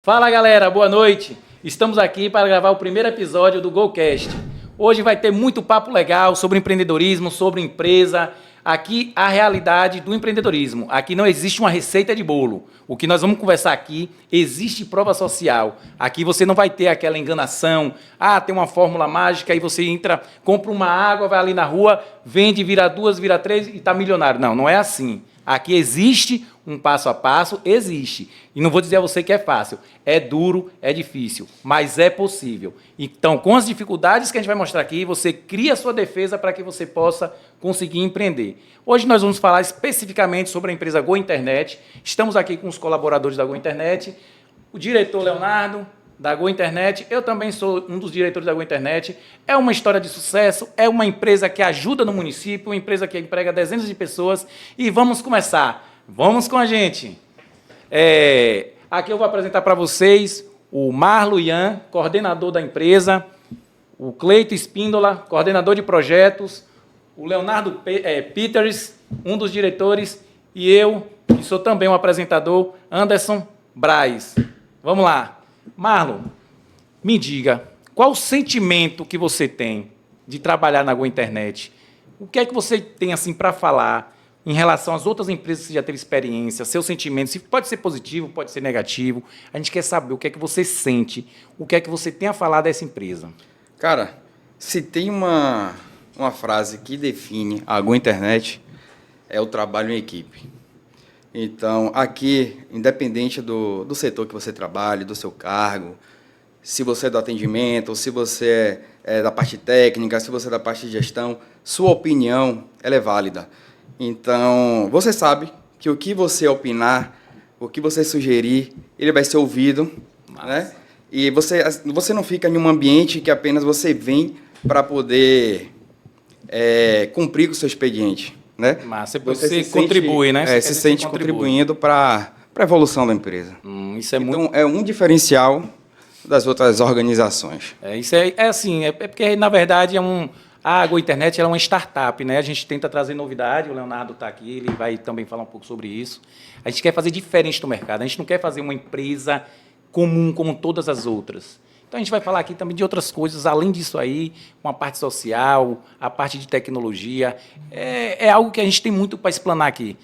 Fala galera, boa noite. Estamos aqui para gravar o primeiro episódio do GoCast. Hoje vai ter muito papo legal sobre empreendedorismo, sobre empresa. Aqui a realidade do empreendedorismo. Aqui não existe uma receita de bolo. O que nós vamos conversar aqui, existe prova social. Aqui você não vai ter aquela enganação. Tem uma fórmula mágica e você entra, compra uma água, vai ali na rua, vende, vira 2, vira 3 e está milionário. Não, não é assim. Aqui existe um passo a passo, existe. E não vou dizer a você que é fácil. É duro, é difícil, mas é possível. Então, com as dificuldades que a gente vai mostrar aqui, você cria a sua defesa para que você possa conseguir empreender. Hoje nós vamos falar especificamente sobre a empresa Go Internet. Estamos aqui com os colaboradores da Go Internet, o diretor Leonardo, da Go Internet. Eu também sou um dos diretores da Go Internet. É uma história de sucesso, é uma empresa que ajuda no município, uma empresa que emprega dezenas de pessoas. E vamos começar. Vamos com a gente. Aqui eu vou apresentar para vocês o Marlo Ian, coordenador da empresa, o Cleito Espíndola, coordenador de projetos, o Leonardo Peters, um dos diretores, e eu, que sou também um apresentador, Anderson Braz. Vamos lá. Marlon, me diga, qual o sentimento que você tem de trabalhar na Go Internet? O que é que você tem assim para falar em relação às outras empresas que você já teve experiência, seus sentimentos? Pode ser positivo, pode ser negativo. A gente quer saber o que é que você sente, o que é que você tem a falar dessa empresa. Cara, se tem uma frase que define a Go Internet, é o trabalho em equipe. Então, aqui, independente do setor que você trabalhe, do seu cargo, se você é do atendimento, ou se você é da parte técnica, se você é da parte de gestão, sua opinião ela é válida. Então, você sabe que o que você opinar, o que você sugerir, ele vai ser ouvido, né? E você não fica em um ambiente que apenas você vem para poder cumprir com o seu expediente. Né? Mas você contribui, né? Se sente contribuindo para a evolução da empresa. Isso é então, muito... é um diferencial das outras organizações. Isso é assim, porque, na verdade, a Go Internet é uma startup, né? A gente tenta trazer novidade, o Leonardo está aqui, ele vai também falar um pouco sobre isso. A gente quer fazer diferente do mercado, a gente não quer fazer uma empresa comum como todas as outras. Então, a gente vai falar aqui também de outras coisas, além disso aí, com a parte social, a parte de tecnologia. É algo que a gente tem muito para explanar aqui.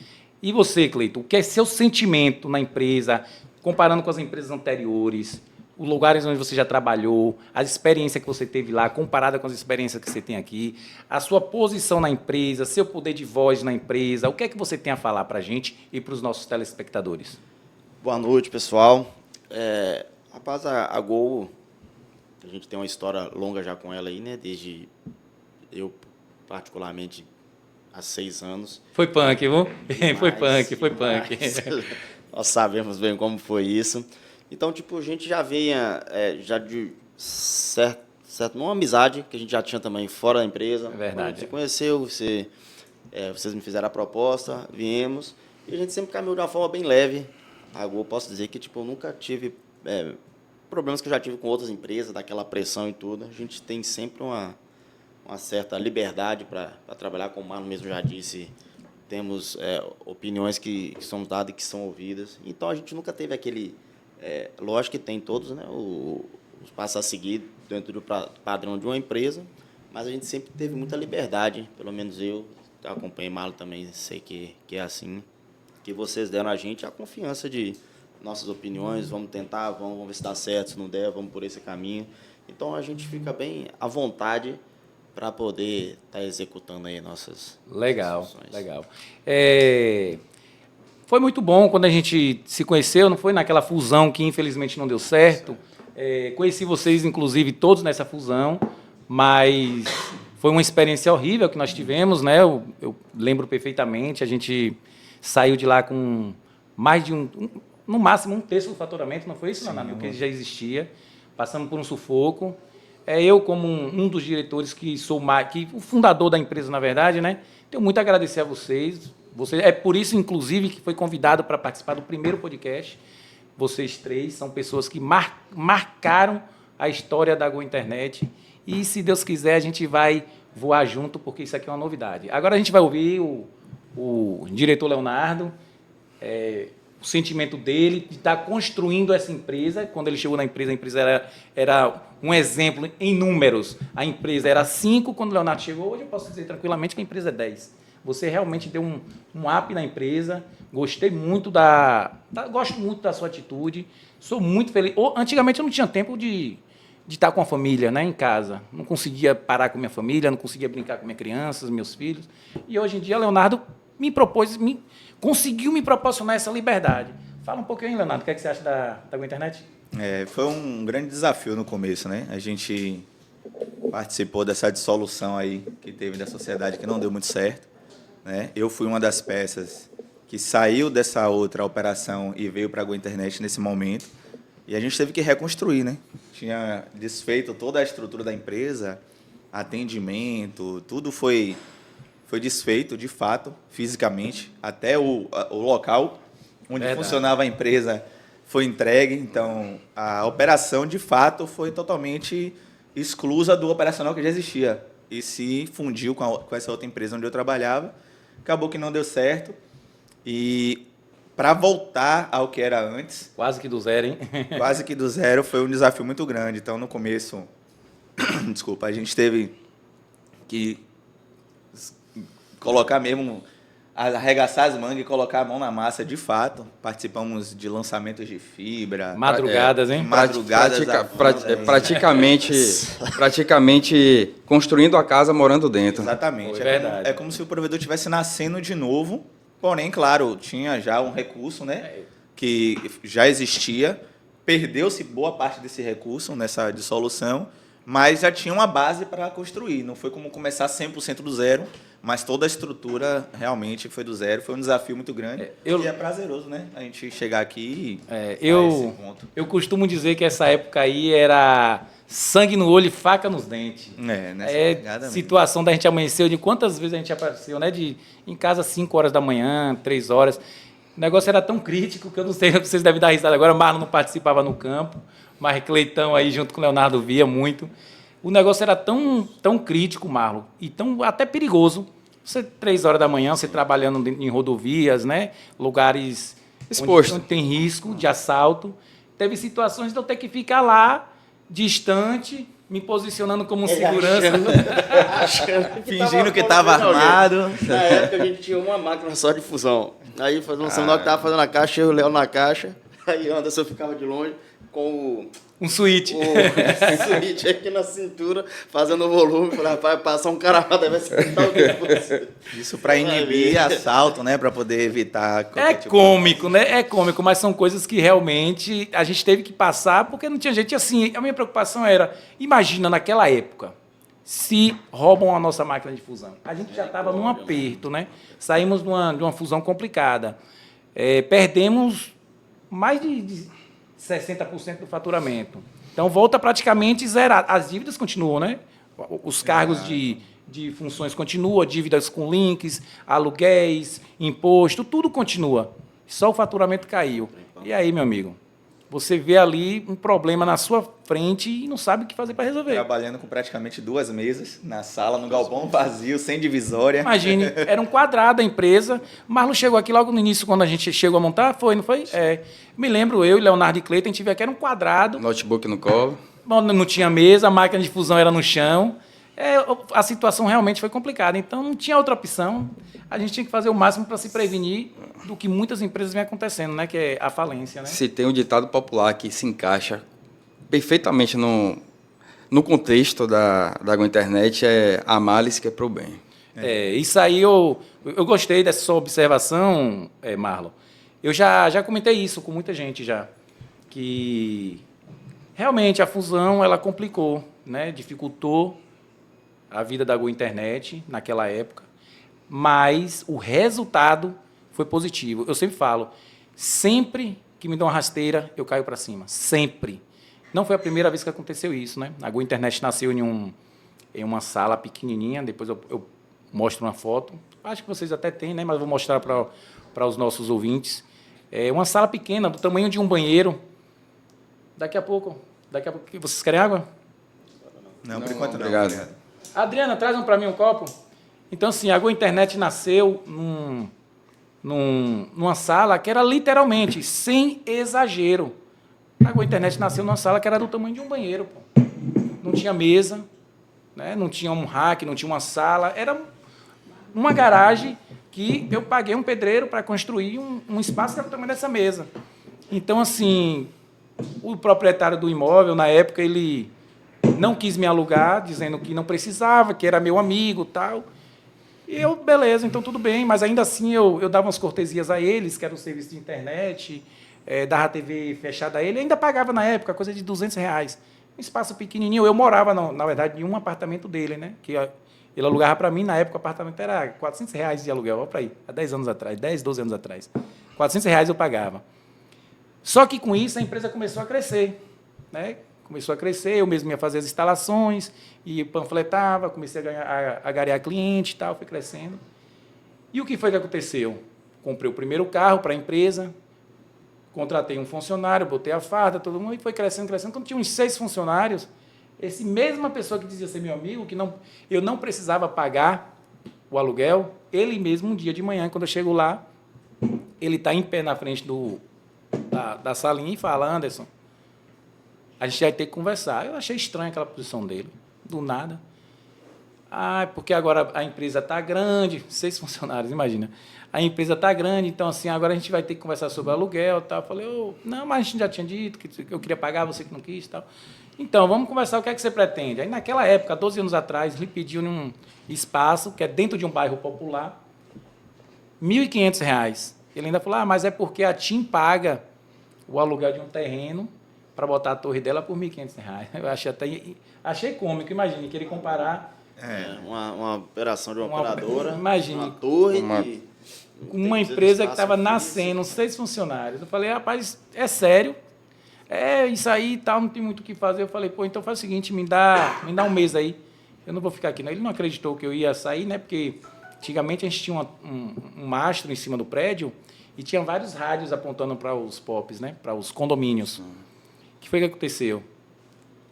E você, Cleito, o que é seu sentimento na empresa, comparando com as empresas anteriores, os lugares onde você já trabalhou, a experiência que você teve lá, comparada com as experiências que você tem aqui, a sua posição na empresa, seu poder de voz na empresa, o que é que você tem a falar para a gente e para os nossos telespectadores? Boa noite, pessoal. Rapaz, a Go... A gente tem uma história longa já com ela aí, né? Desde eu, particularmente, há 6 anos. Foi punk, viu? Foi punk. Nós sabemos bem como foi isso. Então, tipo, a gente já vinha já de certo, uma amizade que a gente já tinha também fora da empresa. É verdade. Você conheceu, vocês me fizeram a proposta, viemos. E a gente sempre caminhou de uma forma bem leve. A Go, posso dizer que, tipo, eu nunca tive... problemas que eu já tive com outras empresas, daquela pressão e tudo. A gente tem sempre uma certa liberdade para trabalhar, como o Marlon mesmo já disse. Temos opiniões que são dadas e que são ouvidas. Então, a gente nunca teve aquele... lógico que tem todos, né, os passos a seguir dentro do padrão de uma empresa, mas a gente sempre teve muita liberdade, pelo menos eu acompanhei Marlon também, sei que é assim, que vocês deram a gente a confiança de... nossas opiniões, vamos tentar, vamos ver se dá certo, se não der, vamos por esse caminho. Então, a gente fica bem à vontade para poder estar executando aí nossas soluções. Legal. Foi muito bom quando a gente se conheceu, não foi naquela fusão que, infelizmente, não deu certo. Conheci vocês, inclusive, todos nessa fusão, mas foi uma experiência horrível que nós tivemos, né? Eu lembro perfeitamente, a gente saiu de lá com mais de no máximo 1/3 do faturamento, não foi isso, Leonardo? Que já existia. Passamos por um sufoco. Eu, como um dos diretores, o fundador da empresa, na verdade, né? Tenho muito a agradecer a vocês. É por isso, inclusive, que foi convidado para participar do primeiro podcast. Vocês três são pessoas que marcaram a história da Go Internet. E, se Deus quiser, a gente vai voar junto, porque isso aqui é uma novidade. Agora a gente vai ouvir o diretor Leonardo, o sentimento dele de estar construindo essa empresa. Quando ele chegou na empresa, a empresa era um exemplo em números. A empresa era 5, quando o Leonardo chegou. Hoje eu posso dizer tranquilamente que a empresa é 10. Você realmente deu um up na empresa. Gostei muito gosto muito da sua atitude. Sou muito feliz. Antigamente eu não tinha tempo de estar com a família, né, em casa. Não conseguia parar com minha família, não conseguia brincar com minhas crianças, meus filhos. E hoje em dia, Leonardo conseguiu me proporcionar essa liberdade. Fala um pouquinho, Leonardo, o que você acha da Go Internet? Foi um grande desafio no começo, né? A gente participou dessa dissolução aí que teve da sociedade que não deu muito certo, né? Eu fui uma das peças que saiu dessa outra operação e veio para a Go Internet nesse momento. E a gente teve que reconstruir, né? Tinha desfeito toda a estrutura da empresa, atendimento, tudo foi desfeito, de fato, fisicamente. Até o local onde funcionava a empresa foi entregue. Então, a operação, de fato, foi totalmente exclusa do operacional que já existia. E se fundiu com essa outra empresa onde eu trabalhava. Acabou que não deu certo. E para voltar ao que era antes... Quase que do zero, hein? Quase que do zero, foi um desafio muito grande. Então, no começo, desculpa, a gente teve que colocar mesmo, arregaçar as mangas e colocar a mão na massa, de fato. Participamos de lançamentos de fibra. Madrugadas, hein? Madrugadas. Praticamente construindo a casa, morando dentro. Exatamente. Verdade. É como se o provedor estivesse nascendo de novo. Porém, claro, tinha já um recurso, né, que já existia. Perdeu-se boa parte desse recurso nessa dissolução, mas já tinha uma base para construir. Não foi como começar 100% do zero, mas toda a estrutura realmente foi do zero. Foi um desafio muito grande. E é prazeroso, né? A gente chegar aqui e esse ponto. Eu costumo dizer que essa época aí era sangue no olho e faca nos dentes. Nessa Situação da gente amanhecer, de quantas vezes a gente apareceu, né? Em casa 5 horas da manhã, 3 horas. O negócio era tão crítico que eu não sei, vocês devem dar risada agora. Marlon não participava no campo, mas Cleitão aí junto com o Leonardo via muito. O negócio era tão crítico, Marlon, e tão até perigoso. Você, 3 horas da manhã, você trabalhando em rodovias, né? Lugares onde tem risco de assalto. Teve situações de eu ter que ficar lá, distante, me posicionando como um segurança. Fingindo que estava armado. Na época a gente tinha uma máquina só de fusão. Aí fazendo que estava fazendo a caixa, eu e o Léo na caixa. Aí o Anderson ficava de longe com um switch. O switch aqui na cintura, fazendo o volume. Falei, rapaz, passar um cara lá, deve acertar o dedo de você. Isso para inibir assalto, né? Para poder evitar... cômico, né? É cômico, mas são coisas que realmente a gente teve que passar porque não tinha jeito. E assim, a minha preocupação era, imagina naquela época, se roubam a nossa máquina de fusão. A gente já estava num aperto, né? Saímos de uma fusão complicada. Perdemos mais de 60% do faturamento. Então, volta praticamente zerado. As dívidas continuam, né? Os cargos de funções continuam, dívidas com links, aluguéis, imposto, tudo continua. Só o faturamento caiu. E aí, meu amigo? Você vê ali um problema na sua frente e não sabe o que fazer para resolver. Trabalhando com praticamente 2 mesas na sala, no galpão vazio, sem divisória. Imagine, era um quadrado a empresa. Marlon chegou aqui logo no início, quando a gente chegou a montar, não foi? Me lembro, eu e Leonardo e Cleiton, a gente veio aqui, era um quadrado. Notebook no colo. Não tinha mesa, a máquina de fusão era no chão. A situação realmente foi complicada, então não tinha outra opção. A gente tinha que fazer o máximo para se prevenir do que muitas empresas vêm acontecendo, né? Que é a falência, né? Se tem um ditado popular que se encaixa perfeitamente no contexto da Go Internet, é a malice que é pro bem. Isso aí eu gostei dessa sua observação, Marlon. Eu já comentei isso com muita gente já, que realmente a fusão ela complicou, né? Dificultou a vida da Go Internet naquela época, mas o resultado foi positivo. Eu sempre falo, sempre que me dão uma rasteira, eu caio para cima. Sempre. Não foi a primeira vez que aconteceu isso, né? A Go Internet nasceu em uma sala pequenininha, depois eu mostro uma foto. Acho que vocês até têm, né? Mas vou mostrar para os nossos ouvintes. É uma sala pequena, do tamanho de um banheiro. Daqui a pouco, vocês querem água? Não, por enquanto não. Obrigado. Adriana, traz para mim um copo. Então, assim, a Go Internet nasceu numa sala que era literalmente, sem exagero. A Gol Internet nasceu numa sala que era do tamanho de um banheiro, pô. Não tinha mesa, né? Não tinha um rack, não tinha uma sala. Era uma garagem que eu paguei um pedreiro para construir um espaço que era do tamanho dessa mesa. Então, assim, o proprietário do imóvel, na época, ele não quis me alugar, dizendo que não precisava, que era meu amigo, tal. E eu, beleza, então tudo bem, mas ainda assim eu dava umas cortesias a eles, que era o serviço de internet, dava TV fechada a ele, ainda pagava na época, coisa de R$ 200. Um espaço pequenininho, eu morava, na verdade, em um apartamento dele, né? Que ele alugava para mim, na época o apartamento era R$ 400 de aluguel, olha para aí, há 10 anos atrás, 10, 12 anos atrás. R$ 400 eu pagava. Só que com isso a empresa começou a crescer, né? Começou a crescer, eu mesmo ia fazer as instalações, e panfletava, comecei a garear cliente e tal, foi crescendo. E o que foi que aconteceu? Comprei o primeiro carro para a empresa, contratei um funcionário, botei a farda, todo mundo, e foi crescendo, crescendo. Quando tinha uns 6 funcionários, essa mesma pessoa que dizia ser meu amigo, que eu não precisava pagar o aluguel, ele mesmo, um dia de manhã, quando eu chego lá, ele está em pé na frente da salinha e fala: Anderson, a gente vai ter que conversar. Eu achei estranha aquela posição dele, do nada. Porque agora a empresa está grande, 6 funcionários, imagina. A empresa está grande, então assim, agora a gente vai ter que conversar sobre o aluguel. Tal. Eu falei: não, mas a gente já tinha dito que eu queria pagar, você que não quis. Tal. Então, vamos conversar, o que é que você pretende? Aí, naquela época, 12 anos atrás, ele pediu num espaço, que é dentro de um bairro popular, R$ 1.500. Ele ainda falou: mas é porque a TIM paga o aluguel de um terreno para botar a torre dela por R$ 1.500. Eu achei cômico, imagine, querer comparar uma operação de uma operadora, imagine, uma torre com uma empresa que estava nascendo, 6 funcionários. Eu falei: rapaz, é sério? Isso aí e tal, não tem muito o que fazer. Eu falei: pô, então faz o seguinte, me dá um mês aí, eu não vou ficar aqui não. Ele não acreditou que eu ia sair, né, porque antigamente a gente tinha um mastro em cima do prédio e tinha vários rádios apontando para os POPs, né, para os condomínios. O que foi que aconteceu?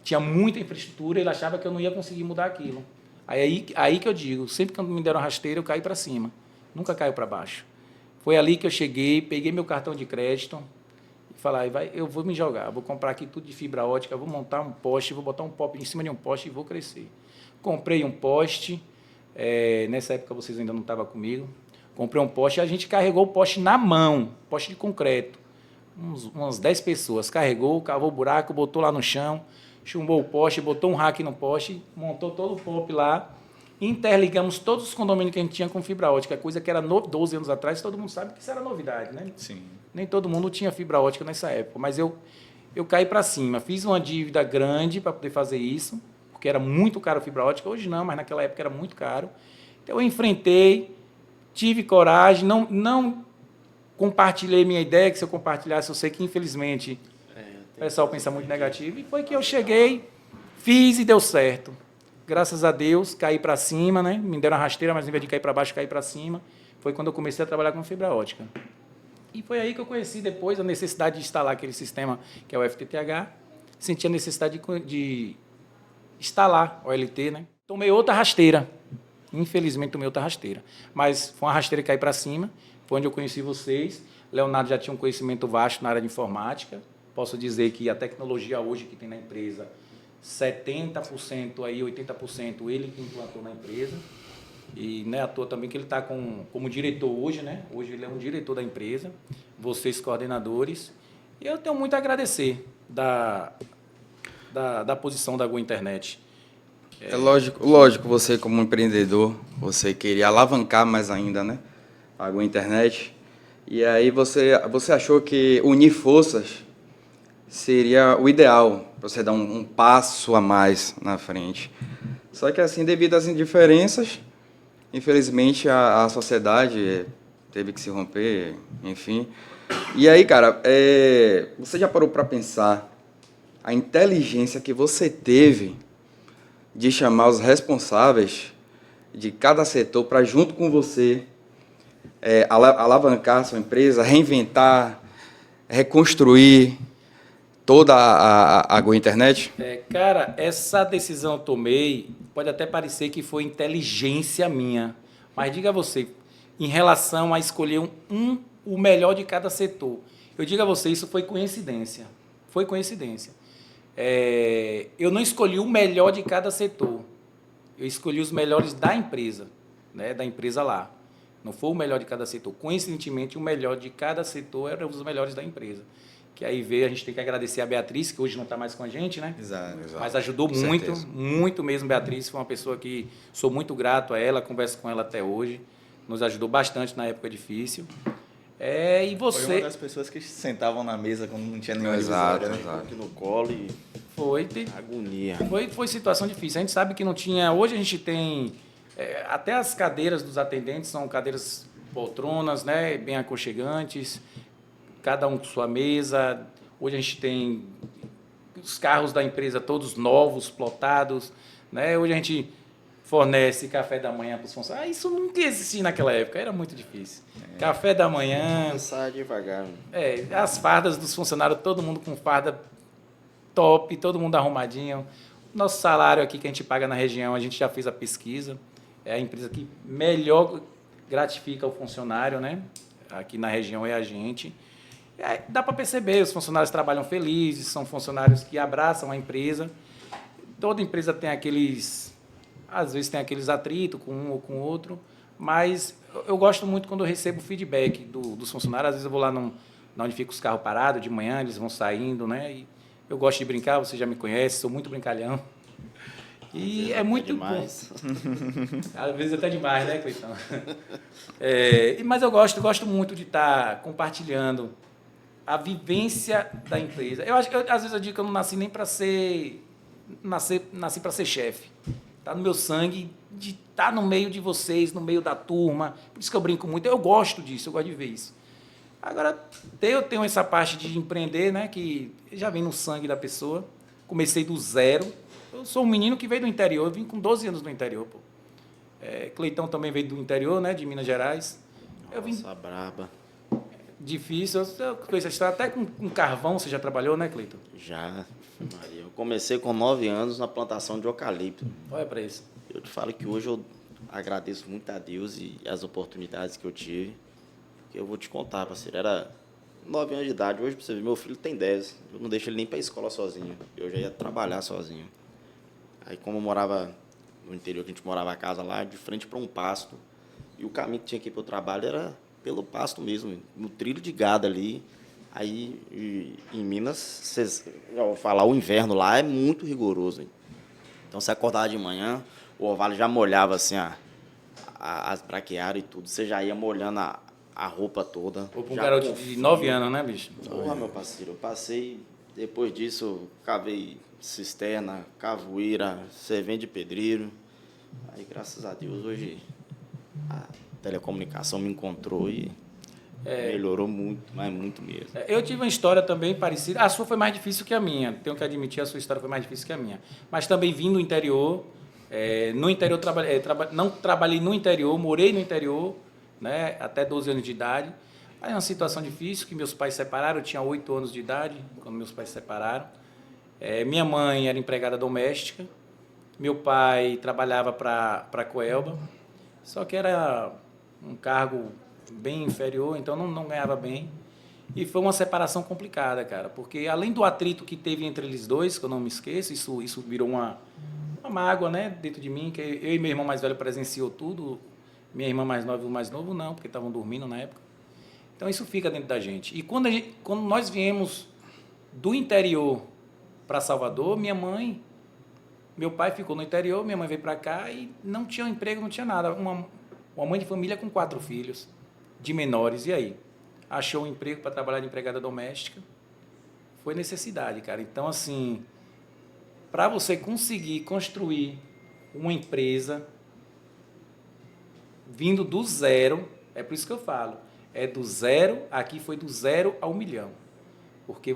Tinha muita infraestrutura, ele achava que eu não ia conseguir mudar aquilo. Aí que eu digo, sempre que me deram rasteira, eu caí para cima. Nunca caiu para baixo. Foi ali que eu cheguei, peguei meu cartão de crédito e falei: eu vou me jogar, vou comprar aqui tudo de fibra ótica, vou montar um poste, vou botar um pop em cima de um poste e vou crescer. Comprei um poste, nessa época vocês ainda não estavam comigo, comprei um poste e a gente carregou o poste na mão, poste de concreto. Umas 10 pessoas, carregou, cavou o buraco, botou lá no chão, chumbou o poste, botou um rack no poste, montou todo o pop lá, interligamos todos os condomínios que a gente tinha com fibra ótica, coisa que era 12 anos atrás, todo mundo sabe que isso era novidade, né? Sim. Nem todo mundo tinha fibra ótica nessa época, mas eu caí para cima, fiz uma dívida grande para poder fazer isso, porque era muito caro a fibra ótica, hoje não, mas naquela época era muito caro. Então eu enfrentei, tive coragem, não compartilhei minha ideia, que se eu compartilhasse, eu sei que infelizmente o pessoal pensa muito negativo, e foi que eu cheguei, fiz e deu certo. Graças a Deus, caí para cima, né? Me deram uma rasteira, mas em vez de cair para baixo, caí para cima. Foi quando eu comecei a trabalhar com fibra ótica. E foi aí que eu conheci depois a necessidade de instalar aquele sistema que é o FTTH, senti a necessidade de instalar o OLT, né? Tomei outra rasteira, infelizmente tomei outra rasteira, mas foi uma rasteira que caí para cima, foi onde eu conheci vocês. Leonardo já tinha um conhecimento vasto na área de informática, posso dizer que a tecnologia hoje que tem na empresa, 70%, aí 80% ele que implantou na empresa, e não é à toa também que ele está como diretor hoje, né? Hoje ele é um diretor da empresa, vocês coordenadores, e eu tenho muito a agradecer da posição da Gol Internet. É lógico, você como empreendedor, você queria alavancar mais ainda, né, a Gol Internet, e aí você achou que unir forças seria o ideal, para você dar um passo a mais na frente. Só que assim, devido às indiferenças, infelizmente a sociedade teve que se romper, enfim. E aí, cara, você já parou para pensar a inteligência que você teve de chamar os responsáveis de cada setor para, junto com você, alavancar a sua empresa, reinventar, reconstruir toda a Gol Internet? Cara, essa decisão eu tomei, pode até parecer que foi inteligência minha, mas diga a você, em relação a escolher o melhor de cada setor. Eu digo a você, isso foi coincidência. Foi coincidência. Eu não escolhi o melhor de cada setor. Eu escolhi os melhores da empresa, né, da empresa lá. Não foi o melhor de cada setor. Coincidentemente, o melhor de cada setor eram os melhores da empresa. Que aí veio, a gente tem que agradecer a Beatriz, que hoje não está mais com a gente, né? Exato. Mas ajudou Com muito, certeza. muito mesmo, Beatriz. Foi uma pessoa que sou muito grato a ela, converso com ela até hoje. Nos ajudou bastante na época difícil. E Foi você... uma das pessoas que sentavam na mesa quando não tinha nenhuma Exato, divisória, né? exato. Aqui no colo e agonia. Foi situação difícil. A gente sabe que não tinha... Hoje a gente tem... até as cadeiras dos atendentes são cadeiras poltronas, né? Bem aconchegantes. Cada um com sua mesa. Hoje a gente tem os carros da empresa todos novos, plotados, né? Hoje a gente fornece café da manhã para os funcionários. Isso nunca existia naquela época, era muito difícil. Café da manhã, Começar devagar. as fardas dos funcionários, todo mundo com farda top, todo mundo arrumadinho. Nosso salário aqui que a gente paga na região, a gente já fez a pesquisa. É a empresa que melhor gratifica o funcionário, né? Aqui na região é a gente. Dá para perceber, os funcionários trabalham felizes, são funcionários que abraçam a empresa. Toda empresa tem às vezes tem aqueles atritos com um ou com outro, mas eu gosto muito quando eu recebo feedback dos funcionários. Às vezes eu vou lá onde fica os carros parados de manhã, eles vão saindo, né? E eu gosto de brincar, você já me conhece, sou muito brincalhão. E é muito demais. bom. Às vezes até demais, né, Cleitão? Mas eu gosto muito de estar compartilhando a vivência da empresa. Às vezes eu digo que eu não nasci nem para ser... Nasci para ser chefe. Está no meu sangue de estar no meio de vocês, no meio da turma. Por isso que eu brinco muito. Eu gosto disso, eu gosto de ver isso. Agora, eu tenho essa parte de empreender, né, que já vem no sangue da pessoa. Comecei do zero. Eu sou um menino que veio do interior. Eu vim com 12 anos do interior, pô. Cleitão também veio do interior, né, de Minas Gerais. Eu vim Nossa, braba. difícil. Eu conheço a história. Até com carvão você já trabalhou, né, Cleiton? Já. Maria, eu comecei com 9 anos na plantação de eucalipto. Olha para isso. Eu te falo que hoje eu agradeço muito a Deus e as oportunidades que eu tive. Porque eu vou te contar, parceiro, era 9 anos de idade. Hoje, pra você ver, meu filho tem 10. Eu não deixo ele nem para a escola sozinho. Eu já ia trabalhar sozinho. Aí, como eu morava no interior, que a gente morava a casa lá, de frente para um pasto. E o caminho que tinha que ir para o trabalho era pelo pasto mesmo, no trilho de gado ali. Aí, em Minas, vocês já vou falar, o inverno lá é muito rigoroso. Hein? Então, você acordava de manhã, o orvalho já molhava assim, as braquiárias e tudo. Você já ia molhando a roupa toda. Ou para um já garoto com de frio. 9 anos, né, bicho? Porra, meu parceiro, eu passei, depois disso, cavei cisterna, cavoeira, servente de pedreiro. Aí, graças a Deus, hoje a telecomunicação me encontrou e melhorou muito, mas muito mesmo. Eu tive uma história também parecida. A sua foi mais difícil que a minha. Tenho que admitir, a sua história foi mais difícil que a minha. Mas também vim do interior. No interior, não trabalhei no interior, morei no interior, né, até 12 anos de idade. Aí uma situação difícil, que meus pais se separaram. Eu tinha 8 anos de idade quando meus pais se separaram. Minha mãe era empregada doméstica. Meu pai trabalhava para a Coelba. Só que era um cargo bem inferior, então não ganhava bem. E foi uma separação complicada, cara, porque além do atrito que teve entre eles dois, que eu não me esqueço, isso virou uma mágoa, né, dentro de mim, que eu e meu irmão mais velho presenciou tudo, minha irmã mais nova e o mais novo não, porque estavam dormindo na época. Então isso fica dentro da gente. E quando nós viemos do interior para Salvador, meu pai ficou no interior, minha mãe veio para cá e não tinha emprego, não tinha nada. Uma mãe de família com 4 filhos, de menores, e aí? Achou um emprego para trabalhar de empregada doméstica, foi necessidade, cara. Então, assim, para você conseguir construir uma empresa vindo do zero, é por isso que eu falo, do zero, aqui foi do 0 ao 1 milhão. Porque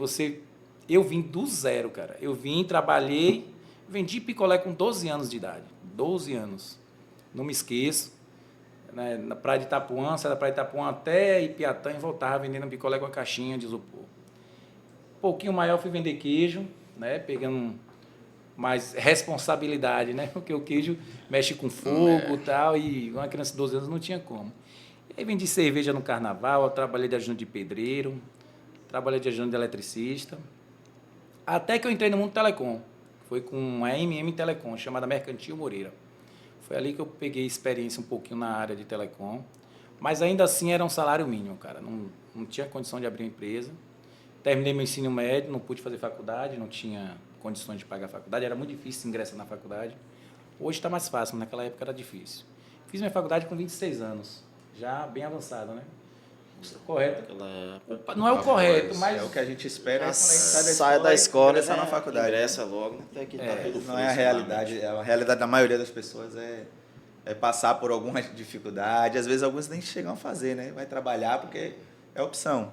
eu vim do zero, cara. Eu vim, trabalhei, vendi picolé com 12 anos de idade. 12 anos. Não me esqueço. Na praia de Itapuã, saia da praia de Itapuã até Ipiatã e voltava vendendo picolé com a caixinha de isopor. Um pouquinho maior fui vender queijo, né, pegando mais responsabilidade, né, porque o queijo mexe com fogo e tal, e uma criança de 12 anos não tinha como. Aí vendi cerveja no carnaval, eu trabalhei de ajudante de pedreiro, trabalhei de ajudante de eletricista, até que eu entrei no mundo telecom. Foi com a MM Telecom, chamada Mercantil Moreira. Foi ali que eu peguei experiência um pouquinho na área de telecom, mas ainda assim era um salário mínimo, cara. Não tinha condição de abrir uma empresa. Terminei meu ensino médio, não pude fazer faculdade, não tinha condições de pagar a faculdade, era muito difícil ingressar na faculdade. Hoje está mais fácil, mas naquela época era difícil. Fiz minha faculdade com 26 anos, já bem avançado, né? Correto? Não é o correto, mas É o que a gente espera quando a gente Sai da escola, ingressa na faculdade. ingressa logo, até que tá tudo Não é a realidade. A realidade da maioria das pessoas é passar por alguma dificuldade. Às vezes alguns nem chegam a fazer, né? Vai trabalhar porque é opção.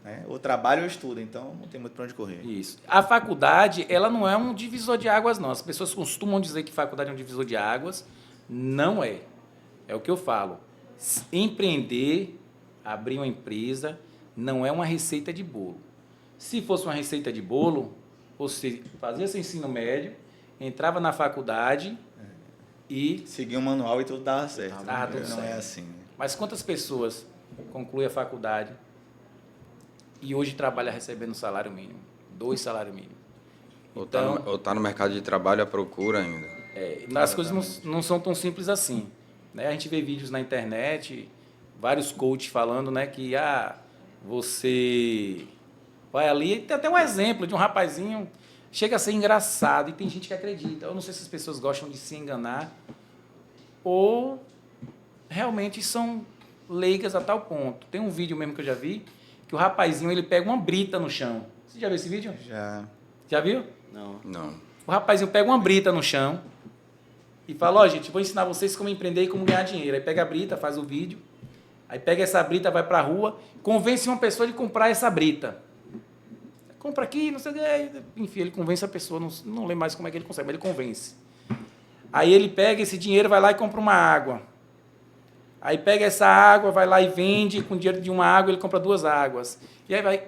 Né? Ou trabalho ou estudo, então não tem muito para onde correr. Isso. A faculdade, ela não é um divisor de águas, não. As pessoas costumam dizer que faculdade é um divisor de águas. Não é. É o que eu falo. Empreender, abrir uma empresa, não é uma receita de bolo. Se fosse uma receita de bolo, você fazia seu ensino médio, entrava na faculdade e... Seguir um manual e tudo dava certo. Dava tudo não certo. é assim. Mas quantas pessoas concluem a faculdade e hoje trabalha recebendo salário mínimo? 2 salários mínimos. Então, Ou tá no mercado de trabalho à procura ainda. as coisas não são tão simples assim. Né? A gente vê vídeos na internet, vários coaches falando, né, que você vai ali, tem até um exemplo de um rapazinho, chega a ser engraçado e tem gente que acredita. Eu não sei se as pessoas gostam de se enganar ou realmente são leigas a tal ponto. Tem um vídeo mesmo que eu já vi, que o rapazinho ele pega uma brita no chão. Você já viu esse vídeo? Já. Já viu? Não. O rapazinho pega uma brita no chão e fala, ó, gente, vou ensinar vocês como empreender e como ganhar dinheiro. Aí pega a brita, faz o vídeo, aí pega essa brita, vai pra rua, convence uma pessoa de comprar essa brita. Compra aqui, não sei o que. Enfim, ele convence a pessoa, não lembro mais como é que ele consegue, mas ele convence. Aí ele pega esse dinheiro, vai lá e compra uma água. Aí pega essa água, vai lá e vende, com o dinheiro de uma água ele compra 2 águas. E aí vai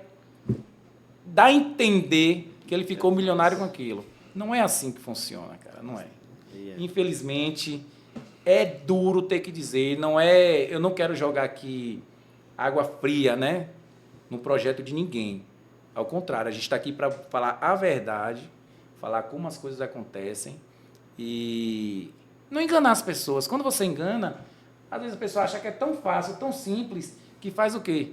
dar a entender que ele ficou milionário com aquilo. Não é assim que funciona, cara, não é. Infelizmente, é duro ter que dizer, não é, eu não quero jogar aqui água fria, né, no projeto de ninguém. Ao contrário, a gente está aqui para falar a verdade, falar como as coisas acontecem e não enganar as pessoas. Quando você engana, às vezes a pessoa acha que é tão fácil, tão simples, que faz o quê?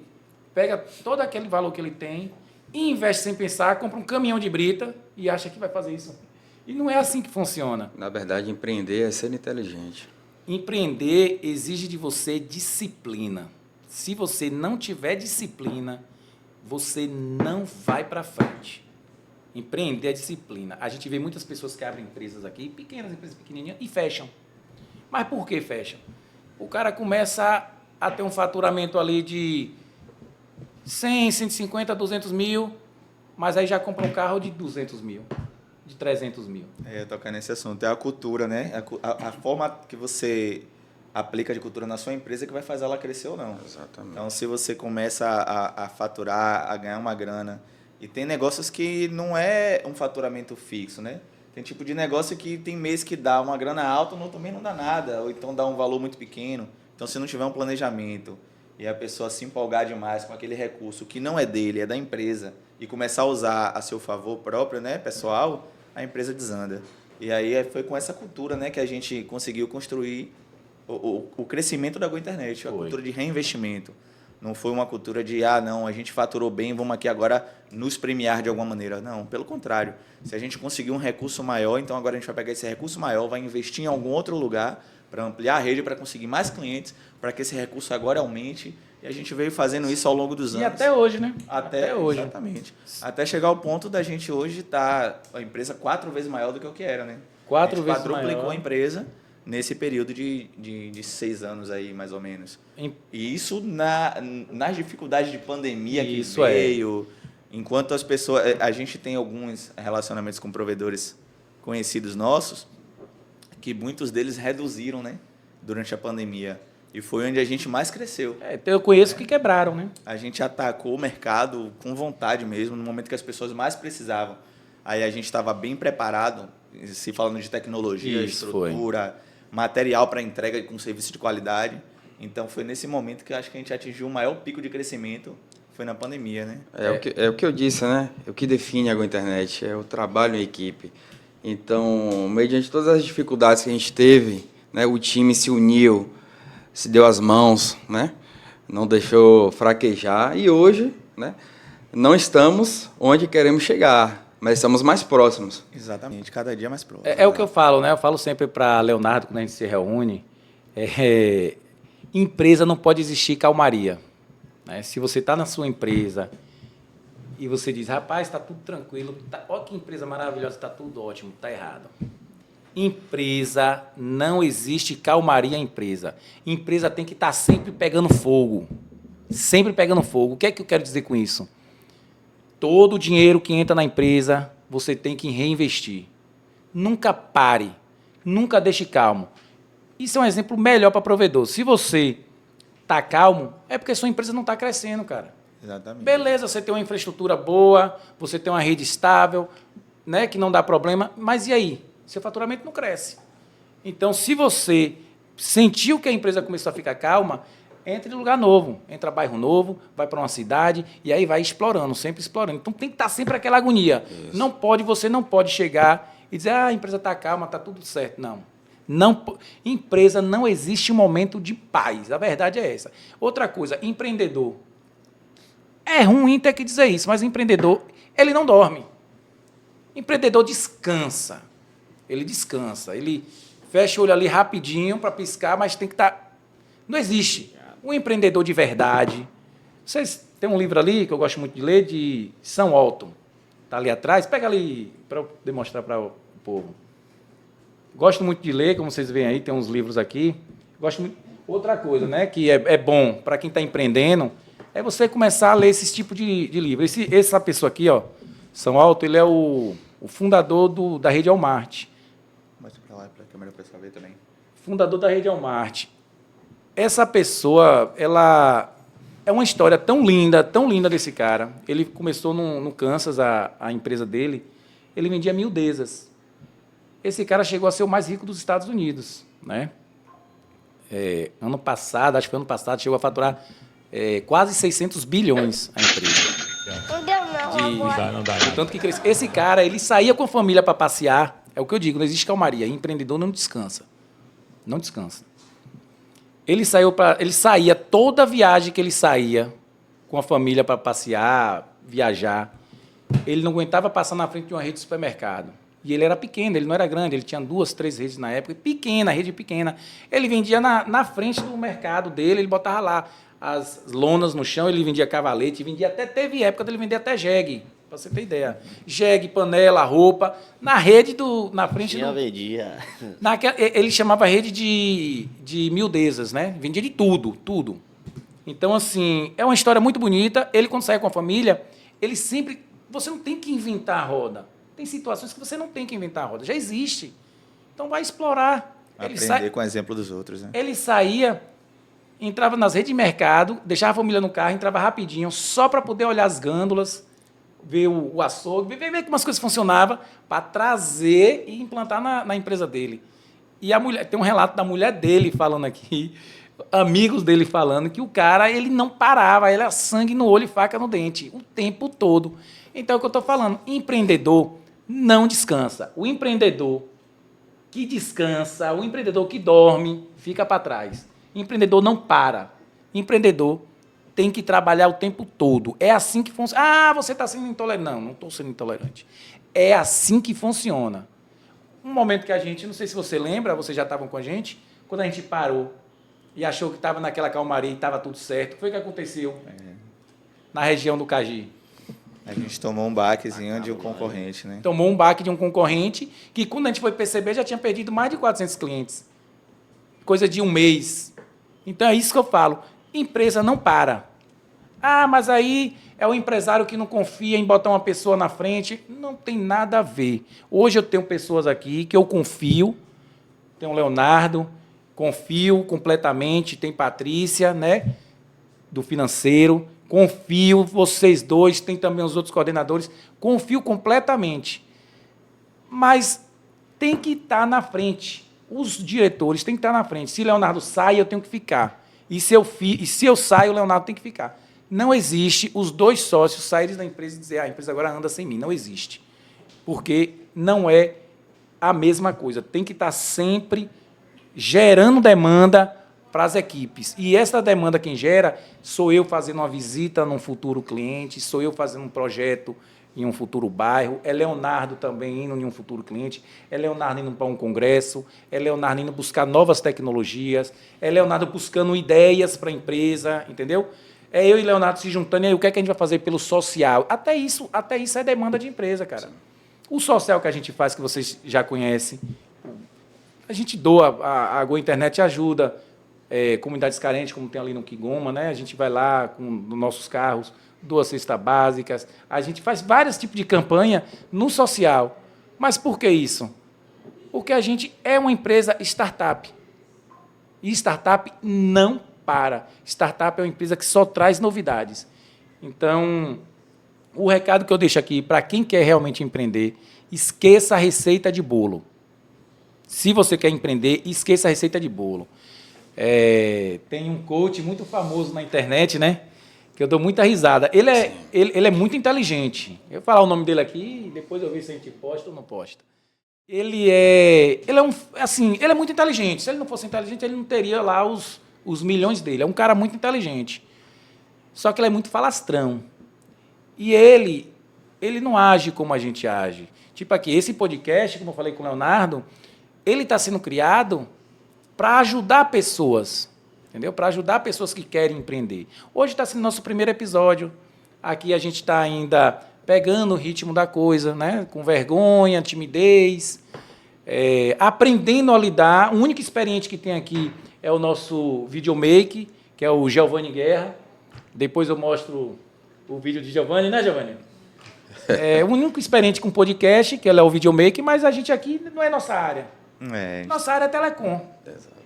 Pega todo aquele valor que ele tem e investe sem pensar, compra um caminhão de brita e acha que vai fazer isso. E não é assim que funciona. Na verdade, empreender é ser inteligente. Empreender exige de você disciplina. Se você não tiver disciplina, você não vai para frente. Empreender é disciplina. A gente vê muitas pessoas que abrem empresas aqui, pequenas empresas pequenininhas, e fecham. Mas por que fecham? O cara começa a ter um faturamento ali de 100, 150, 200 mil, mas aí já compra um carro de 200 mil, de 300 mil. Tocar nesse assunto. É a cultura, né? A forma que você aplica de cultura na sua empresa que vai fazer ela crescer ou não. Exatamente. Então, se você começa a faturar, a ganhar uma grana, e tem negócios que não é um faturamento fixo, né? Tem tipo de negócio que tem mês que dá uma grana alta, no outro mês não dá nada, ou então dá um valor muito pequeno. Então, se não tiver um planejamento e a pessoa se empolgar demais com aquele recurso que não é dele, é da empresa, e começar a usar a seu favor próprio, né, pessoal, a empresa desanda. E aí foi com essa cultura, né, que a gente conseguiu construir o crescimento da GoInternet, a cultura de reinvestimento. Não foi uma cultura de, não, a gente faturou bem, vamos aqui agora nos premiar de alguma maneira. Não, pelo contrário. Se a gente conseguir um recurso maior, então agora a gente vai pegar esse recurso maior, vai investir em algum outro lugar para ampliar a rede, para conseguir mais clientes, para que esse recurso agora aumente. E a gente veio fazendo isso ao longo dos anos. E até hoje, né? Até hoje. Exatamente. Até chegar ao ponto da gente hoje estar a empresa 4 vezes maior do que o que era, né? 4 vezes maior. Quadruplicou a empresa nesse período de 6 anos aí, mais ou menos. E isso nas dificuldades de pandemia que isso veio, enquanto as pessoas... A gente tem alguns relacionamentos com provedores conhecidos nossos, que muitos deles reduziram, né, durante a pandemia. E foi onde a gente mais cresceu. Eu conheço que quebraram, né? A gente atacou o mercado com vontade mesmo, no momento que as pessoas mais precisavam. Aí a gente estava bem preparado, se falando de tecnologia, estrutura, material para entrega com serviço de qualidade. Então, foi nesse momento que eu acho que a gente atingiu o maior pico de crescimento, foi na pandemia, né? É o que eu disse, né? O que define a GoInternet é o trabalho em equipe. Então, mediante todas as dificuldades que a gente teve, né, o time se uniu, se deu as mãos, né? Não deixou fraquejar. E hoje, né, não estamos onde queremos chegar, mas estamos mais próximos. Exatamente, cada dia mais próximo. É o que eu falo, né? Eu falo sempre para Leonardo, quando a gente se reúne, empresa não pode existir calmaria. Né? Se você está na sua empresa e você diz, rapaz, está tudo tranquilo, olha que empresa maravilhosa, está tudo ótimo, está errado. Empresa, não existe calmaria em empresa. Empresa tem que estar sempre pegando fogo. Sempre pegando fogo. O que é que eu quero dizer com isso? Todo o dinheiro que entra na empresa, você tem que reinvestir. Nunca pare. Nunca deixe calmo. Isso é um exemplo melhor para provedor. Se você está calmo, é porque sua empresa não está crescendo, cara. Exatamente. Beleza, você tem uma infraestrutura boa, você tem uma rede estável, né, que não dá problema, mas e aí? Seu faturamento não cresce. Então, se você sentiu que a empresa começou a ficar calma, entre em lugar novo, entra bairro novo, vai para uma cidade e aí vai explorando, sempre explorando. Então, tem que estar sempre aquela agonia. Você não pode chegar e dizer, a empresa está calma, está tudo certo. Não, empresa não existe um momento de paz. A verdade é essa. Outra coisa, empreendedor. É ruim ter que dizer isso, mas empreendedor, ele não dorme. Empreendedor descansa. Ele descansa. Ele fecha o olho ali rapidinho para piscar, mas tem que estar... Não existe. Um empreendedor de verdade. Vocês têm um livro ali que eu gosto muito de ler, de Sam Walton. Está ali atrás. Pega ali para eu demonstrar para o povo. Gosto muito de ler, como vocês veem aí, tem uns livros aqui. Gosto muito... Outra coisa, né, que é bom para quem está empreendendo, é você começar a ler esse tipo de livro. Essa pessoa aqui, ó, Sam Walton, ele é o fundador da rede Walmart. Mostra para lá, para a câmera, para ver também. Fundador da rede Walmart. Essa pessoa, ela é uma história tão linda desse cara. Ele começou no Kansas, a empresa dele, ele vendia miudezas. Esse cara chegou a ser o mais rico dos Estados Unidos, né? Ano passado, chegou a faturar quase 600 bilhões a empresa. Não deu não dá. Tanto que cresceu. Esse cara, ele saía com a família para passear. É o que eu digo, não existe calmaria. Empreendedor não descansa. Não descansa. Ele saía, toda viagem que ele saía com a família para passear, viajar, ele não aguentava passar na frente de uma rede de supermercado. E ele era pequeno, ele não era grande, ele tinha 2, 3 redes na época, rede pequena. Ele vendia na frente do mercado dele, ele botava lá as lonas no chão, ele vendia cavalete, teve época dele vender até jegue, para você ter ideia. Jegue, panela, roupa, na rede na frente do... vendia. Ele chamava rede de miudezas, né? Vendia de tudo. Então, assim, é uma história muito bonita. Ele, quando saía com a família, ele sempre... Você não tem que inventar a roda. Tem situações que você não tem que inventar a roda. Já existe. Então, vai explorar. Aprender com o exemplo dos outros, né? Ele saía, entrava nas redes de mercado, deixava a família no carro, entrava rapidinho, só para poder olhar as gândulas, ver o açougue, ver como as coisas funcionavam, para trazer e implantar na empresa dele. E tem um relato da mulher dele falando aqui, amigos dele falando, que o cara, ele não parava, ele era sangue no olho e faca no dente, o tempo todo. Então, é o que eu estou falando, empreendedor não descansa. O empreendedor que descansa, o empreendedor que dorme, fica para trás. Empreendedor não para. Empreendedor tem que trabalhar o tempo todo. É assim que funciona. Você está sendo intolerante. Não estou sendo intolerante. É assim que funciona. Um momento que a gente, não sei se você lembra, vocês já estavam com a gente, quando a gente parou e achou que estava naquela calmaria e estava tudo certo, o que foi que aconteceu na região do Cagi? A gente tomou um baquezinho de um concorrente, né? Tomou um baque de um concorrente que, quando a gente foi perceber, já tinha perdido mais de 400 clientes. Coisa de um mês. Então, é isso que eu falo. Empresa não para. Mas aí é o empresário que não confia em botar uma pessoa na frente. Não tem nada a ver. Hoje eu tenho pessoas aqui que eu confio. Tem o Leonardo, confio completamente. Tem Patrícia, né, do financeiro. Confio, vocês dois, tem também os outros coordenadores. Confio completamente. Mas tem que estar na frente. Os diretores têm que estar na frente. Se Leonardo sai, eu tenho que ficar. E se eu saio, o Leonardo tem que ficar. Não existe os dois sócios saírem da empresa e dizer, a empresa agora anda sem mim. Não existe. Porque não é a mesma coisa. Tem que estar sempre gerando demanda para as equipes. E essa demanda quem gera sou eu fazendo uma visita num futuro cliente, sou eu fazendo um projeto em um futuro bairro, é Leonardo também indo em um futuro cliente, é Leonardo indo para um congresso, é Leonardo indo buscar novas tecnologias, é Leonardo buscando ideias para a empresa, entendeu? É eu e Leonardo se juntando, e aí o que é que a gente vai fazer pelo social? Até isso é demanda de empresa, cara. O social que a gente faz, que vocês já conhecem, a gente doa, a Go Internet ajuda comunidades carentes, como tem ali no Kigoma, né? A gente vai lá com nossos carros, doa cestas básicas, a gente faz vários tipos de campanha no social. Mas por que isso? Porque a gente é uma empresa startup. E startup não para. Startup é uma empresa que só traz novidades. Então, o recado que eu deixo aqui, para quem quer realmente empreender, esqueça a receita de bolo. Se você quer empreender, esqueça a receita de bolo. Tem um coach muito famoso na internet, né? Que eu dou muita risada. Ele é muito inteligente. Eu vou falar o nome dele aqui e depois eu ver se a gente posta ou não posta. Ele é muito inteligente. Se ele não fosse inteligente, ele não teria lá os milhões dele. É um cara muito inteligente. Só que ele é muito falastrão. E ele não age como a gente age. Tipo aqui, esse podcast, como eu falei com o Leonardo, ele está sendo criado para ajudar pessoas, entendeu? Para ajudar pessoas que querem empreender. Hoje está sendo nosso primeiro episódio. Aqui a gente está ainda pegando o ritmo da coisa, né? Com vergonha, timidez, aprendendo a lidar. O único experiente que tem aqui é o nosso videomaker, que é o Giovanni Guerra. Depois eu mostro o vídeo de Giovanni, né, Giovanni? O único experiente com podcast, que ele é o videomaker, mas a gente aqui não é nossa área. Nossa área é telecom.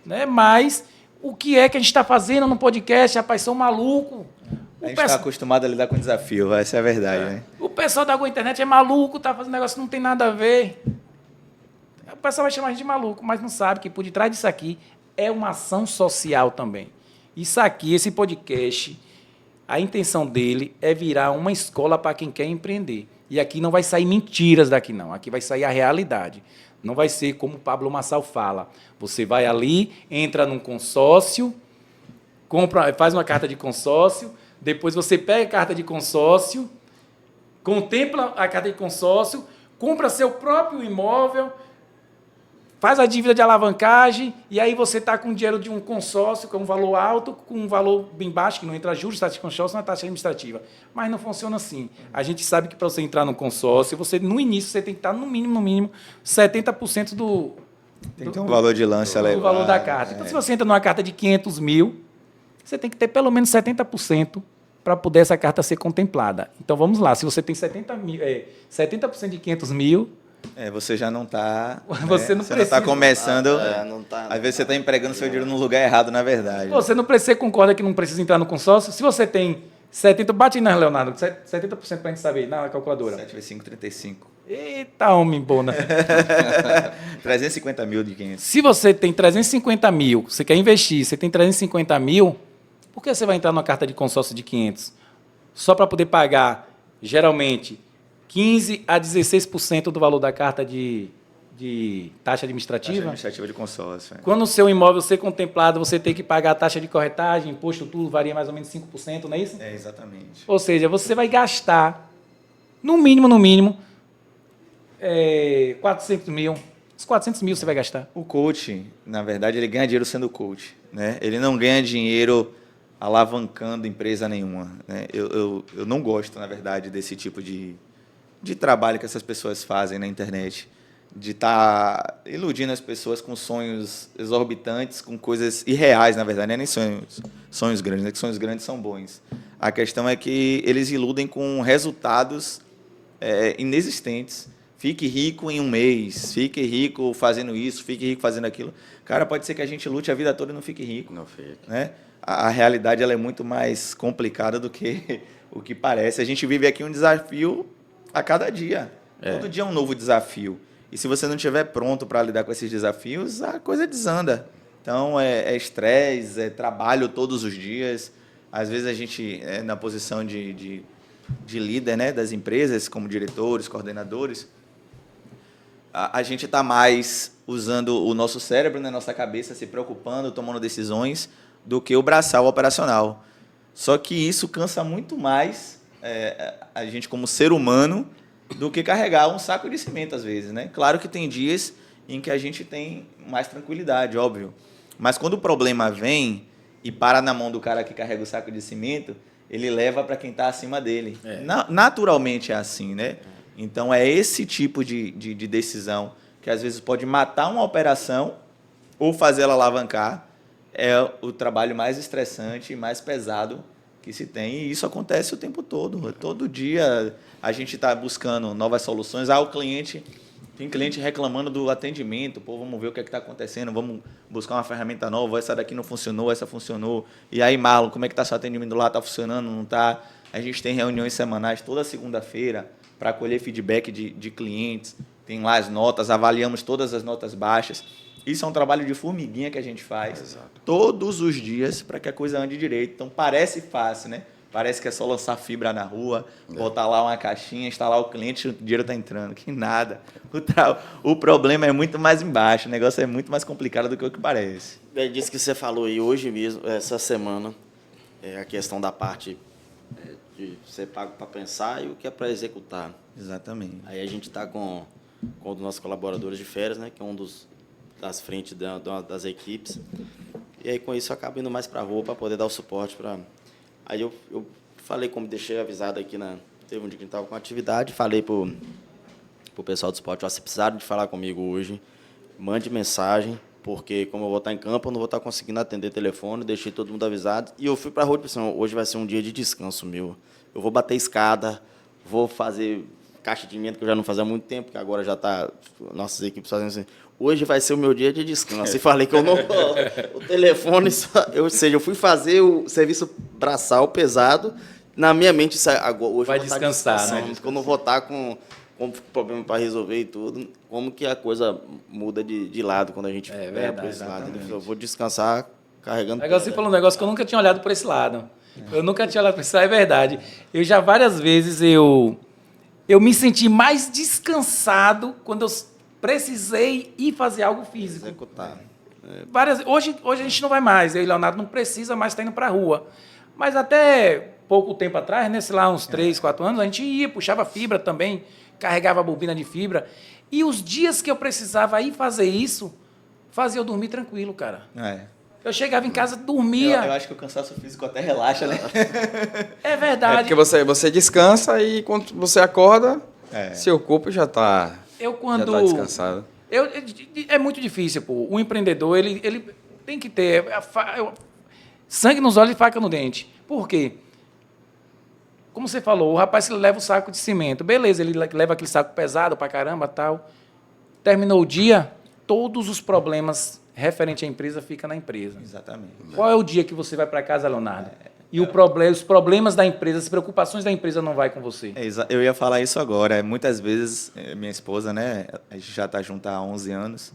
Né? Mas o que é que a gente está fazendo no podcast? Rapaz, são maluco. A gente está acostumado a lidar com desafio, essa é a verdade. Né? O pessoal da Go Internet é maluco, tá fazendo negócio que não tem nada a ver. O pessoal vai chamar a gente de maluco, mas não sabe que por detrás disso aqui é uma ação social também. Isso aqui, esse podcast, a intenção dele é virar uma escola para quem quer empreender. E aqui não vai sair mentiras daqui, não. Aqui vai sair a realidade. Não vai ser como o Pablo Massal fala. Você vai ali, entra num consórcio, faz uma carta de consórcio, depois você pega a carta de consórcio, contempla a carta de consórcio, compra seu próprio imóvel, faz a dívida de alavancagem, e aí você está com o dinheiro de um consórcio, com um valor alto, com um valor bem baixo, que não entra juros, taxa de consórcio, não é taxa administrativa. Mas não funciona assim. A gente sabe que para você entrar no consórcio, no início, você tem que estar, no mínimo, 70% do... Tem que ter um valor de lance elevado. Do valor da carta. Então, se você entra numa carta de 500 mil, você tem que ter pelo menos 70% para poder essa carta ser contemplada. Então, vamos lá. Se você tem 70% de 500 mil... você já não está... Você não está começando... não tá, às vezes você está empregando seu dinheiro no lugar errado, na verdade. Você concorda que não precisa entrar no consórcio? Se você tem 70%... Bate aí, né, Leonardo? 70% para a gente saber, na calculadora. 7 vezes 5, 35. Eita, homem bona. 350 mil de 500. Se você tem 350 mil, você quer investir, você tem 350 mil, por que você vai entrar numa carta de consórcio de 500? Só para poder pagar, geralmente, 15% a 16% do valor da carta de taxa administrativa? Taxa administrativa de consórcio. Quando o seu imóvel ser contemplado, você tem que pagar a taxa de corretagem, imposto, tudo varia mais ou menos 5%, não é isso? Exatamente. Ou seja, você vai gastar, no mínimo, 400 mil. Os 400 mil você vai gastar. O coach, na verdade, ele ganha dinheiro sendo coach. Né? Ele não ganha dinheiro alavancando empresa nenhuma. Né? Eu não gosto, na verdade, desse tipo de trabalho que essas pessoas fazem na internet, de estar iludindo as pessoas com sonhos exorbitantes, com coisas irreais, na verdade, não é nem sonhos grandes, né? Que sonhos grandes são bons. A questão é que eles iludem com resultados inexistentes. Fique rico em um mês, fique rico fazendo isso, fique rico fazendo aquilo. Cara, pode ser que a gente lute a vida toda e não fique rico. Não fique. Né? A realidade ela é muito mais complicada do que o que parece. A gente vive aqui um desafio a cada dia. Todo dia é um novo desafio. E se você não estiver pronto para lidar com esses desafios, a coisa desanda. Então, é estresse, é trabalho todos os dias. Às vezes a gente, na posição de líder, né, das empresas, como diretores, coordenadores, a gente está mais usando o nosso cérebro, né, nossa cabeça, se preocupando, tomando decisões, do que o braçal operacional. Só que isso cansa muito mais a gente como ser humano do que carregar um saco de cimento, às vezes, né? Claro que tem dias em que a gente tem mais tranquilidade, óbvio. Mas quando o problema vem e para na mão do cara que carrega o saco de cimento, ele leva para quem está acima dele. Naturalmente é assim, né? Então, é esse tipo de decisão que, às vezes, pode matar uma operação ou fazê-la alavancar. É o trabalho mais estressante e mais pesado que se tem. E isso acontece o tempo todo. Todo dia a gente está buscando novas soluções. Tem cliente reclamando do atendimento. Pô, vamos ver o que está acontecendo, vamos buscar uma ferramenta nova. Essa daqui não funcionou, essa funcionou. E aí, Marlon, como é que está seu atendimento lá? Está funcionando, não está? A gente tem reuniões semanais toda segunda-feira para colher feedback de clientes. Tem lá as notas, avaliamos todas as notas baixas. Isso é um trabalho de formiguinha que a gente faz todos os dias para que a coisa ande direito. Então, parece fácil, né? Parece que é só lançar fibra na rua, botar lá uma caixinha, instalar o cliente, o dinheiro está entrando. Que nada. O problema é muito mais embaixo, o negócio é muito mais complicado do que o que parece. É disso que você falou aí hoje mesmo, essa semana, a questão da parte de ser pago para pensar e o que é para executar. Exatamente. Aí a gente está com um dos nossos colaboradores de férias, né, que é um das frentes das equipes. E aí, com isso, eu acabo indo mais para a rua para poder dar o suporte para... Aí eu falei, como deixei avisado aqui, teve um dia que a gente estava com atividade, falei para o pessoal do suporte, se precisarem de falar comigo hoje, mande mensagem, porque como eu vou estar em campo, eu não vou estar conseguindo atender telefone, deixei todo mundo avisado. E eu fui para a rua e pensei, hoje vai ser um dia de descanso meu. Eu vou bater escada, vou fazer caixa de emenda, que eu já não fazia há muito tempo, que agora já está nossas equipes fazendo assim. Hoje vai ser o meu dia de descanso. E falei que eu não... o telefone... ou seja, eu fui fazer o serviço braçal pesado. Na minha mente, hoje vai eu vou descansar, né? Porque eu não vou estar com problema para resolver e tudo. Como que a coisa muda de lado quando a gente pega por esse lado. Eu vou descansar carregando... Agora você falou um negócio que eu nunca tinha olhado por esse lado. Eu nunca tinha olhado por esse lado, é verdade. Eu já várias vezes eu me senti mais descansado quando eu precisei ir fazer algo físico. Executar. Hoje a gente não vai mais, eu e o Leonardo não precisa mais estar indo para a rua. Mas até pouco tempo atrás, né, sei lá, uns 3, 4 anos, a gente ia, puxava fibra também, carregava a bobina de fibra. E os dias que eu precisava ir fazer isso, fazia eu dormir tranquilo, cara. Eu chegava em casa, dormia. Eu acho que o cansaço físico até relaxa, né? É verdade. Porque você descansa e quando você acorda, seu corpo já está descansado. É muito difícil, pô. O empreendedor, ele tem que ter sangue nos olhos e faca no dente. Por quê? Como você falou, o rapaz ele leva o saco de cimento. Beleza, ele leva aquele saco pesado pra caramba, tal. Terminou o dia, todos os problemas referente à empresa ficam na empresa. Exatamente. Qual é o dia que você vai para casa, Leonardo? E os problemas da empresa, as preocupações da empresa não vai com você. Eu ia falar isso agora. Muitas vezes, minha esposa, né, a gente já está junto há 11 anos,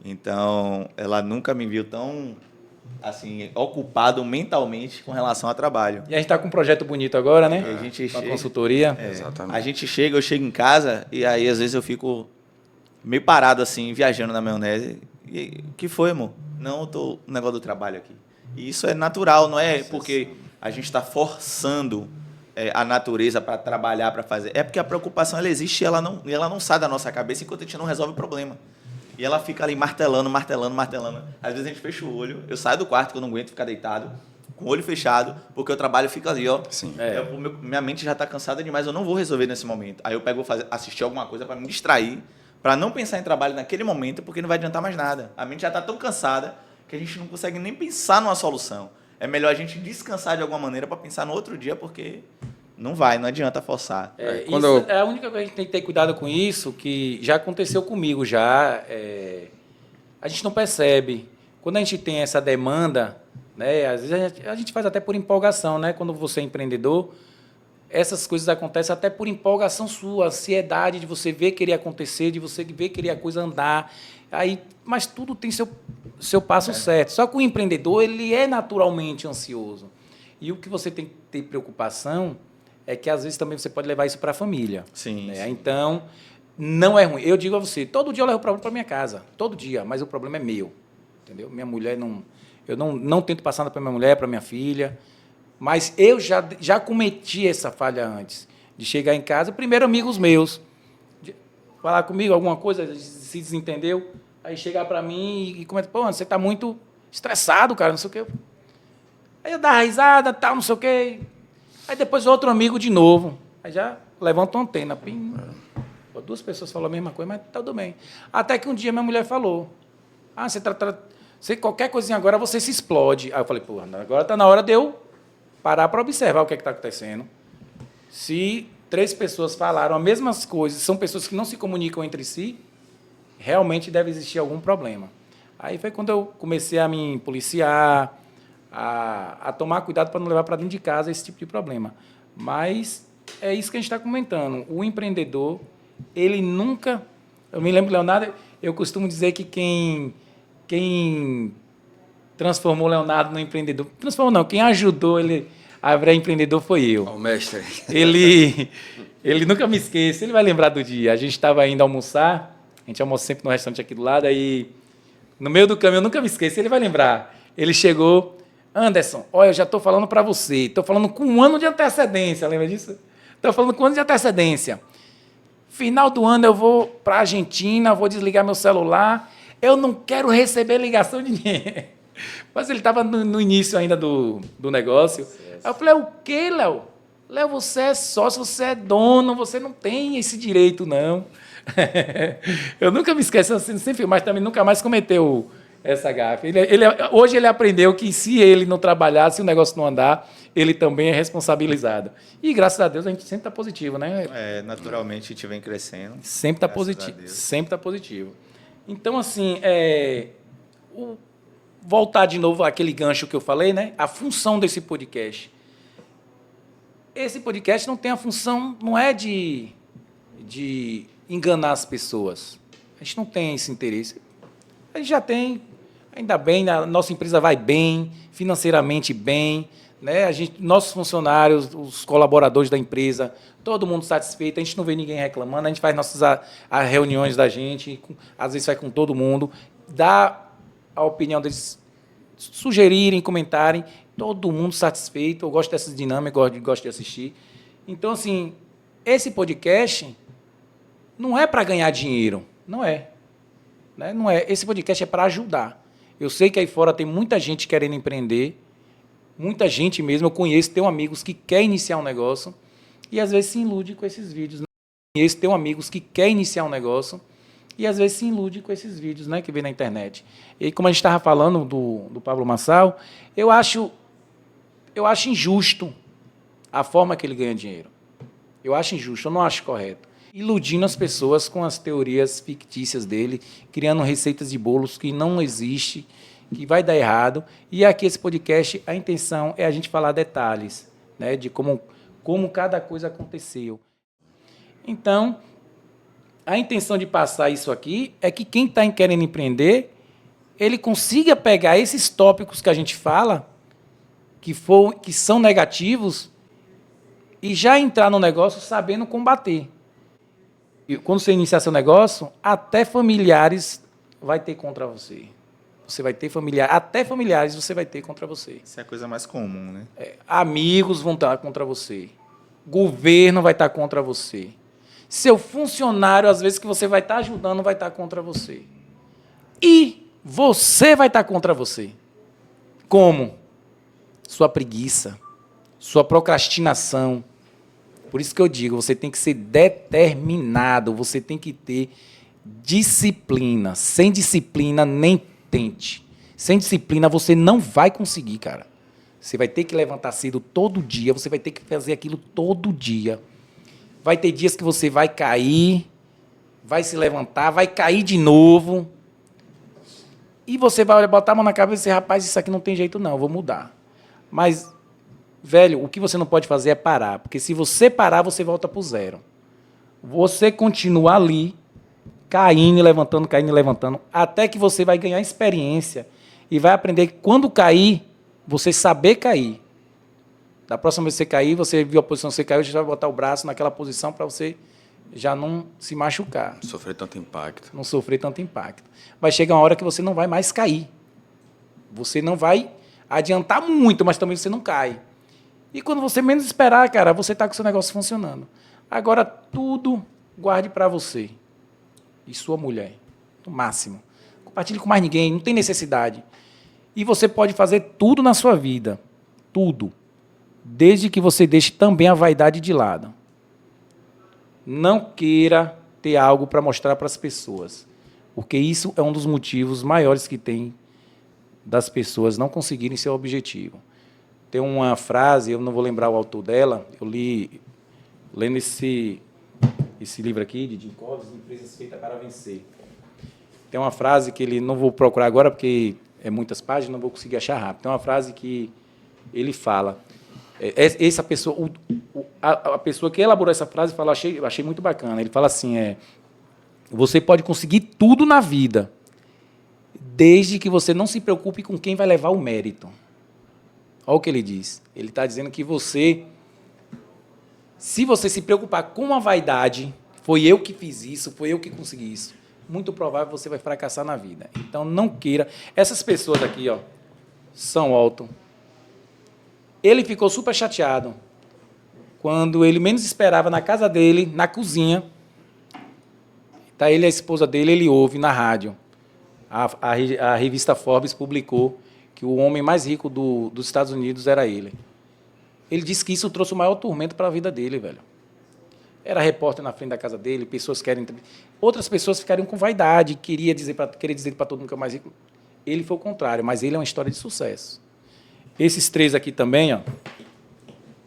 então ela nunca me viu tão assim, ocupado mentalmente com relação ao trabalho. E a gente está com um projeto bonito agora, né? E a gente com a consultoria. Exatamente. A gente eu chego em casa e aí às vezes eu fico meio parado assim, viajando na maionese. E o que foi, amor? Não, eu tô no negócio do trabalho aqui. E isso é natural, não é porque a gente está forçando a natureza para trabalhar, para fazer. É porque a preocupação ela existe e ela não sai da nossa cabeça enquanto a gente não resolve o problema. E ela fica ali martelando. Às vezes a gente fecha o olho, eu saio do quarto que eu não aguento ficar deitado, com o olho fechado, porque o trabalho fica ali, ó. Sim. Minha mente já está cansada demais, eu não vou resolver nesse momento. Aí eu pego assistir alguma coisa para me distrair, para não pensar em trabalho naquele momento, porque não vai adiantar mais nada. A mente já está tão cansada que a gente não consegue nem pensar numa solução. É melhor a gente descansar de alguma maneira para pensar no outro dia, porque não adianta forçar. É a única coisa que a gente tem que ter cuidado com isso, que já aconteceu comigo já. A gente não percebe. Quando a gente tem essa demanda, né, às vezes a gente faz até por empolgação, né? Quando você é empreendedor, essas coisas acontecem até por empolgação sua, ansiedade de você ver querer acontecer, de você ver querer a coisa andar. Aí, mas tudo tem seu passo certo. Só que o empreendedor, ele é naturalmente ansioso. E o que você tem que ter preocupação é que, às vezes, também você pode levar isso para a família. Sim, Né? sim. Então, não é ruim. Eu digo a você, todo dia eu levo o problema para minha casa. Todo dia, mas o problema é meu. Entendeu? Minha mulher não... Eu não tento passar nada para minha mulher, para minha filha. Mas eu já cometi essa falha antes. De chegar em casa, primeiro amigos meus, de falar comigo alguma coisa, se desentendeu, aí chegar para mim e comentar, pô, você está muito estressado, cara, não sei o quê. Aí eu dava risada, tal, não sei o quê. Aí depois outro amigo de novo. Aí já levanta uma antena. Pim. Pô, 2 pessoas falaram a mesma coisa, mas tudo bem. Até que um dia minha mulher falou, você qualquer coisinha agora você se explode. Aí eu falei, pô, agora está na hora de eu parar para observar o que está acontecendo. Se 3 pessoas falaram as mesmas coisas, são pessoas que não se comunicam entre si, realmente deve existir algum problema. Aí foi quando eu comecei a me policiar, a tomar cuidado para não levar para dentro de casa esse tipo de problema. Mas é isso que a gente está comentando. O empreendedor, ele nunca... Eu me lembro, Leonardo, eu costumo dizer que quem transformou o Leonardo no empreendedor... Transformou não, quem ajudou ele a virar empreendedor foi eu. O mestre. Ele nunca me esquece, ele vai lembrar do dia. A gente estava indo almoçar, a gente almoça sempre no restaurante aqui do lado, aí no meio do caminho, eu nunca me esqueço, ele vai lembrar. Ele chegou, Anderson, olha, eu já estou falando para você, estou falando com 1 ano de antecedência, lembra disso? Estou falando com 1 ano de antecedência. Final do ano eu vou para a Argentina, vou desligar meu celular, eu não quero receber ligação de ninguém. Mas ele estava no início ainda do negócio. Aí eu falei, o quê, Léo? Léo, você é sócio, você é dono, você não tem esse direito, não. Eu nunca me esqueço, sempre, mas também nunca mais cometeu essa gafe. Hoje ele aprendeu que se ele não trabalhar, se o negócio não andar, ele também é responsabilizado. E graças a Deus a gente sempre está positivo, né? Naturalmente a gente vem crescendo. Sempre está Graças a positivo. Deus. Sempre está positivo. Então, assim, voltar de novo àquele gancho que eu falei, né? A função desse podcast. Esse podcast não tem a função, não é de enganar as pessoas. A gente não tem esse interesse. A gente já tem, ainda bem, a nossa empresa vai bem, financeiramente bem, né? Nossos funcionários, os colaboradores da empresa, todo mundo satisfeito, a gente não vê ninguém reclamando, a gente faz nossas reuniões da gente, às vezes vai com todo mundo, dá a opinião deles, sugerirem, comentarem, todo mundo satisfeito, eu gosto dessas dinâmicas, gosto de assistir. Então, assim, esse podcast não é para ganhar dinheiro, não é. Né? Não é. Esse podcast é para ajudar. Eu sei que aí fora tem muita gente querendo empreender, muita gente mesmo, eu conheço, tenho amigos que querem iniciar um negócio e às vezes se ilude com esses vídeos. Né? Eu conheço, tenho amigos que querem iniciar um negócio e às vezes se ilude com esses vídeos, né, que vem na internet. E como a gente estava falando do Pablo Marçal, eu acho injusto a forma que ele ganha dinheiro. Eu acho injusto, eu não acho correto. Iludindo as pessoas com as teorias fictícias dele, criando receitas de bolos que não existem, que vai dar errado. E aqui esse podcast, a intenção é a gente falar detalhes, né, de como cada coisa aconteceu. Então, a intenção de passar isso aqui é que quem está querendo empreender, ele consiga pegar esses tópicos que a gente fala, que são negativos, e já entrar no negócio sabendo combater. E quando você iniciar seu negócio, até familiares vai ter contra você. Você vai ter familiares, até familiares você vai ter contra você. Isso é a coisa mais comum, né? Amigos vão estar contra você. Governo vai estar contra você. Seu funcionário, às vezes, que você vai estar ajudando, vai estar contra você. E você vai estar contra você. Como? Sua preguiça, sua procrastinação. Por isso que eu digo, você tem que ser determinado, você tem que ter disciplina. Sem disciplina, nem tente. Sem disciplina, você não vai conseguir, cara. Você vai ter que levantar cedo todo dia, você vai ter que fazer aquilo todo dia. Vai ter dias que você vai cair, vai se levantar, vai cair de novo. E você vai botar a mão na cabeça e dizer, rapaz, isso aqui não tem jeito não, eu vou mudar. Mas Velho, o que você não pode fazer é parar. Porque se você parar, você volta pro zero. Você continua ali, caindo e levantando, até que você vai ganhar experiência e vai aprender que quando cair, você saber cair. Da próxima vez que você cair, você viu a posição que você caiu, você vai botar o braço naquela posição para você já não se machucar. Não sofrer tanto impacto. Não sofrer tanto impacto. Vai chegar uma hora que você não vai mais cair. Você não vai adiantar muito, mas também você não cai. E quando você menos esperar, cara, você está com o seu negócio funcionando. Agora, tudo guarde para você e sua mulher, no máximo. Compartilhe com mais ninguém, não tem necessidade. E você pode fazer tudo na sua vida. Tudo. Desde que você deixe também a vaidade de lado. Não queira ter algo para mostrar para as pessoas. Porque isso é um dos motivos maiores que tem das pessoas não conseguirem seu objetivo. Tem uma frase, eu não vou lembrar o autor dela, eu li, lendo esse livro aqui, de Jim Collins, Empresas Feitas para Vencer. Tem uma frase que ele, não vou procurar agora, porque é muitas páginas, não vou conseguir achar rápido. Tem uma frase que ele fala, essa pessoa, a pessoa que elaborou essa frase fala, achei muito bacana, ele fala assim, você pode conseguir tudo na vida, desde que você não se preocupe com quem vai levar o mérito. Olha o que ele diz. Ele está dizendo que você, se você se preocupar com a vaidade, foi eu que fiz isso, foi eu que consegui isso, muito provável você vai fracassar na vida. Então, não queira. Essas pessoas aqui, ó, São Alto, ele ficou super chateado quando ele menos esperava, na casa dele, na cozinha, tá ele e a esposa dele, ele ouve na rádio. A revista Forbes publicou que o homem mais rico dos Estados Unidos era ele. Ele disse que isso trouxe o maior tormento para a vida dele, velho. Era repórter na frente da casa dele, pessoas querem... Outras pessoas ficariam com vaidade, querer dizer para todo mundo que é o mais rico. Ele foi o contrário, mas ele é uma história de sucesso. Esses três aqui também, ó.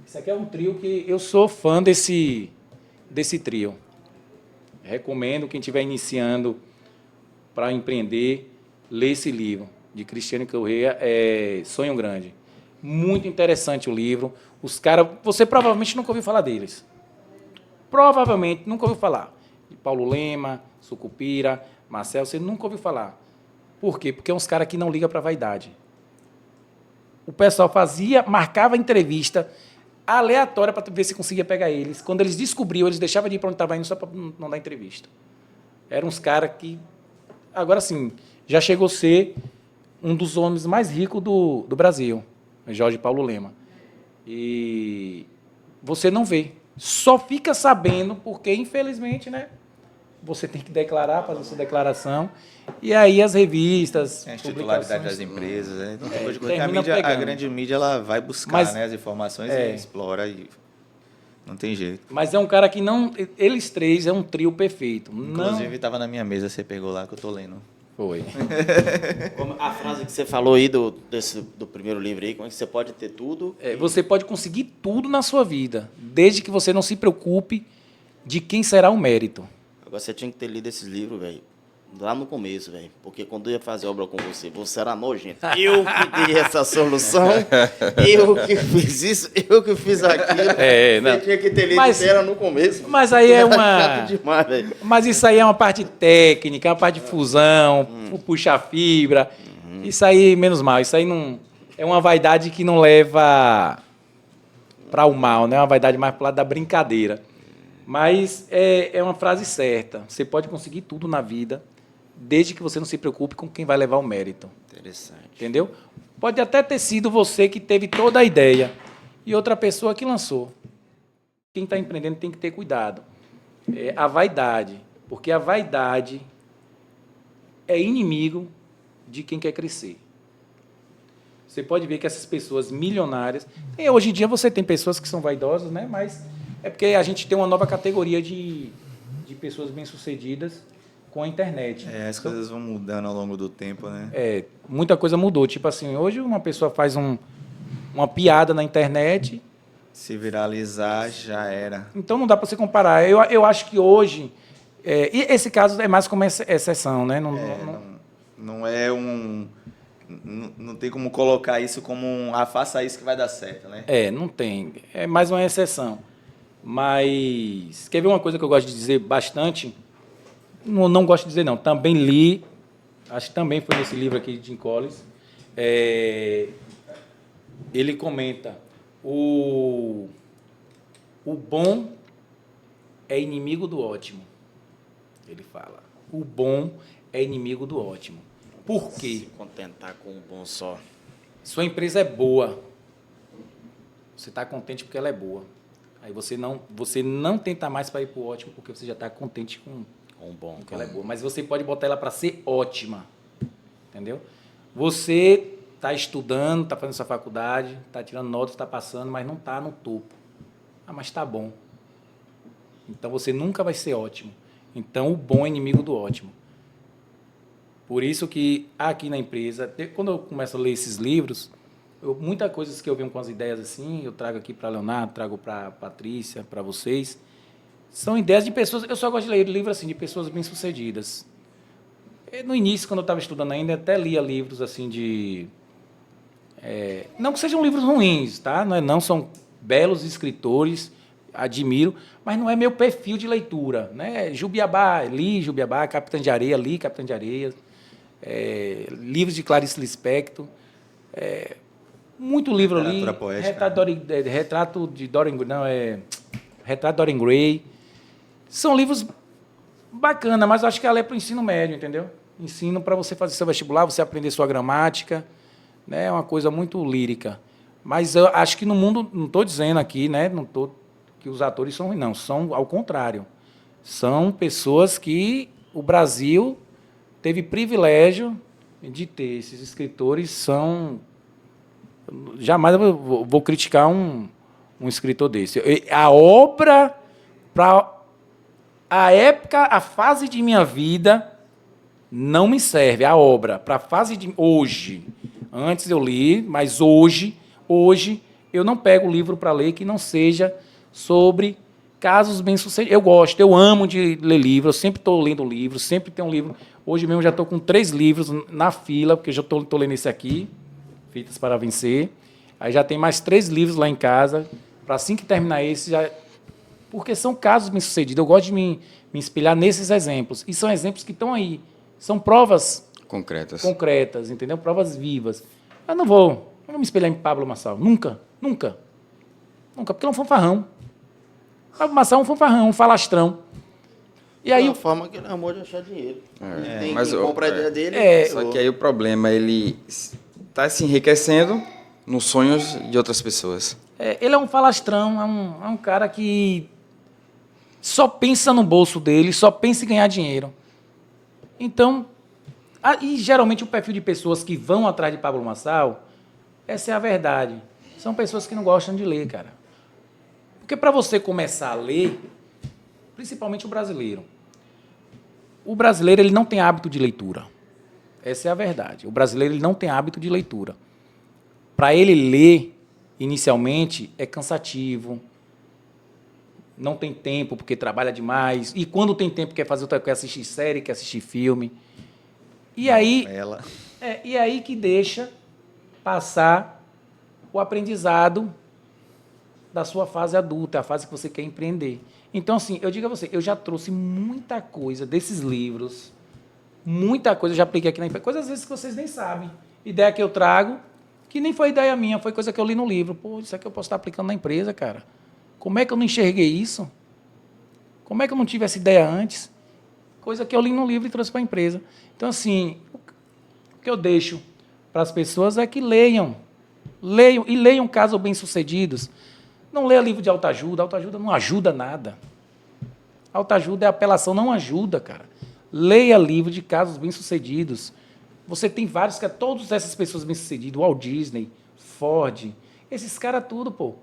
Esse aqui é um trio que eu sou fã desse trio. Recomendo quem estiver iniciando para empreender, ler esse livro de Cristiano Corrêa, Sonho Grande. Muito interessante o livro. Os caras, você provavelmente nunca ouviu falar deles. Provavelmente nunca ouviu falar. De Paulo Lema, Sucupira, Marcel, você nunca ouviu falar. Por quê? Porque é uns caras que não ligam para a vaidade. O pessoal marcava entrevista aleatória para ver se conseguia pegar eles. Quando eles descobriam, eles deixavam de ir para onde estava indo só para não dar entrevista. Eram uns caras que, agora sim, já chegou a ser um dos homens mais ricos do Brasil, Jorge Paulo Lema. E você não vê. Só fica sabendo porque, infelizmente, né, você tem que declarar, fazer sua declaração, e aí as revistas... Tem a titularidade das empresas, né? Então, tem coisa que a grande mídia ela vai buscar, mas, né, as informações e explora, e não tem jeito. Mas é um cara que não... Eles três é um trio perfeito. Inclusive, estava na minha mesa, você pegou lá que eu tô lendo. Foi. Como a frase que você falou aí do primeiro livro aí, como é que você pode ter tudo? Você pode conseguir tudo na sua vida, desde que você não se preocupe de quem será o mérito. Agora você tinha que ter lido esses livros, velho, lá no começo, velho. Porque quando eu ia fazer obra com você era nojento. Eu que dei essa solução, eu que fiz isso, eu que fiz aquilo. Não. Você tinha que ter lido era no começo. Mas aí é uma... chato demais, velho. Mas isso aí é uma parte técnica, uma parte de fusão, puxar fibra. Isso aí, menos mal. Isso aí não... É uma vaidade que não leva para o mal, né? É uma vaidade mais para o lado da brincadeira. Mas é uma frase certa. Você pode conseguir tudo na vida, desde que você não se preocupe com quem vai levar o mérito. Interessante. Entendeu? Pode até ter sido você que teve toda a ideia e outra pessoa que lançou. Quem está empreendendo tem que ter cuidado. A vaidade, porque a vaidade é inimigo de quem quer crescer. Você pode ver que essas pessoas milionárias... hoje em dia você tem pessoas que são vaidosas, né? Mas é porque a gente tem uma nova categoria de pessoas bem-sucedidas com a internet. As coisas vão mudando ao longo do tempo, né? Muita coisa mudou. Tipo assim, hoje uma pessoa faz uma piada na internet... Se viralizar, já era. Então não dá para você comparar. Eu acho que hoje... e esse caso é mais como exceção, né? não tem como colocar isso como faça isso que vai dar certo, né? Não tem. É mais uma exceção. Mas quer ver uma coisa que eu gosto de dizer bastante? Não gosto de dizer, não. Também li, acho que também foi nesse livro aqui de Jim Collins. Ele comenta: o bom é inimigo do ótimo. Ele fala: o bom é inimigo do ótimo. Por quê? Se contentar com o bom só. Sua empresa é boa. Você está contente porque ela é boa. Aí você não tenta mais para ir para o ótimo porque você já está contente com Um bom. que ela é boa. Mas você pode botar ela para ser ótima. Entendeu? Você está estudando, está fazendo sua faculdade, está tirando notas, está passando, mas não está no topo. Mas está bom. Então você nunca vai ser ótimo. Então o bom é inimigo do ótimo. Por isso que aqui na empresa, quando eu começo a ler esses livros, muitas coisas que eu venho com as ideias assim, eu trago aqui para Leonardo, trago para Patrícia, para vocês, são ideias de pessoas. Eu só gosto de ler livros assim de pessoas bem-sucedidas. No início, quando eu estava estudando ainda, até lia livros assim de não que sejam livros ruins, tá? Não são belos escritores, admiro, mas não é meu perfil de leitura, né? Jubiabá, li Jubiabá, Capitã de Areia, li Capitã de Areia, livros de Clarice Lispector, muito livro ali. Literatura poética. Retrato de Dorian Gray, Retrato de Dorian Gray. São livros bacanas, mas eu acho que ela é para o ensino médio, entendeu? Ensino para você fazer seu vestibular, você aprender sua gramática, né? É uma coisa muito lírica. Mas eu acho que no mundo, não estou dizendo aqui, né? Não estou que os atores são ruins, não. São ao contrário. São pessoas que o Brasil teve privilégio de ter. Esses escritores são... Jamais eu vou criticar um escritor desse. A obra, para a época, a fase de minha vida, não me serve. A obra, para a fase de hoje. Antes eu li, mas hoje eu não pego livro para ler que não seja sobre casos bem-sucedidos. Eu gosto, eu amo de ler livro, eu sempre estou lendo livro, sempre tem um livro. Hoje mesmo já estou com 3 livros na fila, porque eu já estou lendo esse aqui, Fitas para Vencer. Aí já tem mais 3 livros lá em casa, para assim que terminar esse, já... porque são casos bem-sucedidos. Eu gosto de me espelhar nesses exemplos. E são exemplos que estão aí. São provas concretas, entendeu? Provas vivas. Eu não vou me espelhar em Pablo Marçal. Nunca. Porque ele é um fanfarrão. Pablo Marçal é um fanfarrão, um falastrão. E aí, a forma que ele arrumou de achar dinheiro. Tem mas quem compra a ideia dele. Só que aí o problema, ele está se enriquecendo nos sonhos de outras pessoas. Ele é um falastrão, é um cara que só pensa no bolso dele, só pensa em ganhar dinheiro. Então, e geralmente o perfil de pessoas que vão atrás de Pablo Marçal, essa é a verdade. São pessoas que não gostam de ler, cara. Porque para você começar a ler, principalmente o brasileiro ele não tem hábito de leitura. Essa é a verdade. O brasileiro ele não tem hábito de leitura. Para ele ler, inicialmente, é cansativo, não tem tempo porque trabalha demais, e quando tem tempo quer fazer outra coisa, quer assistir série, quer assistir filme. E aí, e aí que deixa passar o aprendizado da sua fase adulta, a fase que você quer empreender. Então, assim, eu digo a você, eu já trouxe muita coisa desses livros, muita coisa eu já apliquei aqui na empresa, coisas às vezes que vocês nem sabem. Ideia que eu trago, que nem foi ideia minha, foi coisa que eu li no livro. Pô, isso aqui eu posso estar aplicando na empresa, cara. Como é que eu não enxerguei isso? Como é que eu não tive essa ideia antes? Coisa que eu li no livro e trouxe para a empresa. Então, assim, o que eu deixo para as pessoas é que leiam casos bem-sucedidos. Não leia livro de autoajuda não ajuda nada. Autoajuda é apelação, não ajuda, cara. Leia livro de casos bem-sucedidos. Você tem vários, todas essas pessoas bem-sucedidas, Walt Disney, Ford, esses caras tudo, pô.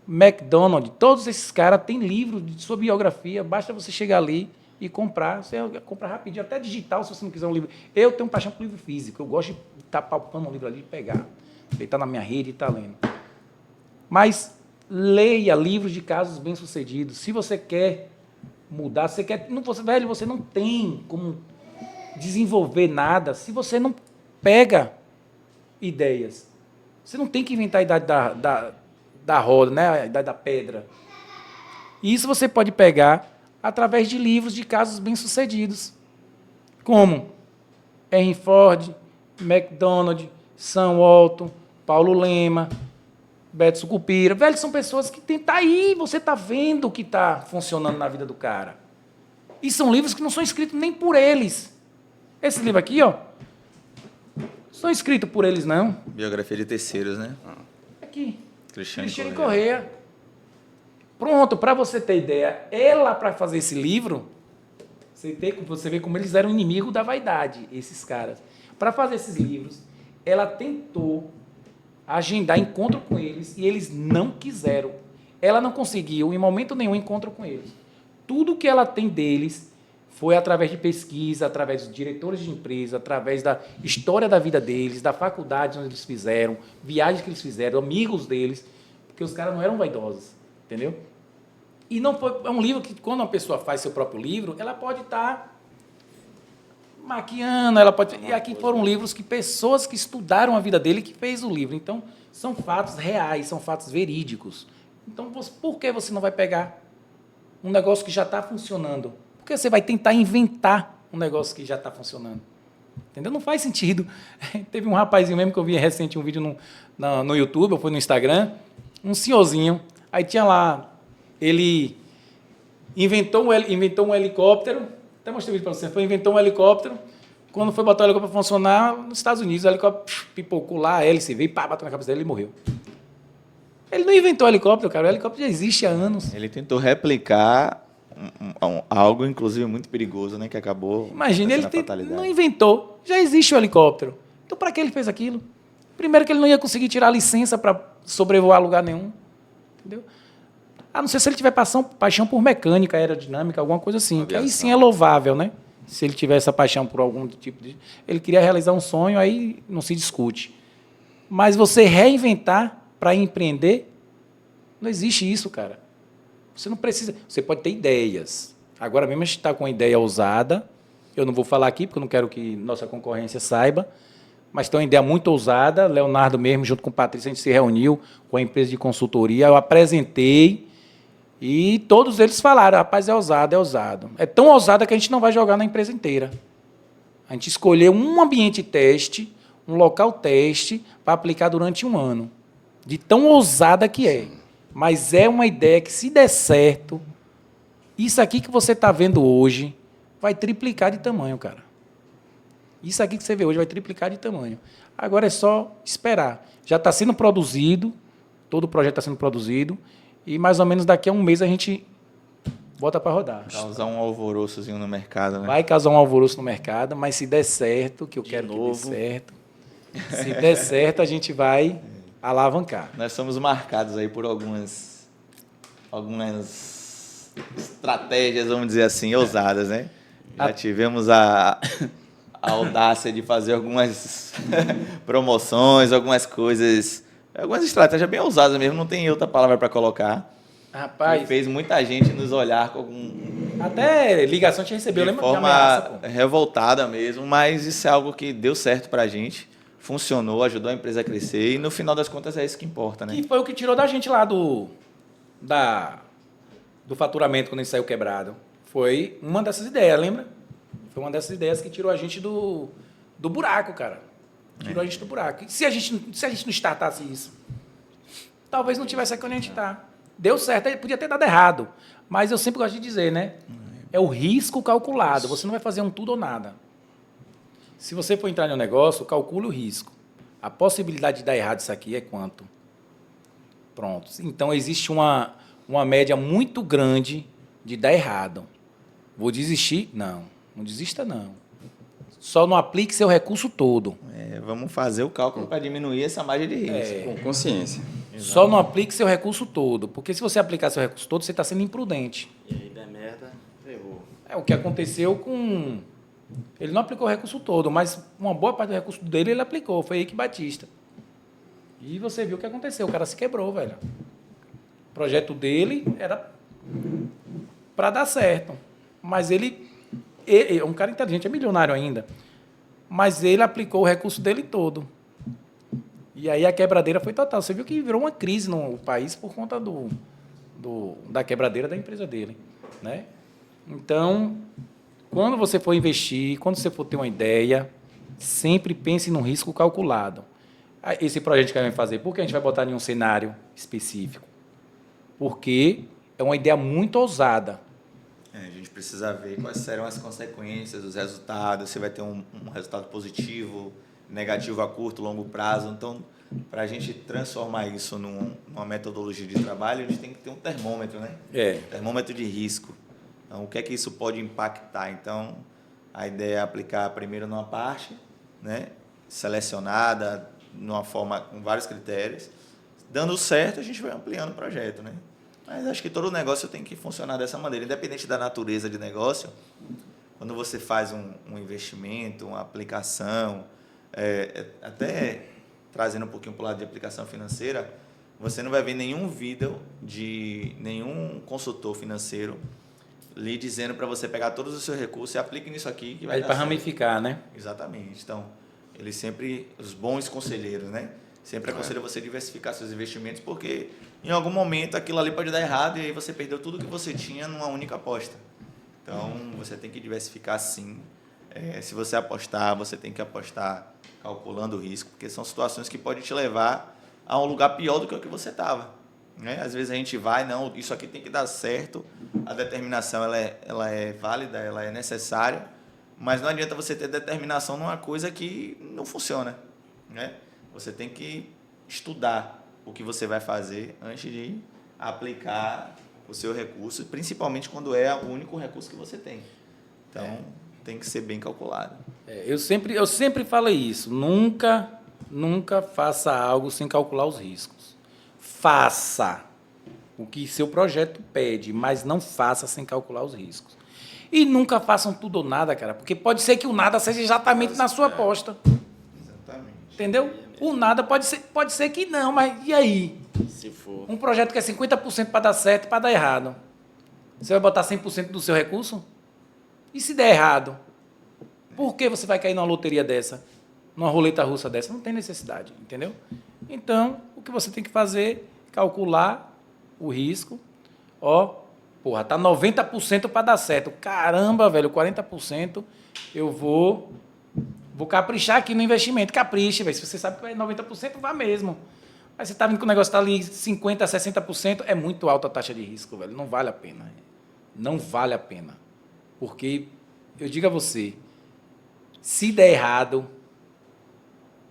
McDonald's, todos esses caras têm livro de sua biografia, basta você chegar ali e comprar. Você compra rapidinho, até digital, se você não quiser um livro. Eu tenho paixão por livro físico, eu gosto de estar palpando um livro ali e pegar. Deitar na minha rede e estar lendo. Mas leia livros de casos bem-sucedidos. Se você quer mudar, você não tem como desenvolver nada se você não pega ideias. Você não tem que inventar a idade da roda, né? A idade da pedra. E isso você pode pegar através de livros de casos bem-sucedidos, como Henry Ford, McDonald, Sam Walton, Paulo Lema, Beto Sucupira. Velho, são pessoas que tá aí, você está vendo o que está funcionando na vida do cara. E são livros que não são escritos nem por eles. Esse livro aqui, ó, não são escritos por eles, não. Biografia de terceiros, né? Aqui. Cristiane Corrêa. Pronto, para você ter ideia, ela, para fazer esse livro, você vê como eles eram inimigo da vaidade, esses caras. Para fazer esses livros, ela tentou agendar encontro com eles e eles não quiseram. Ela não conseguiu, em momento nenhum, encontro com eles. Tudo que ela tem deles foi através de pesquisa, através dos diretores de empresa, através da história da vida deles, da faculdade onde eles fizeram, viagens que eles fizeram, amigos deles, porque os caras não eram vaidosos, entendeu? E não foi, é um livro que, quando uma pessoa faz seu próprio livro, ela pode estar maquiando, ela pode. E aqui foram livros que pessoas que estudaram a vida dele que fez o livro. Então, são fatos reais, são fatos verídicos. Então, por que você não vai pegar um negócio que já está funcionando? Por que você vai tentar inventar um negócio que já está funcionando? Entendeu? Não faz sentido. Teve um rapazinho mesmo que eu vi recente um vídeo no YouTube, ou foi no Instagram, um senhorzinho, aí tinha lá, ele inventou um helicóptero, até mostrei o vídeo para você, inventou um helicóptero, quando foi botar o helicóptero para funcionar, nos Estados Unidos, o helicóptero pipocou lá, a hélice veio, pá, bateu na cabeça dele e morreu. Ele não inventou o helicóptero, cara, o helicóptero já existe há anos. Ele tentou replicar algo, inclusive, muito perigoso, né? Que acabou... Imagina, ele não inventou. Já existe o helicóptero. Então, para que ele fez aquilo? Primeiro que ele não ia conseguir tirar a licença para sobrevoar lugar nenhum. Entendeu? A não ser se ele tiver paixão por mecânica, aerodinâmica, alguma coisa assim. Que aí sim é louvável, né? Se ele tiver essa paixão por algum tipo de... Ele queria realizar um sonho, aí não se discute. Mas você reinventar para empreender, não existe isso, cara. Você não precisa... Você pode ter ideias. Agora mesmo a gente está com uma ideia ousada. Eu não vou falar aqui, porque eu não quero que nossa concorrência saiba. Mas tem uma ideia muito ousada. Leonardo mesmo, junto com o Patrícia, a gente se reuniu com a empresa de consultoria. Eu apresentei e todos eles falaram, rapaz, é ousado, é ousado. É tão ousada que a gente não vai jogar na empresa inteira. A gente escolheu um ambiente teste, um local teste, para aplicar durante 1 ano. De tão ousada que é. Mas é uma ideia que, se der certo, isso aqui que você está vendo hoje vai triplicar de tamanho, cara. Isso aqui que você vê hoje vai triplicar de tamanho. Agora é só esperar. Já está sendo produzido, todo o projeto está sendo produzido, e mais ou menos daqui a 1 mês a gente bota para rodar. Causar um alvoroçozinho no mercado, né? Vai causar um alvoroço no mercado, mas se der certo, que eu quero que dê certo, se der certo, a gente vai alavancar. Nós somos marcados aí por algumas estratégias, vamos dizer assim, ousadas, né? Já tivemos a audácia de fazer algumas promoções, algumas coisas, algumas estratégias bem ousadas mesmo, não tem outra palavra para colocar. Rapaz, E fez muita gente nos olhar com algum... até ligação a gente recebeu, de lembra? forma De ameaça, pô. revoltada mesmo, mas isso é algo que deu certo para a gente, funcionou, ajudou a empresa a crescer e, no final das contas, é isso que importa, né? Que foi o que tirou da gente lá do faturamento quando a gente saiu quebrado. Foi uma dessas ideias, lembra? Foi uma dessas ideias que tirou a gente do buraco, cara. Tirou a gente do buraco. E se a gente não startasse isso? Talvez não tivesse aqui onde a gente está. Deu certo, podia ter dado errado. Mas eu sempre gosto de dizer, né? É o risco calculado. Você não vai fazer um tudo ou nada. Se você for entrar no negócio, calcule o risco. A possibilidade de dar errado isso aqui é quanto? Pronto. Então, existe uma média muito grande de dar errado. Vou desistir? Não. Não desista, não. Só não aplique seu recurso todo. Vamos fazer o cálculo para diminuir essa margem de risco. Com consciência. Só não aplique seu recurso todo. Porque se você aplicar seu recurso todo, você está sendo imprudente. E aí der merda, ferrou. É o que aconteceu com... Ele não aplicou o recurso todo, mas uma boa parte do recurso dele ele aplicou. Foi Eike Batista. E você viu o que aconteceu. O cara se quebrou, velho. O projeto dele era para dar certo. Mas ele é um cara inteligente, é milionário ainda. Mas ele aplicou o recurso dele todo. E aí a quebradeira foi total. Você viu que virou uma crise no país por conta da quebradeira da empresa dele, né? Então, quando você for investir, quando você for ter uma ideia, sempre pense no risco calculado. Esse projeto que a gente vai fazer, por que a gente vai botar em um cenário específico? Porque é uma ideia muito ousada. A gente precisa ver quais serão as consequências, os resultados, se vai ter um resultado positivo, negativo a curto, longo prazo. Então, para a gente transformar isso numa metodologia de trabalho, a gente tem que ter um termômetro, né? Termômetro de risco. Então, o que é que isso pode impactar? Então, a ideia é aplicar primeiro numa parte, né, selecionada, numa forma com vários critérios. Dando certo, a gente vai ampliando o projeto, né? Mas acho que todo negócio tem que funcionar dessa maneira, independente da natureza de negócio. Quando você faz um investimento, uma aplicação, até trazendo um pouquinho para o lado de aplicação financeira, você não vai ver nenhum vídeo de nenhum consultor financeiro lhe dizendo para você pegar todos os seus recursos e aplique nisso aqui que vai dar Para certo. ramificar, né? Exatamente. Então, eles sempre, os bons conselheiros, né? Sempre aconselham você a diversificar seus investimentos, porque em algum momento aquilo ali pode dar errado e aí você perdeu tudo que você tinha numa única aposta. Então, você tem que diversificar sim. Se você apostar, você tem que apostar calculando o risco, porque são situações que podem te levar a um lugar pior do que o que você estava. Né? Às vezes a gente vai, não, isso aqui tem que dar certo, a determinação ela é válida, ela é necessária, mas não adianta você ter determinação numa coisa que não funciona. Né? Você tem que estudar o que você vai fazer antes de aplicar o seu recurso, principalmente quando é o único recurso que você tem. Então, tem que ser bem calculado. Eu sempre falei isso. Nunca faça algo sem calcular os riscos. Faça o que seu projeto pede, mas não faça sem calcular os riscos. E nunca façam tudo ou nada, cara, porque pode ser que o nada seja exatamente na sua aposta. Exatamente. Entendeu? O nada pode ser que não, mas e aí? Se for. Um projeto que é 50% para dar certo e para dar errado. Você vai botar 100% do seu recurso? E se der errado? Por que você vai cair numa loteria dessa? Numa roleta russa dessa? Não tem necessidade, entendeu? Então, o que você tem que fazer é calcular o risco. Tá 90% para dar certo. Caramba, velho, 40% eu vou caprichar aqui no investimento. Capriche, velho. Se você sabe que vai 90%, vá mesmo. Mas você está vendo que o negócio está ali 50%, 60%, é muito alta a taxa de risco, velho. Não vale a pena. Não vale a pena. Porque, eu digo a você, se der errado,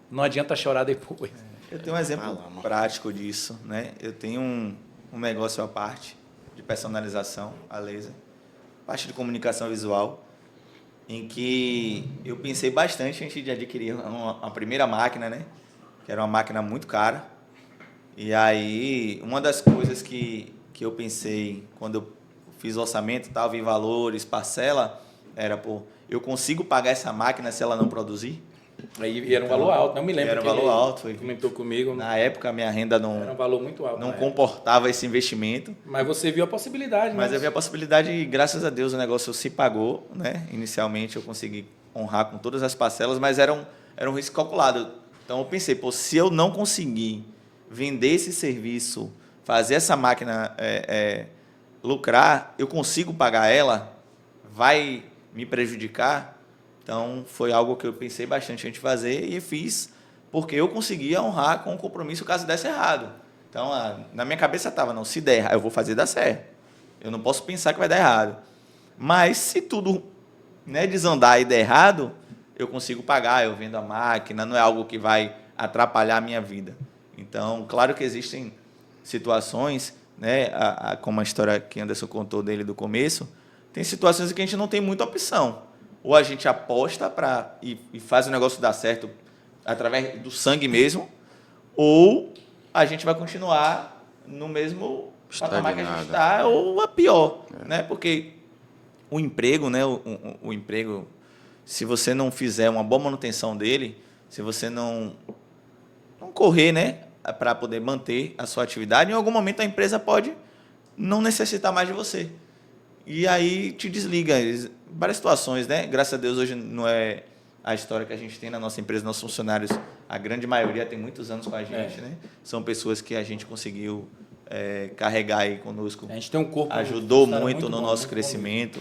não adianta chorar depois. Eu tenho um exemplo prático disso, né? Eu tenho um negócio à parte de personalização, a laser, parte de comunicação visual, em que eu pensei bastante antes de adquirir uma primeira máquina, né? Que era uma máquina muito cara. E aí, uma das coisas que eu pensei quando eu fiz o orçamento, vi valores, parcela, era, eu consigo pagar essa máquina se ela não produzir? Aí era um valor alto, não me lembro. Era um valor alto. Foi. Comentou comigo. Na época, a minha renda Era um valor muito alto. não comportava esse investimento. Mas você viu a possibilidade. Mas eu vi a possibilidade e, graças a Deus, o negócio se pagou. Né? Inicialmente, eu consegui honrar com todas as parcelas, mas era um risco calculado. Então, eu pensei, se eu não conseguir vender esse serviço, fazer essa máquina lucrar, eu consigo pagar ela, vai me prejudicar? Então, foi algo que eu pensei bastante antes de fazer e fiz porque eu conseguia honrar com o compromisso caso desse errado. Então, na minha cabeça estava, não, se der errado, eu vou fazer dar certo. Eu não posso pensar que vai dar errado. Mas, se tudo desandar e der errado, eu consigo pagar, eu vendo a máquina, não é algo que vai atrapalhar a minha vida. Então, claro que existem situações, né, como a história que Anderson contou dele do começo, tem situações em que a gente não tem muita opção. Ou a gente aposta e faz o negócio dar certo através do sangue mesmo, ou a gente vai continuar no mesmo patamar que a gente está, ou a pior. Né? Porque o emprego, né, o emprego, se você não fizer uma boa manutenção dele, se você não correr, né, para poder manter a sua atividade, em algum momento a empresa pode não necessitar mais de você. E aí te desliga. Várias situações, né? Graças a Deus hoje não é a história que a gente tem na nossa empresa, nossos funcionários, a grande maioria tem muitos anos com a gente, né? São pessoas que a gente conseguiu carregar aí conosco. A gente tem um corpo... Ajudou muito muito no bom, nosso muito crescimento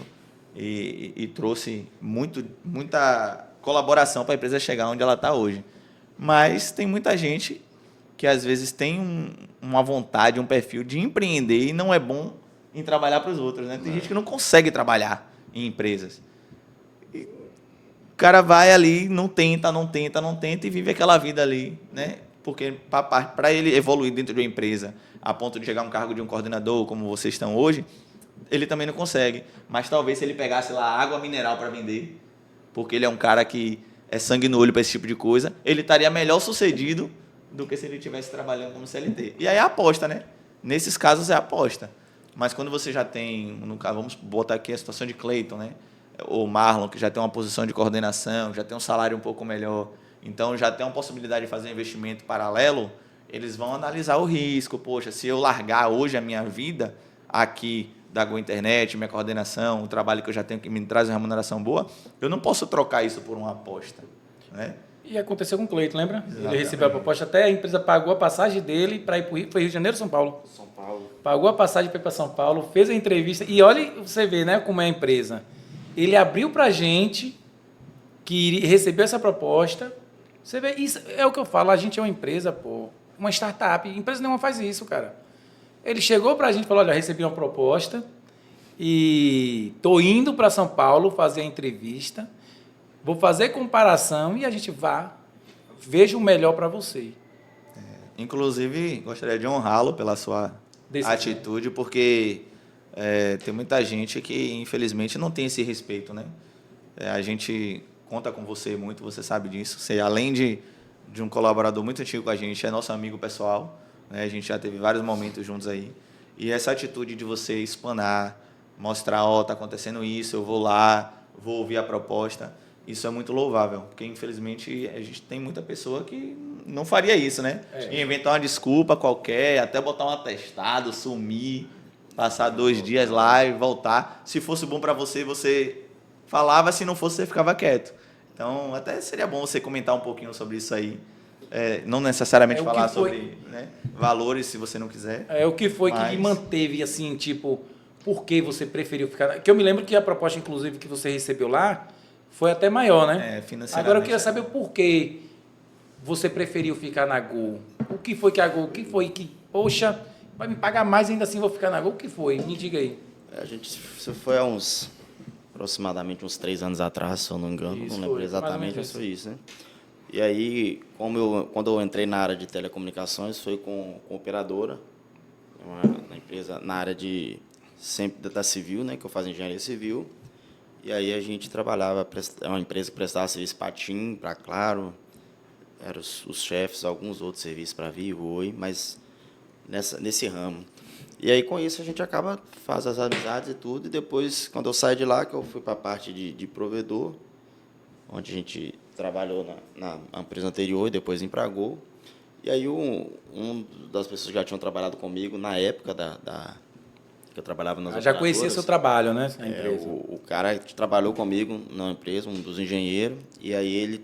e trouxe muita colaboração para a empresa chegar onde ela está hoje. Mas tem muita gente que às vezes tem uma vontade, um perfil de empreender e não é bom em trabalhar para os outros, né? Tem gente que não consegue trabalhar em empresas. E o cara vai ali, não tenta e vive aquela vida ali, né? Porque para ele evoluir dentro de uma empresa, a ponto de chegar a um cargo de um coordenador, como vocês estão hoje, ele também não consegue. Mas talvez se ele pegasse lá água mineral para vender, porque ele é um cara que é sangue no olho para esse tipo de coisa, ele estaria melhor sucedido do que se ele estivesse trabalhando como CLT. E aí é aposta, né? Nesses casos é aposta. Mas quando você já tem, no caso, vamos botar aqui a situação de Cleiton, né? Ou Marlon, que já tem uma posição de coordenação, já tem um salário um pouco melhor, então já tem uma possibilidade de fazer um investimento paralelo, eles vão analisar o risco. Poxa, se eu largar hoje a minha vida aqui da Go Internet, minha coordenação, o trabalho que eu já tenho que me traz uma remuneração boa, eu não posso trocar isso por uma aposta, né? E aconteceu com o Cleiton, lembra? Exatamente. Ele recebeu a proposta, até a empresa pagou a passagem dele para ir para o Rio, foi Rio de Janeiro ou São Paulo? São Paulo. Pagou a passagem para ir para São Paulo, fez a entrevista, e olha, você vê, né, como é a empresa. Ele abriu para a gente que recebeu essa proposta. Você vê, isso é o que eu falo, a gente é uma empresa, pô, uma startup, empresa nenhuma faz isso, cara. Ele chegou para a gente e falou, olha, recebi uma proposta e tô indo para São Paulo fazer a entrevista, vou fazer comparação e a gente veja o melhor para você. Inclusive, gostaria de honrá-lo pela sua atitude, porque tem muita gente que, infelizmente, não tem esse respeito, né? A gente conta com você muito, você sabe disso. Você, além de um colaborador muito antigo com a gente, é nosso amigo pessoal, né? A gente já teve vários momentos juntos aí. E essa atitude de você explanar, mostrar, ó, tá acontecendo isso, eu vou lá, vou ouvir a proposta, isso é muito louvável, porque infelizmente a gente tem muita pessoa que não faria isso, né? Inventar uma desculpa qualquer, até botar um atestado, sumir, passar 2 dias lá e voltar. Se fosse bom para você, você falava, se não fosse, você ficava quieto. Então, até seria bom você comentar um pouquinho sobre isso aí. Não necessariamente falar sobre, né, valores, se você não quiser. O que foi que lhe manteve, assim, tipo, por que você preferiu ficar... Que eu me lembro que a proposta, inclusive, que você recebeu lá, foi até maior, né? Financeiramente. Agora eu queria saber o porquê você preferiu ficar na Gol. O que foi que, poxa, vai me pagar mais ainda assim vou ficar na Gol? O que foi? Me diga aí. Isso foi há aproximadamente uns 3 anos atrás, se eu não me engano, Isso, não lembro foi, exatamente, mas foi isso, né? E aí, quando eu entrei na área de telecomunicações, foi com operadora, uma empresa na área sempre da civil, né, que eu fazia engenharia civil. E aí a gente trabalhava, é uma empresa que prestava serviço para TIM, para Claro, eram os chefes, alguns outros serviços para Vivo, Oi, mas nesse ramo. E aí com isso a gente faz as amizades e tudo, e depois, quando eu saí de lá, que eu fui para a parte de provedor, onde a gente trabalhou na empresa anterior e depois em Gol. E aí um das pessoas que já tinham trabalhado comigo na época que eu trabalhava nas já conhecia seu trabalho, né? Na empresa. O cara que trabalhou comigo na empresa, um dos engenheiros, e aí ele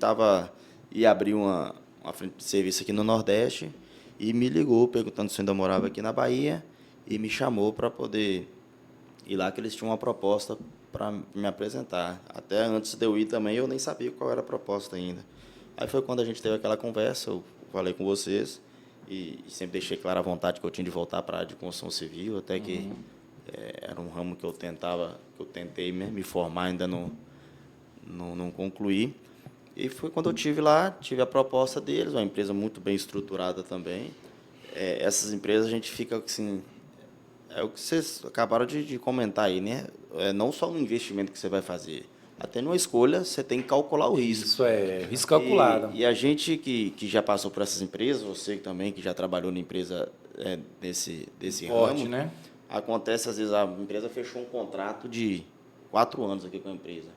ia abrir uma frente de serviço aqui no Nordeste e me ligou perguntando se eu ainda morava aqui na Bahia e me chamou para poder ir lá, que eles tinham uma proposta para me apresentar. Até antes de eu ir também, eu nem sabia qual era a proposta ainda. Aí foi quando a gente teve aquela conversa, eu falei com vocês e sempre deixei clara a vontade que eu tinha de voltar para a área de construção civil, até que era um ramo que eu tentei me formar, ainda não concluí. E foi quando eu tive a proposta deles, uma empresa muito bem estruturada também. Essas empresas a gente fica assim, é o que vocês acabaram de comentar aí, né? Não só no investimento que você vai fazer, até numa escolha você tem que calcular o risco. Isso é risco calculado. E a gente que já passou por essas empresas, você também que já trabalhou na empresa desse Forte, ramo, né? Acontece, às vezes, a empresa fechou um contrato de 4 anos aqui com a empresa.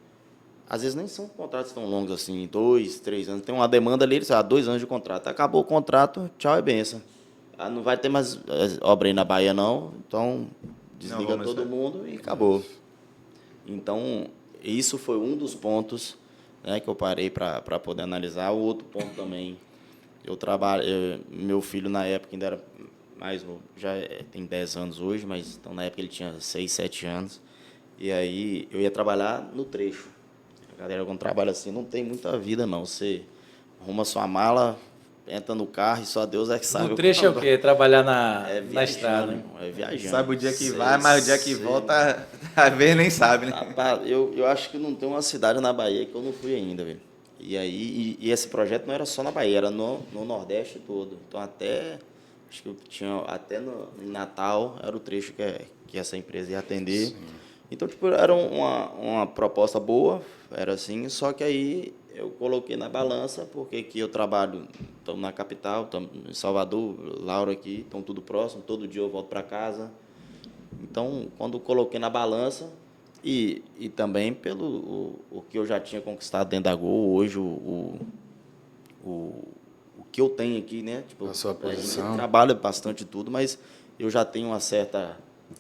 Às vezes nem são contratos tão longos assim, 2, 3 anos. Tem uma demanda ali, 2 anos de contrato. Acabou o contrato, tchau e benção. Não vai ter mais obra aí na Bahia, não. Então, desliga todo mundo e acabou. Então, isso foi um dos pontos né, que eu parei para poder analisar. O outro ponto também, meu filho na época ainda era mais novo, tem 10 anos hoje, mas então na época ele tinha 6, 7 anos. E aí eu ia trabalhar no trecho. A galera, quando trabalha assim, não tem muita vida, não. Você arruma sua mala, entra no carro e só Deus é que sabe. No trecho é o quê? É trabalhar na viajando, estrada, né? É viajando. Sabe o dia que vai, mas o dia que volta, às vezes nem sabe, né? Rapaz, eu acho que não tem uma cidade na Bahia que eu não fui ainda, velho. E aí, esse projeto não era só na Bahia, era no Nordeste todo. Então acho que tinha até em Natal, era o trecho que essa empresa ia atender. Sim. Então, tipo, era uma proposta boa, era assim, só que aí eu coloquei na balança, porque aqui eu trabalho, estamos na capital, estamos em Salvador, Laura aqui, estão tudo próximo, todo dia eu volto para casa. Então, quando eu coloquei na balança, e também pelo o que eu já tinha conquistado dentro da Gol, hoje o que eu tenho aqui, né? Tipo, a sua posição. A gente trabalha bastante tudo, mas eu já tenho uma certa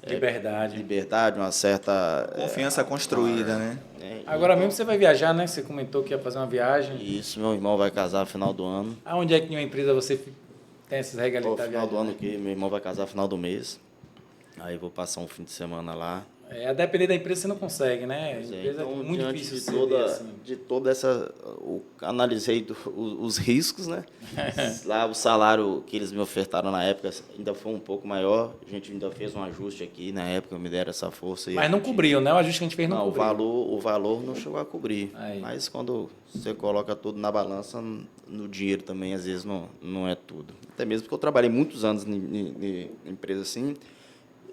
liberdade, uma certa confiança construída, né? Agora mesmo você vai viajar, né? Você comentou que ia fazer uma viagem. Isso, meu irmão vai casar no final do ano. Aonde é que em uma empresa você tem essas regalias? No final do ano aqui, meu irmão vai casar no final do mês. Aí vou passar um fim de semana lá. A depender da empresa você não consegue, né? A empresa então, é muito difícil de toda essa... analisei os riscos, né? Lá o salário que eles me ofertaram na época ainda foi um pouco maior. A gente ainda fez um ajuste aqui, na época me deram essa força. Mas não cobriu, né? O ajuste que a gente fez não cobriu. O valor não chegou a cobrir. Aí. Mas quando você coloca tudo na balança, no dinheiro também, às vezes, não é tudo. Até mesmo porque eu trabalhei muitos anos em empresa assim.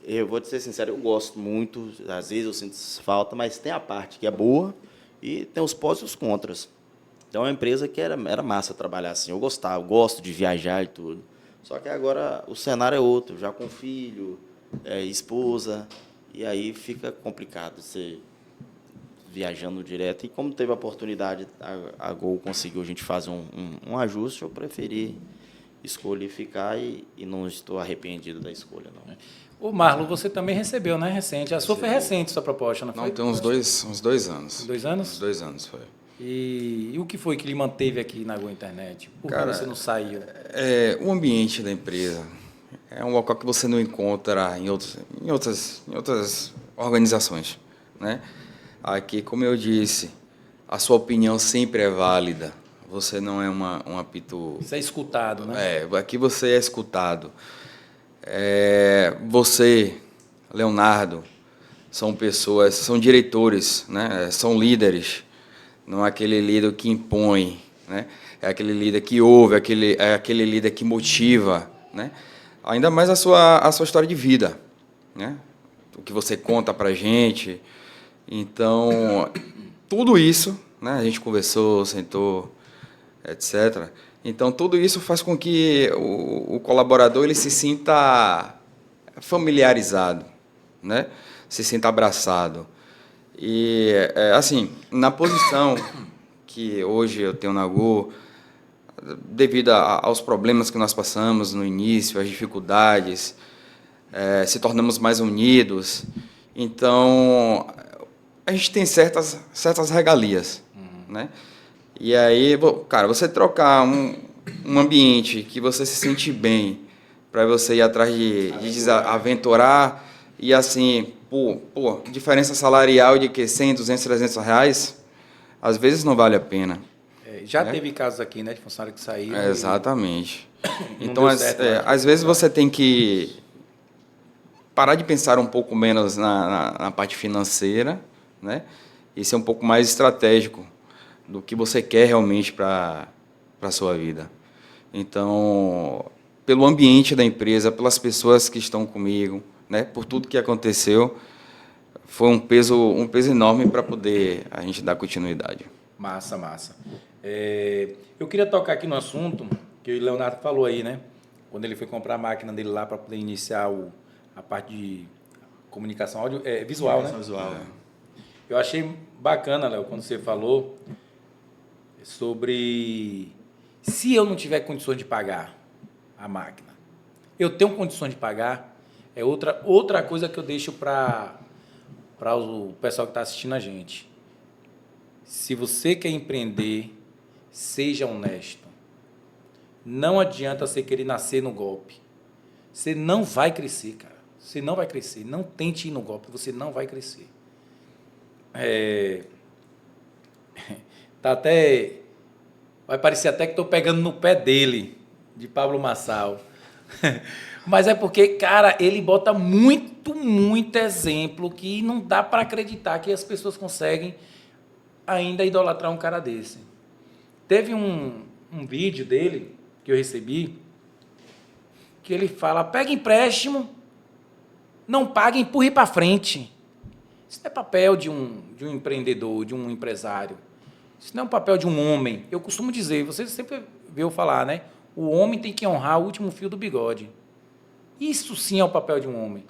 Eu vou te ser sincero, eu gosto muito, às vezes eu sinto falta, mas tem a parte que é boa e tem os pós e os contras. Então, é uma empresa que era massa trabalhar assim, eu gosto de viajar e tudo. Só que agora o cenário é outro, já com filho, esposa, e aí fica complicado você viajando direto. E como teve a oportunidade, a Gol conseguiu a gente fazer um ajuste, eu preferi escolher ficar e não estou arrependido da escolha, não. O Marlon, você também recebeu, né? Recente. A sua foi recente, sua proposta, não foi? Não, tem uns 2 anos. 2 anos? Uns 2 anos, foi. E o que foi que lhe manteve aqui na Gol Internet? Por que você não saiu? O ambiente da empresa é um local que você não encontra em outras organizações, né? Aqui, como eu disse, a sua opinião sempre é válida. Você não é um apito... Você é escutado, né? Aqui você é escutado. Você, Leonardo, são pessoas, são diretores, né? São líderes. Não é aquele líder que impõe, né? É aquele líder que ouve, é aquele líder que motiva, né? Ainda mais a sua história de vida, né? O que você conta para a gente. Então, tudo isso, né? A gente conversou, sentou, etc. Então, tudo isso faz com que o colaborador ele se sinta familiarizado, né? Se sinta abraçado. E, assim, na posição que hoje eu tenho na Gol, devido aos problemas que nós passamos no início, as dificuldades, se tornamos mais unidos. Então, a gente tem certas regalias, né? E aí, cara, você trocar um ambiente que você se sente bem para você ir atrás de aventurar e assim, diferença salarial de que 100, 200, 300 reais, às vezes não vale a pena. Já teve casos aqui, né, de funcionário que saíram. Exatamente. Então, às vezes você tem que parar de pensar um pouco menos na parte financeira, né, e ser um pouco mais estratégico do que você quer realmente para a sua vida. Então, pelo ambiente da empresa, pelas pessoas que estão comigo, né, por tudo que aconteceu, foi um peso enorme para poder a gente dar continuidade. Massa. Eu queria tocar aqui no assunto que o Leonardo falou aí, né? Quando ele foi comprar a máquina dele lá para poder iniciar a parte de comunicação visual, né? Visual. Eu achei bacana, Léo, quando você falou sobre se eu não tiver condições de pagar a máquina. Eu tenho condições de pagar, é outra coisa que eu deixo para o pessoal que está assistindo a gente. Se você quer empreender, seja honesto. Não adianta você querer nascer no golpe. Você não vai crescer, cara. Você não vai crescer. Não tente ir no golpe, você não vai crescer. Tá até... Vai parecer até que estou pegando no pé dele, de Pablo Marçal. Mas é porque, cara, ele bota muito exemplo que não dá para acreditar que as pessoas conseguem ainda idolatrar um cara desse. Teve um vídeo dele que eu recebi que ele fala, pega empréstimo, não paga, empurre para frente. Isso não é papel de um empreendedor, de um empresário. Isso não é um papel de um homem. Eu costumo dizer, você sempre viu falar, né? O homem tem que honrar o último fio do bigode. Isso sim é o papel de um homem.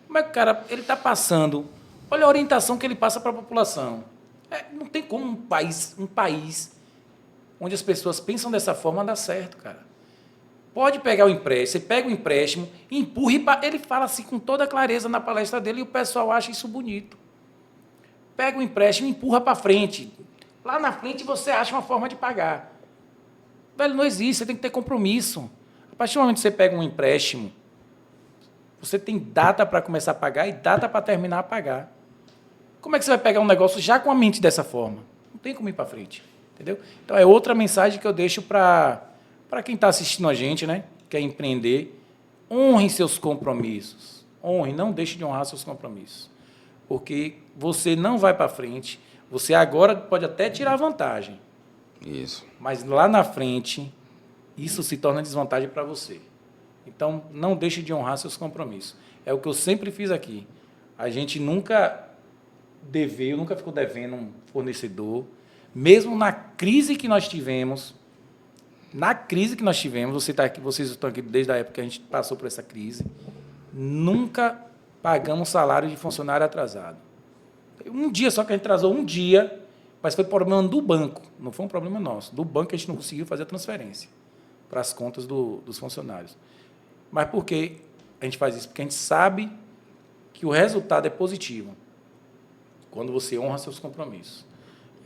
Como é que o cara, ele está passando? Olha a orientação que ele passa para a população. Não tem como um país onde as pessoas pensam dessa forma dar certo, cara. Pode pegar o empréstimo, você pega o empréstimo, empurre, ele fala assim com toda clareza na palestra dele e o pessoal acha isso bonito. Pega o empréstimo e empurra para frente. Lá na frente você acha uma forma de pagar. Velho, não existe, você tem que ter compromisso. A partir do momento que você pega um empréstimo, você tem data para começar a pagar e data para terminar a pagar. Como é que você vai pegar um negócio já com a mente dessa forma? Não tem como ir para frente, entendeu? Então, é outra mensagem que eu deixo para quem está assistindo a gente, né? Quer empreender. Honre seus compromissos. Honre, não deixe de honrar seus compromissos. Porque você não vai para frente. Você agora pode até tirar vantagem. Isso. Mas lá na frente, isso se torna desvantagem para você. Então, não deixe de honrar seus compromissos. É o que eu sempre fiz aqui. A gente nunca ficou devendo um fornecedor. Mesmo na crise que nós tivemos, você está aqui, vocês estão aqui desde a época que a gente passou por essa crise, nunca pagamos salário de funcionário atrasado. Um dia só que a gente atrasou um dia, mas foi problema do banco, não foi um problema nosso. Do banco a gente não conseguiu fazer a transferência para as contas dos funcionários. Mas por que a gente faz isso? Porque a gente sabe que o resultado é positivo quando você honra seus compromissos.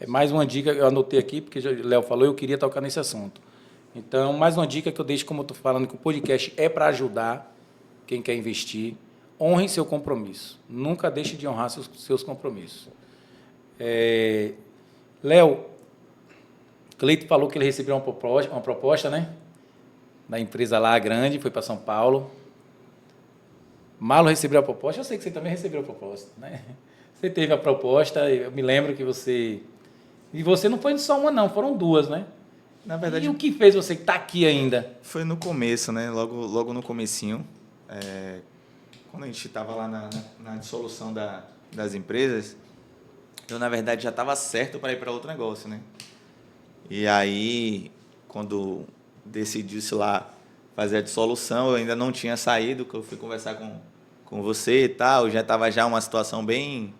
É mais uma dica, eu anotei aqui, porque o Léo falou, eu queria tocar nesse assunto. Então, mais uma dica que eu deixo, como eu estou falando, que o podcast é para ajudar quem quer investir. Honre seu compromisso. Nunca deixe de honrar seus compromissos. Léo, Cleito falou que ele recebeu uma proposta, né? Da empresa lá grande, foi para São Paulo. Marlon recebeu a proposta, eu sei que você também recebeu a proposta, né? Você teve a proposta, eu me lembro que você... E você não foi só uma, não, foram duas, né? Na verdade, e o que fez você estar aqui ainda? foi no começo, né? Logo no comecinho. Quando a gente estava lá na dissolução das empresas, eu, na verdade, já estava certo para ir para outro negócio, né? E aí, quando decidi-se lá fazer a dissolução, eu ainda não tinha saído, que eu fui conversar com você e tal, já estava já uma situação bem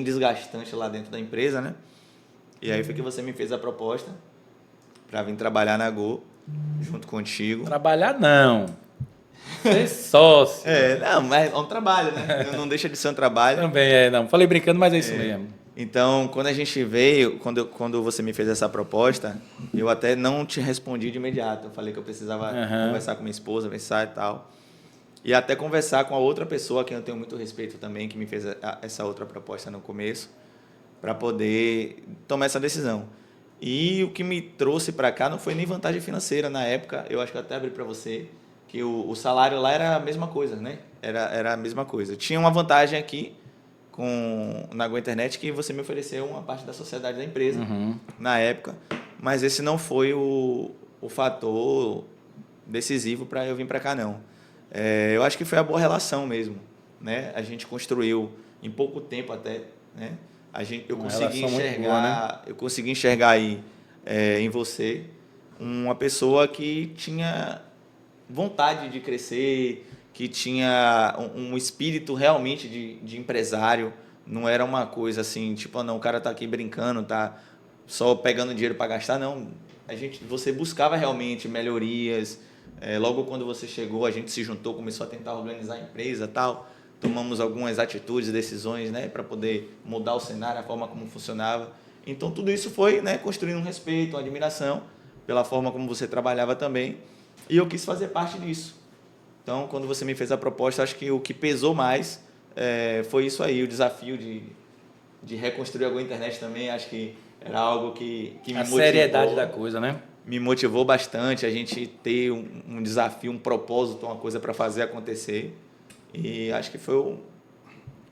desgastante lá dentro da empresa, né? E aí foi que você me fez a proposta para vir trabalhar na Gol, junto contigo. Trabalhar não. Ser sócio. Não, mas é um trabalho, né? Não deixa de ser um trabalho. Também não. Falei brincando, mas é isso mesmo. Então, quando a gente veio, quando você me fez essa proposta, eu até não te respondi de imediato. Eu falei que eu precisava conversar com minha esposa, pensar e tal. E até conversar com a outra pessoa, a quem eu tenho muito respeito também, que me fez essa outra proposta no começo, para poder tomar essa decisão. E o que me trouxe para cá não foi nem vantagem financeira. Na época, eu acho que eu até abri para você, que o salário lá era a mesma coisa, né? Era a mesma coisa. Tinha uma vantagem aqui na Go Internet, que você me ofereceu uma parte da sociedade da empresa na época, mas esse não foi o fator decisivo para eu vir para cá, não. Eu acho que foi a boa relação mesmo, né? A gente construiu em pouco tempo até, né? Eu consegui enxergar aí em você uma pessoa que tinha vontade de crescer, que tinha um espírito realmente de empresário. Não era uma coisa assim, tipo, não, o cara tá aqui brincando, tá só pegando dinheiro para gastar, não. Você buscava realmente melhorias. Logo quando você chegou, a gente se juntou, começou a tentar organizar a empresa, tal. Tomamos algumas atitudes, decisões, né, para poder mudar o cenário, a forma como funcionava. Então, tudo isso foi, né, construindo um respeito, uma admiração pela forma como você trabalhava também. E eu quis fazer parte disso. Então, quando você me fez a proposta, acho que o que pesou mais foi isso aí, o desafio de reconstruir a Go Internet também. Acho que era algo que me motivou. A seriedade da coisa, né? Me motivou bastante a gente ter um desafio, um propósito, uma coisa para fazer acontecer. E acho que foi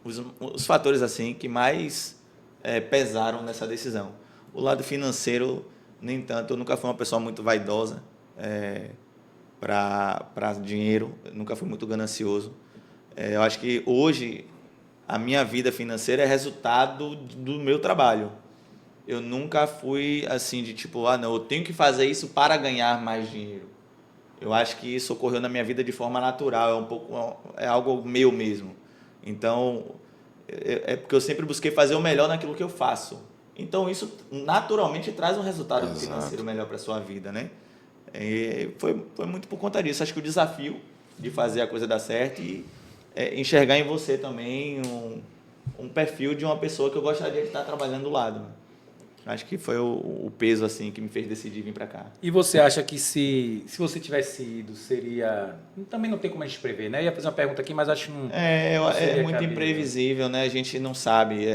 os fatores assim que mais pesaram nessa decisão. O lado financeiro, nem tanto. Eu nunca fui uma pessoa muito vaidosa para dinheiro. Eu nunca fui muito ganancioso. Eu acho que hoje a minha vida financeira é resultado do meu trabalho. Eu nunca fui assim de tipo, não, eu tenho que fazer isso para ganhar mais dinheiro. Eu acho que isso ocorreu na minha vida de forma natural, é algo meu mesmo. Então, é porque eu sempre busquei fazer o melhor naquilo que eu faço. Então, isso naturalmente traz um resultado financeiro melhor para a sua vida, né? Foi muito por conta disso. Acho que o desafio de fazer a coisa dar certo e enxergar em você também um perfil de uma pessoa que eu gostaria de estar trabalhando do lado. Acho que foi o peso assim que me fez decidir vir para cá. E você acha que se você tivesse ido, seria... Também não tem como a gente prever, né? Eu ia fazer uma pergunta aqui, mas acho que não... É muito imprevisível, né? A gente não sabe.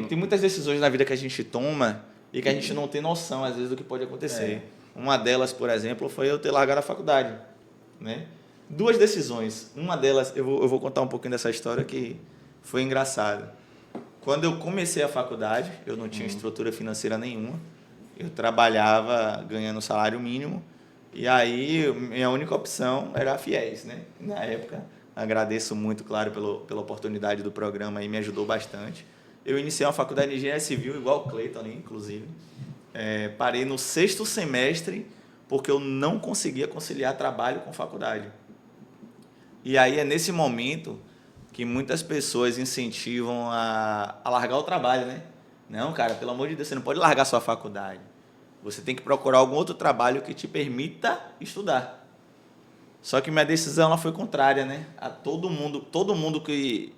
Tem muitas decisões na vida que a gente toma e que a gente não tem noção, às vezes, do que pode acontecer. Uma delas, por exemplo, foi eu ter largado a faculdade, né? 2 decisões. Uma delas, eu vou contar um pouquinho dessa história que foi engraçada. Quando eu comecei a faculdade, eu não tinha estrutura financeira nenhuma. Eu trabalhava ganhando salário mínimo. E aí, minha única opção era a FIES, né? Na época, agradeço muito, claro, pela oportunidade do programa e me ajudou bastante. Eu iniciei uma faculdade de engenharia civil, igual o Cleiton ali, inclusive. Parei no 6º semestre, porque eu não conseguia conciliar trabalho com faculdade. E aí, é nesse momento que muitas pessoas incentivam a largar o trabalho, né? Não, cara, pelo amor de Deus, você não pode largar sua faculdade. Você tem que procurar algum outro trabalho que te permita estudar. Só que minha decisão ela foi contrária, né? A todo mundo que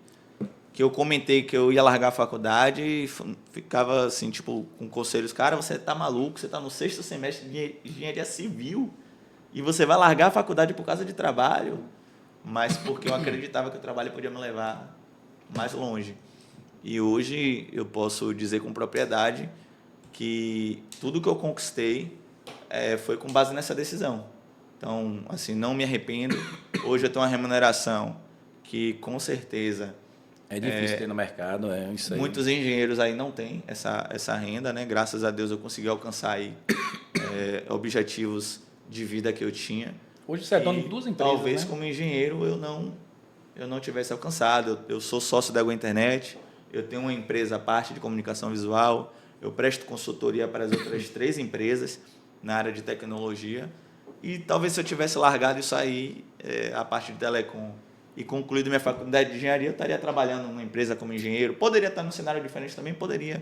eu comentei que eu ia largar a faculdade, ficava assim, tipo, com conselhos, cara, você tá maluco, você tá no 6º semestre de engenharia civil e você vai largar a faculdade por causa de trabalho? Mas porque eu acreditava que o trabalho podia me levar mais longe. E hoje eu posso dizer com propriedade que tudo que eu conquistei foi com base nessa decisão. Então, assim, não me arrependo. Hoje eu tenho uma remuneração que, com certeza... É difícil ter no mercado, isso aí. Muitos engenheiros aí não têm essa renda, né? Graças a Deus eu consegui alcançar aí, objetivos de vida que eu tinha. Hoje você é dono de 2 empresas, talvez, né? como engenheiro eu não tivesse alcançado. Eu sou sócio da Go Internet, eu tenho uma empresa à parte de comunicação visual, eu presto consultoria para as outras 3 empresas na área de tecnologia. E talvez se eu tivesse largado isso aí, a parte de telecom, e concluído minha faculdade de engenharia, eu estaria trabalhando numa empresa como engenheiro. Poderia estar num cenário diferente também? Poderia.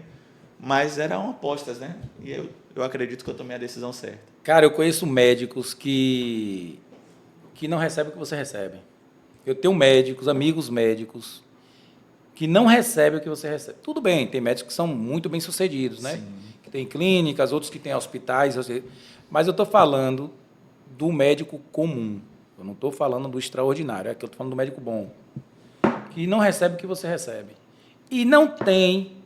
Mas eram apostas, né? E eu acredito que eu tomei a decisão certa. Cara, eu conheço médicos que não recebem o que você recebe. Eu tenho médicos, amigos médicos, que não recebem o que você recebe. Tudo bem, tem médicos que são muito bem-sucedidos, né? Sim. Que tem clínicas, outros que têm hospitais. Mas eu estou falando do médico comum. Eu não estou falando do extraordinário. Aqui eu estou falando do médico bom, que não recebe o que você recebe. E não tem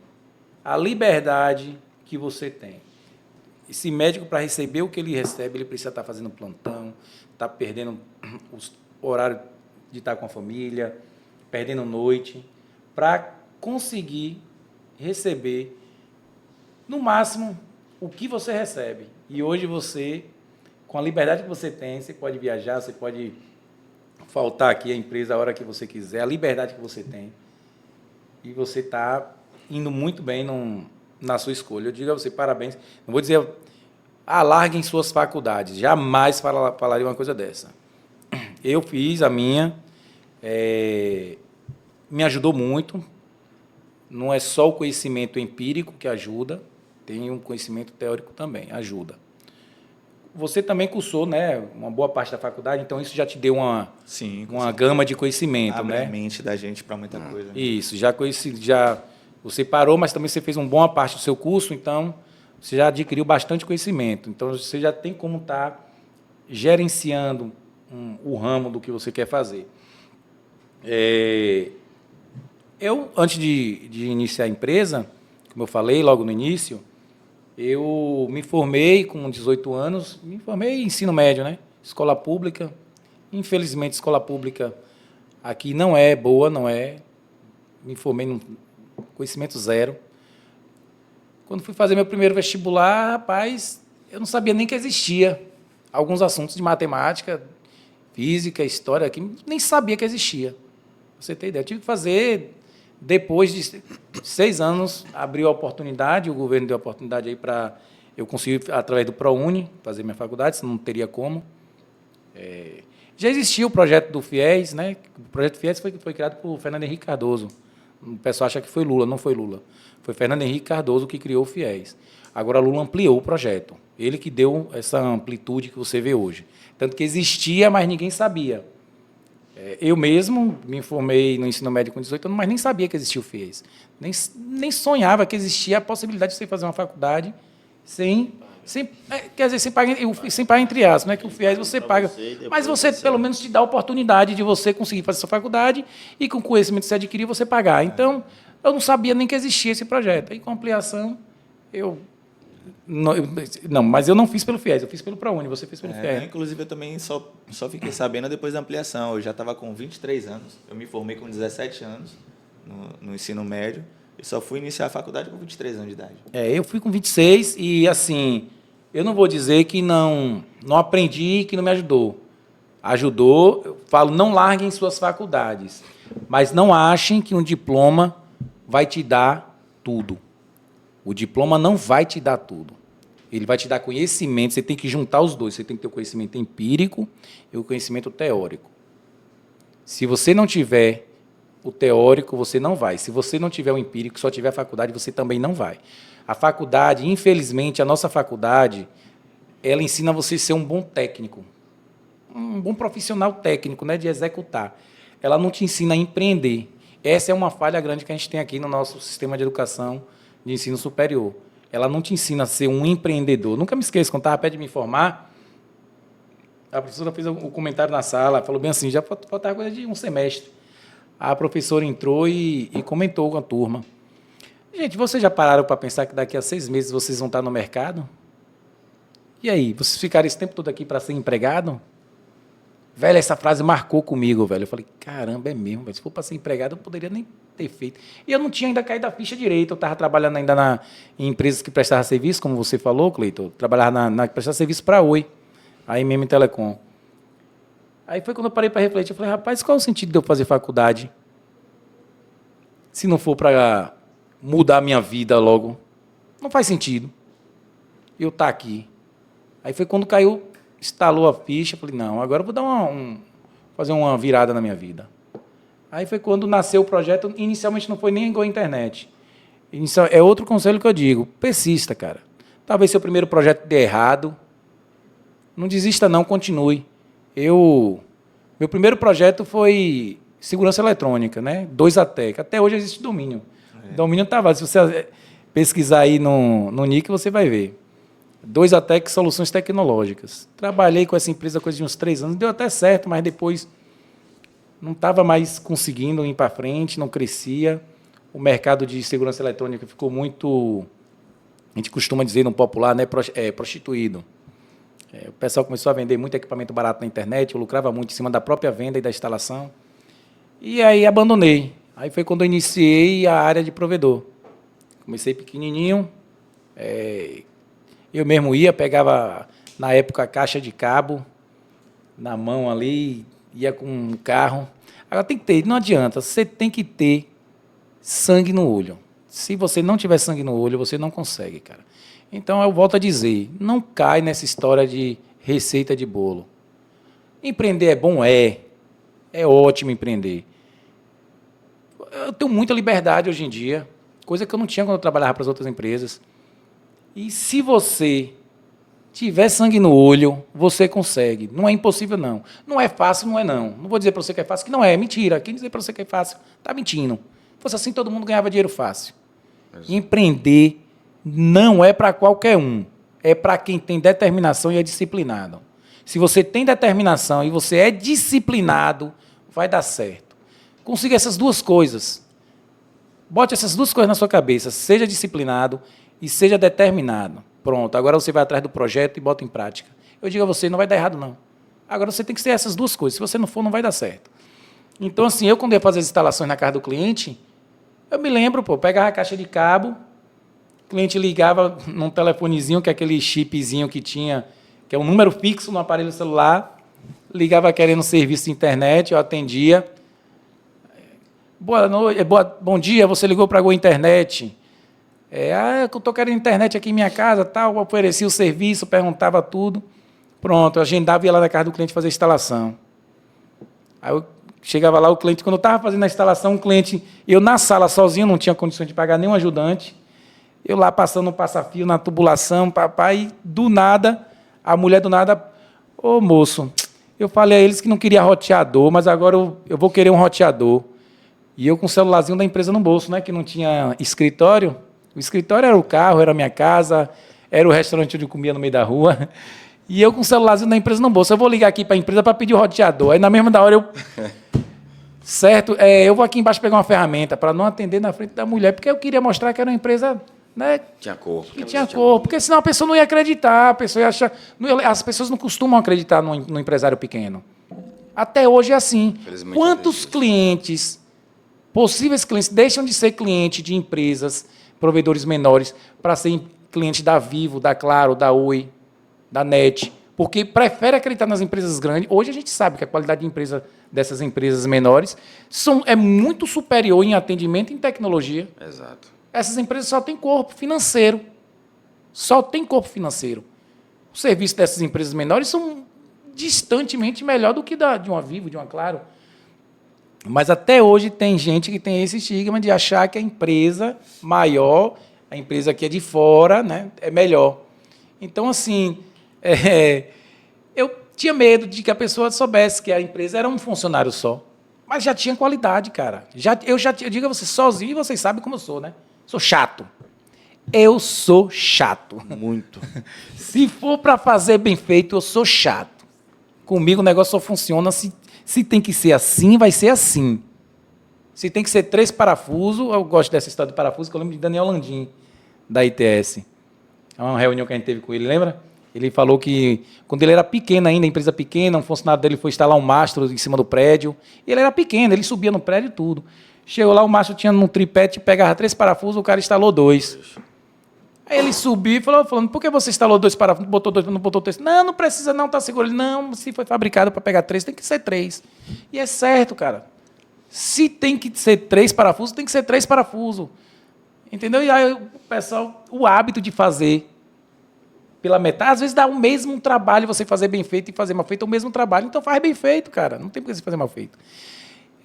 a liberdade que você tem. Esse médico, para receber o que ele recebe, ele precisa estar fazendo plantão, está perdendo os horários de estar com a família, perdendo noite, para conseguir receber, no máximo, o que você recebe. E hoje você, com a liberdade que você tem, você pode viajar, você pode faltar aqui à empresa a hora que você quiser, a liberdade que você tem. E você está indo muito bem na sua escolha. Eu digo a você, parabéns. Não vou dizer, larguem suas faculdades. Jamais falaria uma coisa dessa. Eu fiz a minha, me ajudou muito. Não é só o conhecimento empírico que ajuda, tem um conhecimento teórico também, ajuda. Você também cursou, né, uma boa parte da faculdade, então isso já te deu uma gama de conhecimento, abre né? a mente da gente para muita coisa. Isso, já Você parou, mas também você fez uma boa parte do seu curso, então você já adquiriu bastante conhecimento. Então, você já tem como estar gerenciando o ramo do que você quer fazer. Eu, antes de iniciar a empresa, como eu falei logo no início, eu me formei com 18 anos, me formei em ensino médio, né? Escola pública. Infelizmente, escola pública aqui não é boa, não é. Me formei num conhecimento zero. Quando fui fazer meu primeiro vestibular, rapaz, eu não sabia nem que existia alguns assuntos de matemática, física, história, que nem sabia que existia. Pra você ter ideia. Eu tive que fazer, depois de 6 anos, abriu a oportunidade, o governo deu a oportunidade aí para eu conseguir, através do ProUni, fazer minha faculdade, senão não teria como. Já existia o projeto do FIES, né? O projeto FIES foi criado por Fernando Henrique Cardoso. O pessoal acha que foi Lula, não foi Lula. Foi Fernando Henrique Cardoso que criou o FIES. Agora, Lula ampliou o projeto. Ele que deu essa amplitude que você vê hoje. Tanto que existia, mas ninguém sabia. Eu mesmo me formei no ensino médio com 18 anos, mas nem sabia que existia o FIES. Nem sonhava que existia a possibilidade de você fazer uma faculdade quer dizer, sem pagar entre aspas, né? Que o FIES você paga. Mas você, pelo menos, te dá a oportunidade de você conseguir fazer sua faculdade e, com o conhecimento que você adquirir, você pagar. Então, eu não sabia nem que existia esse projeto. Aí, com ampliação, mas eu não fiz pelo FIES, eu fiz pelo ProUni, você fez pelo FIES. Inclusive, eu também só fiquei sabendo depois da ampliação. Eu já estava com 23 anos, eu me formei com 17 anos no ensino médio, e só fui iniciar a faculdade com 23 anos de idade. Eu fui com 26 e, assim, eu não vou dizer que não aprendi, que não me ajudou. Ajudou, eu falo, não larguem suas faculdades, mas não achem que um diploma vai te dar tudo. O diploma não vai te dar tudo. Ele vai te dar conhecimento, você tem que juntar os dois. Você tem que ter o conhecimento empírico e o conhecimento teórico. Se você não tiver o teórico, você não vai. Se você não tiver o empírico, só tiver a faculdade, você também não vai. A faculdade, infelizmente, a nossa faculdade, ela ensina você a ser um bom técnico, um bom profissional técnico, né, de executar. Ela não te ensina a empreender. Essa é uma falha grande que a gente tem aqui no nosso sistema de educação de ensino superior. Ela não te ensina a ser um empreendedor. Nunca me esqueço, quando estava perto de me formar, a professora fez um comentário na sala, falou bem assim, já faltava coisa de um semestre. A professora entrou e comentou com a turma. Gente, vocês já pararam para pensar que daqui a 6 meses vocês vão estar no mercado? E aí, vocês ficaram esse tempo todo aqui para ser empregado? Velho, essa frase marcou comigo, velho. Eu falei, caramba, é mesmo, velho. Se for para ser empregado, eu poderia nem ter feito. E eu não tinha ainda caído a ficha direito. Eu estava trabalhando ainda em empresas que prestavam serviço, como você falou, Cleiton. Eu trabalhava na prestava serviço para a Oi, a MM Telecom. Aí foi quando eu parei para refletir. Eu falei, rapaz, qual é o sentido de eu fazer faculdade se não for para mudar a minha vida logo? Não faz sentido eu estar aqui. Aí foi quando caiu, estalou a ficha. Eu falei, não, agora eu vou dar fazer uma virada na minha vida. Aí foi quando nasceu o projeto. Inicialmente não foi nem igual a internet. É outro conselho que eu digo. Persista, cara. Talvez seu primeiro projeto dê errado. Não desista, não. Continue. Meu primeiro projeto foi segurança eletrônica, né? 2ATEC. Até hoje existe domínio. Domínio está vazio. Se você pesquisar aí no NIC, você vai ver. 2ATEC Soluções Tecnológicas. Trabalhei com essa empresa coisa de uns 3 anos. Deu até certo, mas depois não estava mais conseguindo ir para frente, não crescia. O mercado de segurança eletrônica ficou muito, a gente costuma dizer no popular, né, prostituído. O pessoal começou a vender muito equipamento barato na internet, eu lucrava muito em cima da própria venda e da instalação. E aí abandonei. Aí foi quando eu iniciei a área de provedor. Comecei pequenininho, eu mesmo pegava, na época, a caixa de cabo na mão ali, ia com um carro. Agora tem que ter, não adianta, você tem que ter sangue no olho. Se você não tiver sangue no olho, você não consegue, cara. Então, eu volto a dizer, não cai nessa história de receita de bolo. Empreender é bom? É ótimo empreender. Eu tenho muita liberdade hoje em dia, coisa que eu não tinha quando eu trabalhava para as outras empresas. E se você tiver sangue no olho, você consegue. Não é impossível, não. Não é fácil, não é não. Não vou dizer para você que é fácil, que não é. Mentira. Quem dizer para você que é fácil, está mentindo. Se fosse assim, todo mundo ganhava dinheiro fácil. Empreender não é para qualquer um. É para quem tem determinação e é disciplinado. Se você tem determinação e você é disciplinado, vai dar certo. Consiga essas duas coisas. Bote essas duas coisas na sua cabeça. Seja disciplinado e seja determinado. Pronto, agora você vai atrás do projeto e bota em prática. Eu digo a você, não vai dar errado, não. Agora você tem que ser essas duas coisas. Se você não for, não vai dar certo. Então, assim, eu quando ia fazer as instalações na casa do cliente, eu me lembro, pegava a caixa de cabo, o cliente ligava num telefonezinho, que é aquele chipzinho que tinha, que é um número fixo no aparelho celular, ligava querendo serviço de internet, eu atendia. Boa noite, bom dia, você ligou para a Go Internet. Eu estou querendo internet aqui em minha casa, tal, oferecia o serviço, perguntava tudo. Pronto, eu agendava e ia lá na casa do cliente fazer a instalação. Aí eu chegava lá, o cliente, quando eu estava fazendo a instalação, o cliente, eu na sala sozinho, não tinha condições de pagar nenhum ajudante, eu lá passando um passa-fio na tubulação, papai, do nada, a mulher do nada, ô moço, eu falei a eles que não queria roteador, mas agora eu vou querer um roteador. E eu com o celularzinho da empresa no bolso, né, que não tinha escritório. O escritório era o carro, era a minha casa, era o restaurante onde eu comia no meio da rua. E eu com o celularzinho da empresa no bolso. Eu vou ligar aqui para a empresa para pedir o roteador. Aí, na mesma da hora, eu... Certo? Eu vou aqui embaixo pegar uma ferramenta para não atender na frente da mulher, porque eu queria mostrar que era uma empresa... Né, Tinha cor. que tinha cor, porque senão a pessoa não ia acreditar. A pessoa ia achar... As pessoas não costumam acreditar no empresário pequeno. Até hoje é assim. Quantos clientes, possíveis clientes, deixam de ser cliente de empresas, provedores menores, para ser cliente da Vivo, da Claro, da Oi, da NET, porque prefere acreditar nas empresas grandes. Hoje a gente sabe que a qualidade de empresa dessas empresas menores é muito superior em atendimento e em tecnologia. Exato. Essas empresas só têm corpo financeiro. Só tem corpo financeiro. O serviço dessas empresas menores são distantemente melhor do que de uma Vivo, de uma Claro. Mas até hoje tem gente que tem esse estigma de achar que a empresa maior, a empresa que é de fora, né, é melhor. Então, assim, eu tinha medo de que a pessoa soubesse que a empresa era um funcionário só. Mas já tinha qualidade, cara. Eu digo a você, sozinho, e vocês sabem como eu sou, né? Sou chato. Eu sou chato. Muito. Se for para fazer bem feito, eu sou chato. Comigo o negócio só funciona se tem que ser assim, vai ser assim. Se tem que ser 3 parafusos, eu gosto dessa história de parafuso, que eu lembro de Daniel Landim, da ITS. É uma reunião que a gente teve com ele, lembra? Ele falou que, quando ele era pequeno ainda, empresa pequena, um funcionário dele foi instalar um mastro em cima do prédio. Ele era pequeno, ele subia no prédio e tudo. Chegou lá, o mastro tinha num tripete, pegava 3 parafusos, o cara instalou 2. Aí ele subiu e falando, por que você instalou 2 parafusos, botou 2, não botou 3? Não precisa não, tá seguro. Ele, não, se foi fabricado para pegar 3, tem que ser 3. E é certo, cara. Se tem que ser 3 parafusos, tem que ser 3 parafusos. Entendeu? E aí o pessoal, o hábito de fazer pela metade, às vezes dá o mesmo trabalho você fazer bem feito e fazer mal feito, é o mesmo trabalho. Então faz bem feito, cara. Não tem por que você fazer mal feito.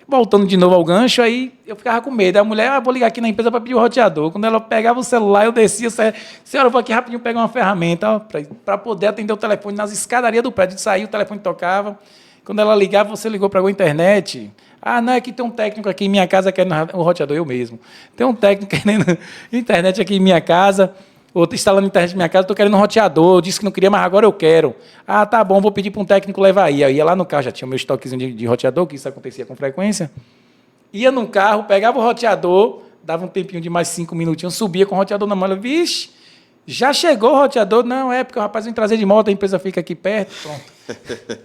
Voltando de novo ao gancho, aí eu ficava com medo. Aí a mulher, vou ligar aqui na empresa para pedir o roteador. Quando ela pegava o celular, eu descia, senhora, eu vou aqui rapidinho pegar uma ferramenta para poder atender o telefone nas escadarias do prédio. Saía, o telefone tocava. Quando ela ligava, você ligou para a internet. Ah, não, é que tem um técnico aqui em minha casa querendo o roteador, eu mesmo. Tem um técnico querendo internet aqui em minha casa, outro instalando internet na minha casa, estou querendo um roteador, eu disse que não queria, mas agora eu quero. Ah, tá bom, vou pedir para um técnico levar aí. Eu ia lá no carro, já tinha o meu estoquezinho de roteador, que isso acontecia com frequência. Ia no carro, pegava o roteador, dava um tempinho de mais 5 minutinhos, subia com o roteador na mão. Eu, vixe, já chegou o roteador? Não, é porque o rapaz vem trazer de moto, a empresa fica aqui perto. Pronto.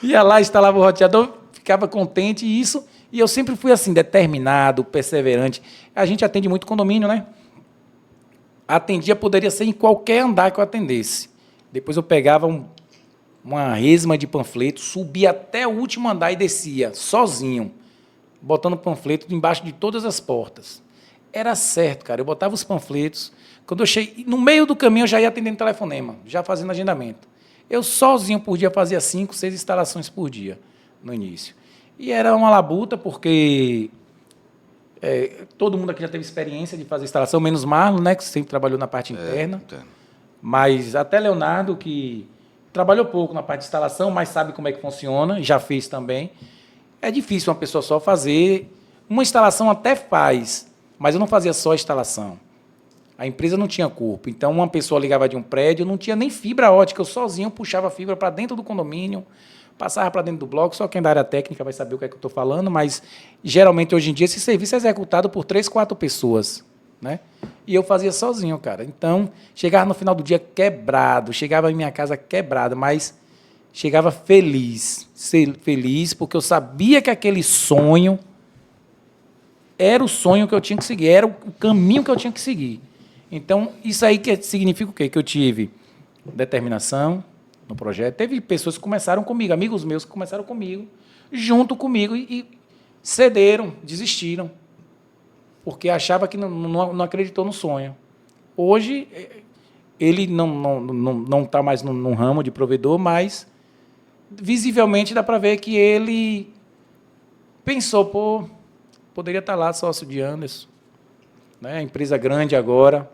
Ia lá, instalava o roteador, ficava contente, e eu sempre fui assim, determinado, perseverante. A gente atende muito condomínio, né? Atendia, poderia ser em qualquer andar que eu atendesse. Depois eu pegava uma resma de panfleto, subia até o último andar e descia, sozinho, botando panfleto embaixo de todas as portas. Era certo, cara. Eu botava os panfletos. Quando eu cheguei, no meio do caminho, eu já ia atendendo telefonema, já fazendo agendamento. Eu sozinho por dia fazia 5, 6 instalações por dia, no início. E era uma labuta, porque todo mundo aqui já teve experiência de fazer instalação, menos Marlon, né, que sempre trabalhou na parte interna. Mas até Leonardo, que trabalhou pouco na parte de instalação, mas sabe como é que funciona, já fez também. É difícil uma pessoa só fazer. Uma instalação até faz, mas eu não fazia só instalação. A empresa não tinha corpo. Então, uma pessoa ligava de um prédio, não tinha nem fibra ótica. Eu sozinho puxava a fibra para dentro do condomínio, passava para dentro do bloco. Só quem da área técnica vai saber o que é que eu estou falando, mas, geralmente, hoje em dia, esse serviço é executado por 3, 4 pessoas, né? E eu fazia sozinho, cara. Então, chegava no final do dia quebrado, chegava em minha casa quebrado, mas chegava feliz. Feliz porque eu sabia que aquele sonho era o sonho que eu tinha que seguir, era o caminho que eu tinha que seguir. Então, isso aí significa o quê? Que eu tive determinação no projeto. Teve pessoas que começaram comigo, amigos meus que começaram comigo, junto comigo, e cederam, desistiram, porque achava que não acreditou no sonho. Hoje, ele não está mais no ramo de provedor, mas, visivelmente, dá para ver que ele pensou, pô, poderia estar lá sócio de Anderson, né? Empresa grande agora,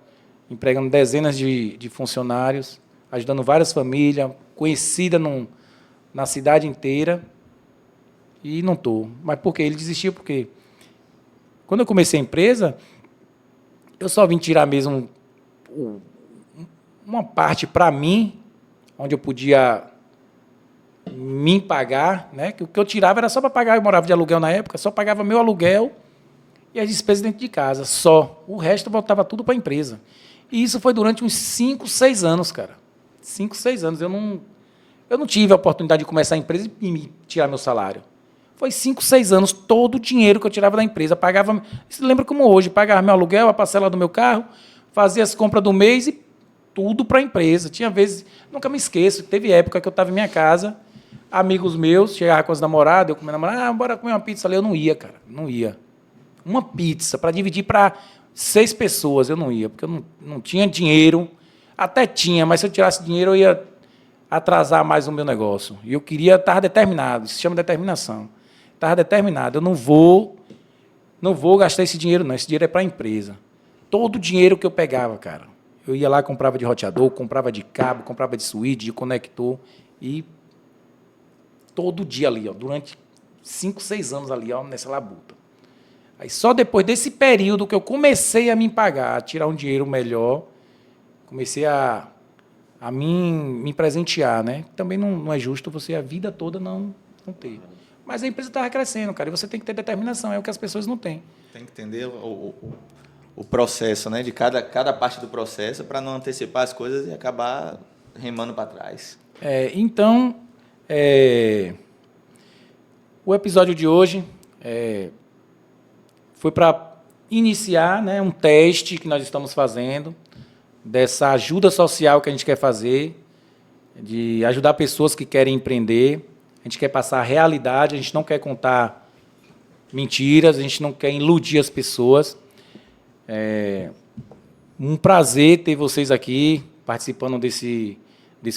empregando dezenas de funcionários, ajudando várias famílias, conhecida na cidade inteira, e não estou. Mas por quê? Ele desistiu porque, quando eu comecei a empresa, eu só vim tirar mesmo uma parte para mim, onde eu podia me pagar, né? Que o que eu tirava era só para pagar, eu morava de aluguel na época, só pagava meu aluguel e as despesas dentro de casa, só. O resto voltava tudo para a empresa. E isso foi durante uns 5, 6 anos, cara. 5, 6 anos. Eu não tive a oportunidade de começar a empresa e me tirar meu salário. Foi 5, 6 anos, todo o dinheiro que eu tirava da empresa. Pagava, você lembra como hoje, pagava meu aluguel, a parcela do meu carro, fazia as compras do mês e tudo para a empresa. Tinha vezes, nunca me esqueço, teve época que eu estava em minha casa, amigos meus, chegavam com as namoradas, eu com minha namorada, bora comer uma pizza ali. Eu não ia, cara, não ia. Uma pizza para dividir para 6 pessoas, eu não ia, porque eu não tinha dinheiro. Até tinha, mas se eu tirasse dinheiro, eu ia atrasar mais o meu negócio. E eu queria estar determinado, isso se chama determinação. Estava determinado, eu não vou gastar esse dinheiro, não. Esse dinheiro é para a empresa. Todo o dinheiro que eu pegava, cara, eu ia lá, comprava de roteador, comprava de cabo, comprava de switch, de conector, e todo dia ali, ó, durante 5, 6 anos ali, ó, nessa labuta. Aí só depois desse período que eu comecei a me pagar, a tirar um dinheiro melhor, comecei a me presentear, né? Também não é justo você a vida toda não ter. Mas a empresa estava crescendo, cara, e você tem que ter determinação, é o que as pessoas não têm. Tem que entender o processo, né? De cada parte do processo para não antecipar as coisas e acabar remando para trás. Então, o episódio de hoje foi para iniciar, né, um teste que nós estamos fazendo, dessa ajuda social que a gente quer fazer, de ajudar pessoas que querem empreender. A gente quer passar a realidade, a gente não quer contar mentiras, a gente não quer iludir as pessoas. Um prazer ter vocês aqui participando desse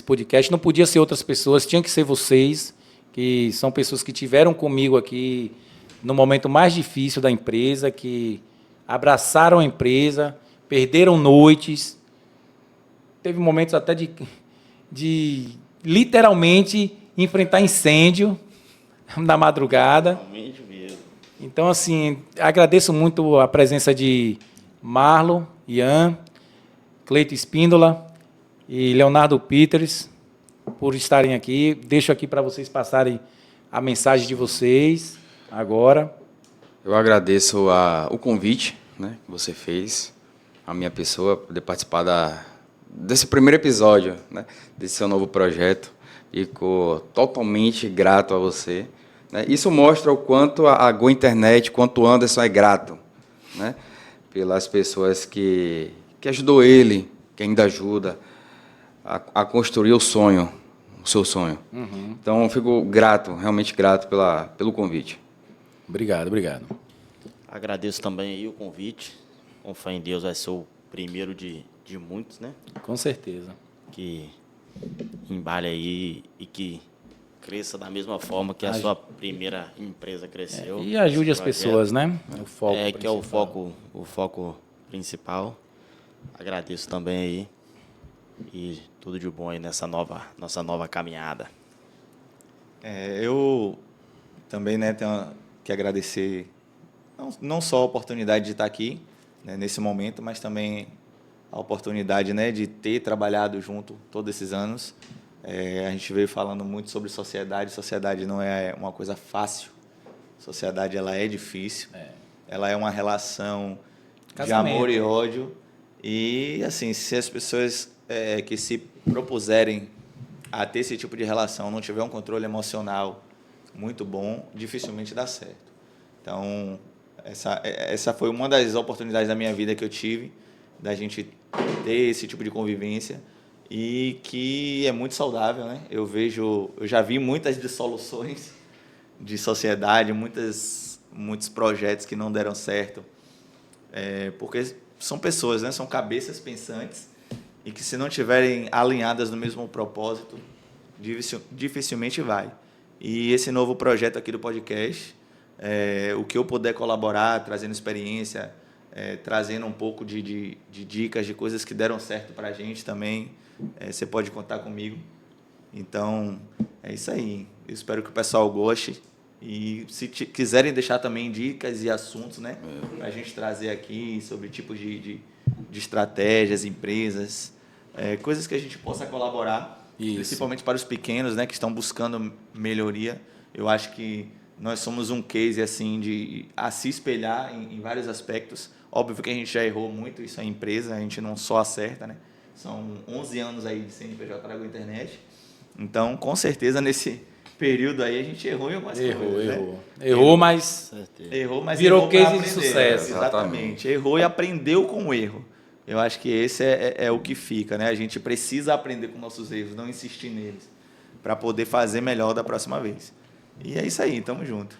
podcast. Não podia ser outras pessoas, tinha que ser vocês, que são pessoas que tiveram comigo aqui no momento mais difícil da empresa, que abraçaram a empresa, perderam noites. Teve momentos até de literalmente enfrentar incêndio na madrugada. Realmente mesmo. Então, assim, agradeço muito a presença de Marlon, Ian, Cleito Espíndola e Leonardo Peters por estarem aqui. Deixo aqui para vocês passarem a mensagem de vocês agora. Eu agradeço o convite, né, que você fez, a minha pessoa, poder participar desse primeiro episódio, né, desse seu novo projeto. Fico totalmente grato a você, né? Isso mostra o quanto a Go Internet, quanto o Anderson é grato, né, pelas pessoas que ajudou ele, que ainda ajuda a construir o seu sonho. Uhum. Então, eu fico grato, realmente grato pelo convite. Obrigado. Agradeço também aí o convite. Com fé em Deus vai ser o primeiro de muitos, né? Com certeza. Que embale aí e que cresça da mesma forma que a sua primeira empresa cresceu. E ajude as Projeto. pessoas, né? O foco Que é o principal. foco principal. Agradeço também aí e tudo de bom aí nossa nova caminhada. Eu também, né, tenho que agradecer não só a oportunidade de estar aqui, né, nesse momento, mas também a oportunidade, né, de ter trabalhado junto todos esses anos. A gente veio falando muito sobre sociedade. Sociedade não é uma coisa fácil. Sociedade, ela é difícil. Ela é uma relação de amor e ódio. E, assim, se as pessoas que se propuserem a ter esse tipo de relação não tiver um controle emocional muito bom, dificilmente dá certo. Então, essa foi uma das oportunidades da minha vida que eu tive, da gente ter esse tipo de convivência, e que é muito saudável, né? Eu já vi muitas dissoluções de sociedade, muitos projetos que não deram certo, porque são pessoas, né? São cabeças pensantes, e que, se não estiverem alinhadas no mesmo propósito, dificilmente vai. E esse novo projeto aqui do podcast, o que eu puder colaborar, trazendo experiência, trazendo um pouco de dicas, de coisas que deram certo para a gente também, você pode contar comigo. Então, é isso aí. Eu espero que o pessoal goste. E se quiserem deixar também dicas e assuntos, né, para a gente trazer aqui sobre tipos de estratégias, empresas, coisas que a gente possa colaborar, principalmente para os pequenos, né, que estão buscando melhoria. Eu acho que nós somos um case assim a se espelhar em vários aspectos. Óbvio que a gente já errou muito, isso é empresa, a gente não só acerta, né? São 11 anos aí de CNPJ Água Internet. Então, com certeza, nesse período aí, a gente errou em algumas coisas. Errou, mas virou case de sucesso. Exatamente. Errou e aprendeu com o erro. Eu acho que esse é o que fica, né? A gente precisa aprender com nossos erros, não insistir neles, para poder fazer melhor da próxima vez. E é isso aí, tamo junto.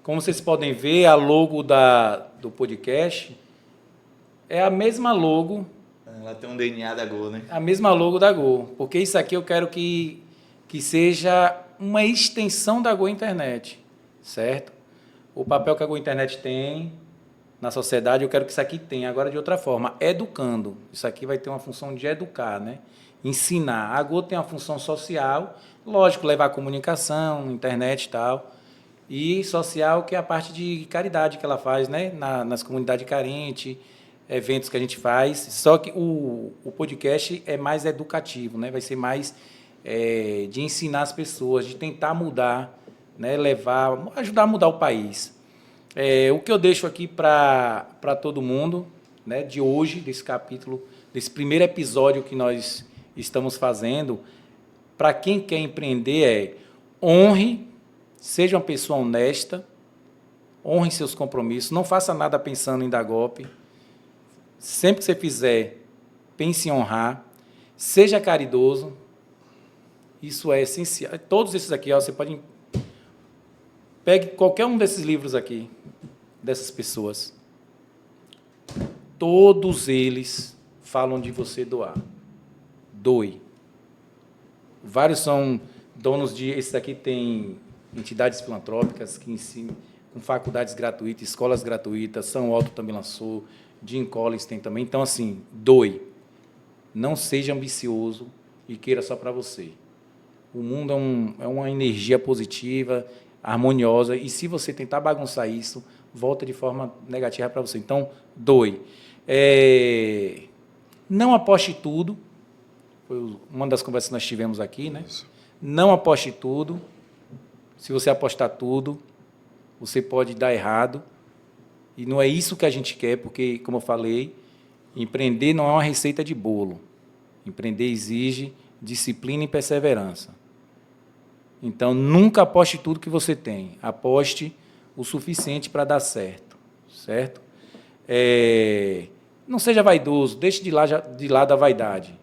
Como vocês podem ver, a logo do podcast é a mesma logo. Ela tem um DNA da Gol, né? A mesma logo da Gol. Porque isso aqui eu quero que seja uma extensão da Gol Internet, certo? O papel que a Gol Internet tem na sociedade, eu quero que isso aqui tenha, agora de outra forma, educando. Isso aqui vai ter uma função de educar, né? Ensinar. A Gol tem uma função social, lógico, levar a comunicação, internet e tal, e social, que é a parte de caridade que ela faz, né? Nas comunidades carentes, eventos que a gente faz. Só que o podcast é mais educativo, né? Vai ser mais de ensinar as pessoas, de tentar mudar, né? Ajudar a mudar o país. O que eu deixo aqui para todo mundo, né? De hoje, desse capítulo, desse primeiro episódio que nós estamos fazendo, para quem quer empreender, honre, seja uma pessoa honesta, honre seus compromissos, não faça nada pensando em dar golpe. Sempre que você fizer, pense em honrar, seja caridoso, isso é essencial. Todos esses aqui, você pode... Pegue qualquer um desses livros aqui, dessas pessoas. Todos eles falam de você doar. Doe. Vários são donos de... Esses aqui têm entidades filantrópicas que ensinam, com faculdades gratuitas, escolas gratuitas, São Otto também lançou, Jim Collins tem também. Então, assim, doe. Não seja ambicioso e queira só para você. O mundo é uma energia positiva, harmoniosa, e se você tentar bagunçar isso, volta de forma negativa para você. Então, doe. Não aposte tudo. Foi uma das conversas que nós tivemos aqui, né? Isso. Não aposte tudo. Se você apostar tudo, você pode dar errado. E não é isso que a gente quer, porque, como eu falei, empreender não é uma receita de bolo. Empreender exige disciplina e perseverança. Então, nunca aposte tudo que você tem. Aposte o suficiente para dar certo. Certo? Não seja vaidoso, deixe de lado a vaidade.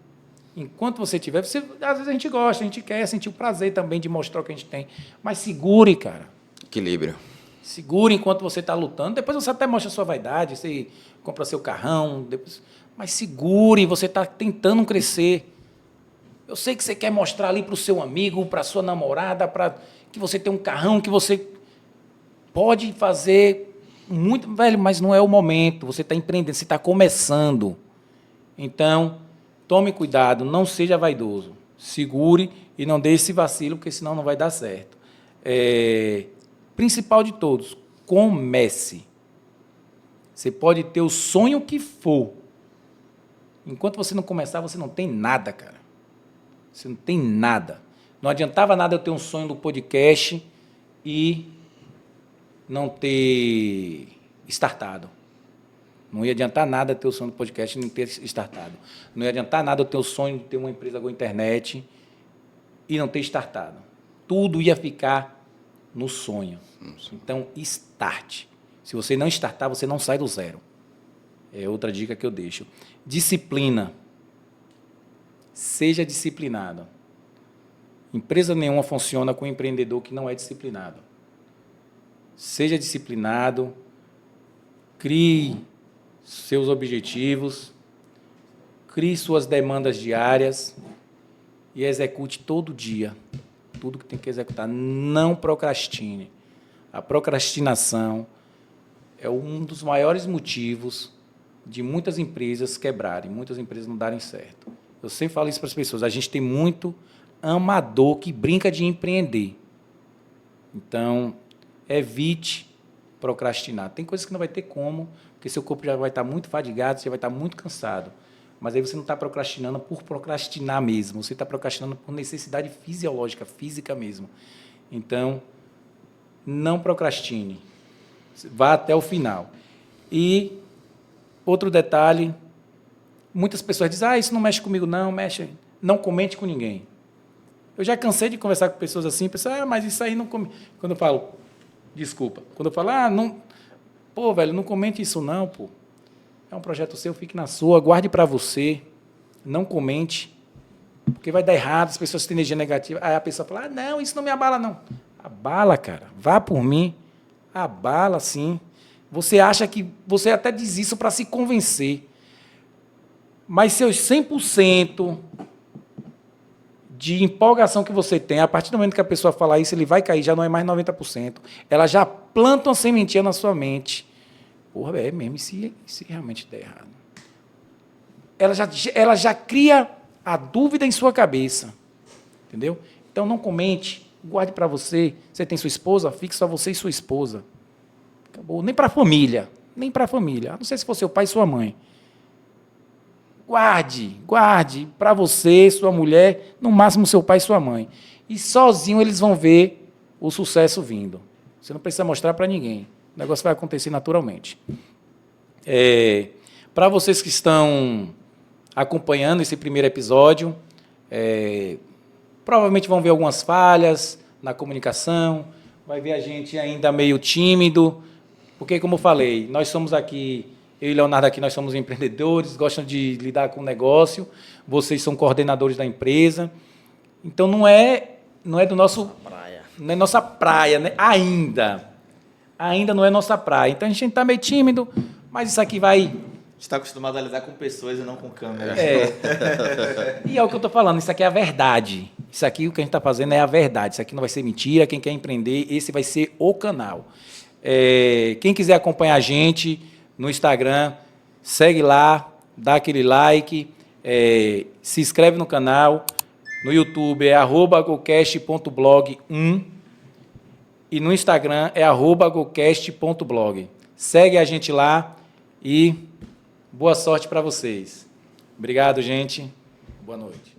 Enquanto você tiver... às vezes a gente gosta, a gente quer sentir o prazer também de mostrar o que a gente tem. Mas segure, cara. Equilíbrio. Segure enquanto você está lutando. Depois você até mostra a sua vaidade, você compra seu carrão. Mas segure, você está tentando crescer. Eu sei que você quer mostrar ali para o seu amigo, para a sua namorada, que você tem um carrão, que você pode fazer muito, velho, mas não é o momento. Você está empreendendo, você está começando. Então, tome cuidado, não seja vaidoso. Segure e não deixe esse vacilo, porque senão não vai dar certo. Principal de todos, comece. Você pode ter o sonho que for, Enquanto você não começar, você não tem nada, cara. Você não tem nada. Não adiantava nada eu ter um sonho do podcast e não ter startado. Não ia adiantar nada ter o sonho do podcast e não ter startado. Não ia adiantar nada eu ter o sonho de ter uma empresa com internet e não ter startado. Tudo ia ficar no sonho. Então, start. Se você não startar, você não sai do zero. É outra dica que eu deixo. Disciplina. Seja disciplinado. Empresa nenhuma funciona com um empreendedor que não é disciplinado. Seja disciplinado, crie seus objetivos, crie suas demandas diárias e execute todo dia tudo que tem que executar. Não procrastine. A procrastinação é um dos maiores motivos de muitas empresas quebrarem, muitas empresas não darem certo. Eu sempre falo isso para as pessoas. A gente tem muito amador que brinca de empreender. Então, evite procrastinar. Tem coisas que não vai ter como, porque seu corpo já vai estar muito fadigado, você vai estar muito cansado. Mas aí você não está procrastinando por procrastinar mesmo, você está procrastinando por necessidade fisiológica, física mesmo. Então, não procrastine. Vá até o final. E outro detalhe, muitas pessoas dizem, isso não mexe comigo, não, mexe. Não comente com ninguém. Eu já cansei de conversar com pessoas assim, pessoas, mas isso aí não come. Quando eu falo, desculpa, quando eu falo, não, pô, velho, não comente isso não, pô. É um projeto seu, fique na sua, guarde para você, não comente, porque vai dar errado, as pessoas têm energia negativa. Aí a pessoa fala, não, isso não me abala, não. Abala, cara, vá por mim, abala sim. Você acha que, você até diz isso para se convencer, mas seus 100% de empolgação que você tem, a partir do momento que a pessoa falar isso, ele vai cair, já não é mais 90%. Ela já planta uma sementinha na sua mente. Porra, é mesmo, e se realmente der errado? Ela já cria a dúvida em sua cabeça. Entendeu? Então, não comente, guarde para você. Você tem sua esposa? Fique só você e sua esposa. Acabou. Nem para a família. Nem para a família. A não ser se for seu pai e sua mãe. Guarde para você, sua mulher, no máximo seu pai e sua mãe. E sozinho eles vão ver o sucesso vindo. Você não precisa mostrar para ninguém. O negócio vai acontecer naturalmente. Para vocês que estão acompanhando esse primeiro episódio, provavelmente vão ver algumas falhas na comunicação, vai ver a gente ainda meio tímido, porque, como eu falei, nós somos aqui, eu e Leonardo aqui, nós somos empreendedores, gostam de lidar com o negócio, vocês são coordenadores da empresa, então não é do nosso... Não é nossa praia, né? Ainda não é nossa praia. Então, a gente está meio tímido, mas isso aqui vai... A gente está acostumado a lidar com pessoas e não com câmeras. E é o que eu estou falando, isso aqui é a verdade. Isso aqui, o que a gente está fazendo é a verdade. Isso aqui não vai ser mentira. Quem quer empreender, esse vai ser o canal. Quem quiser acompanhar a gente no Instagram, segue lá, dá aquele like, se inscreve no canal. No YouTube é @gocast.blog1 e no Instagram é @gocast.blog. Segue a gente lá e boa sorte para vocês. Obrigado, gente. Boa noite.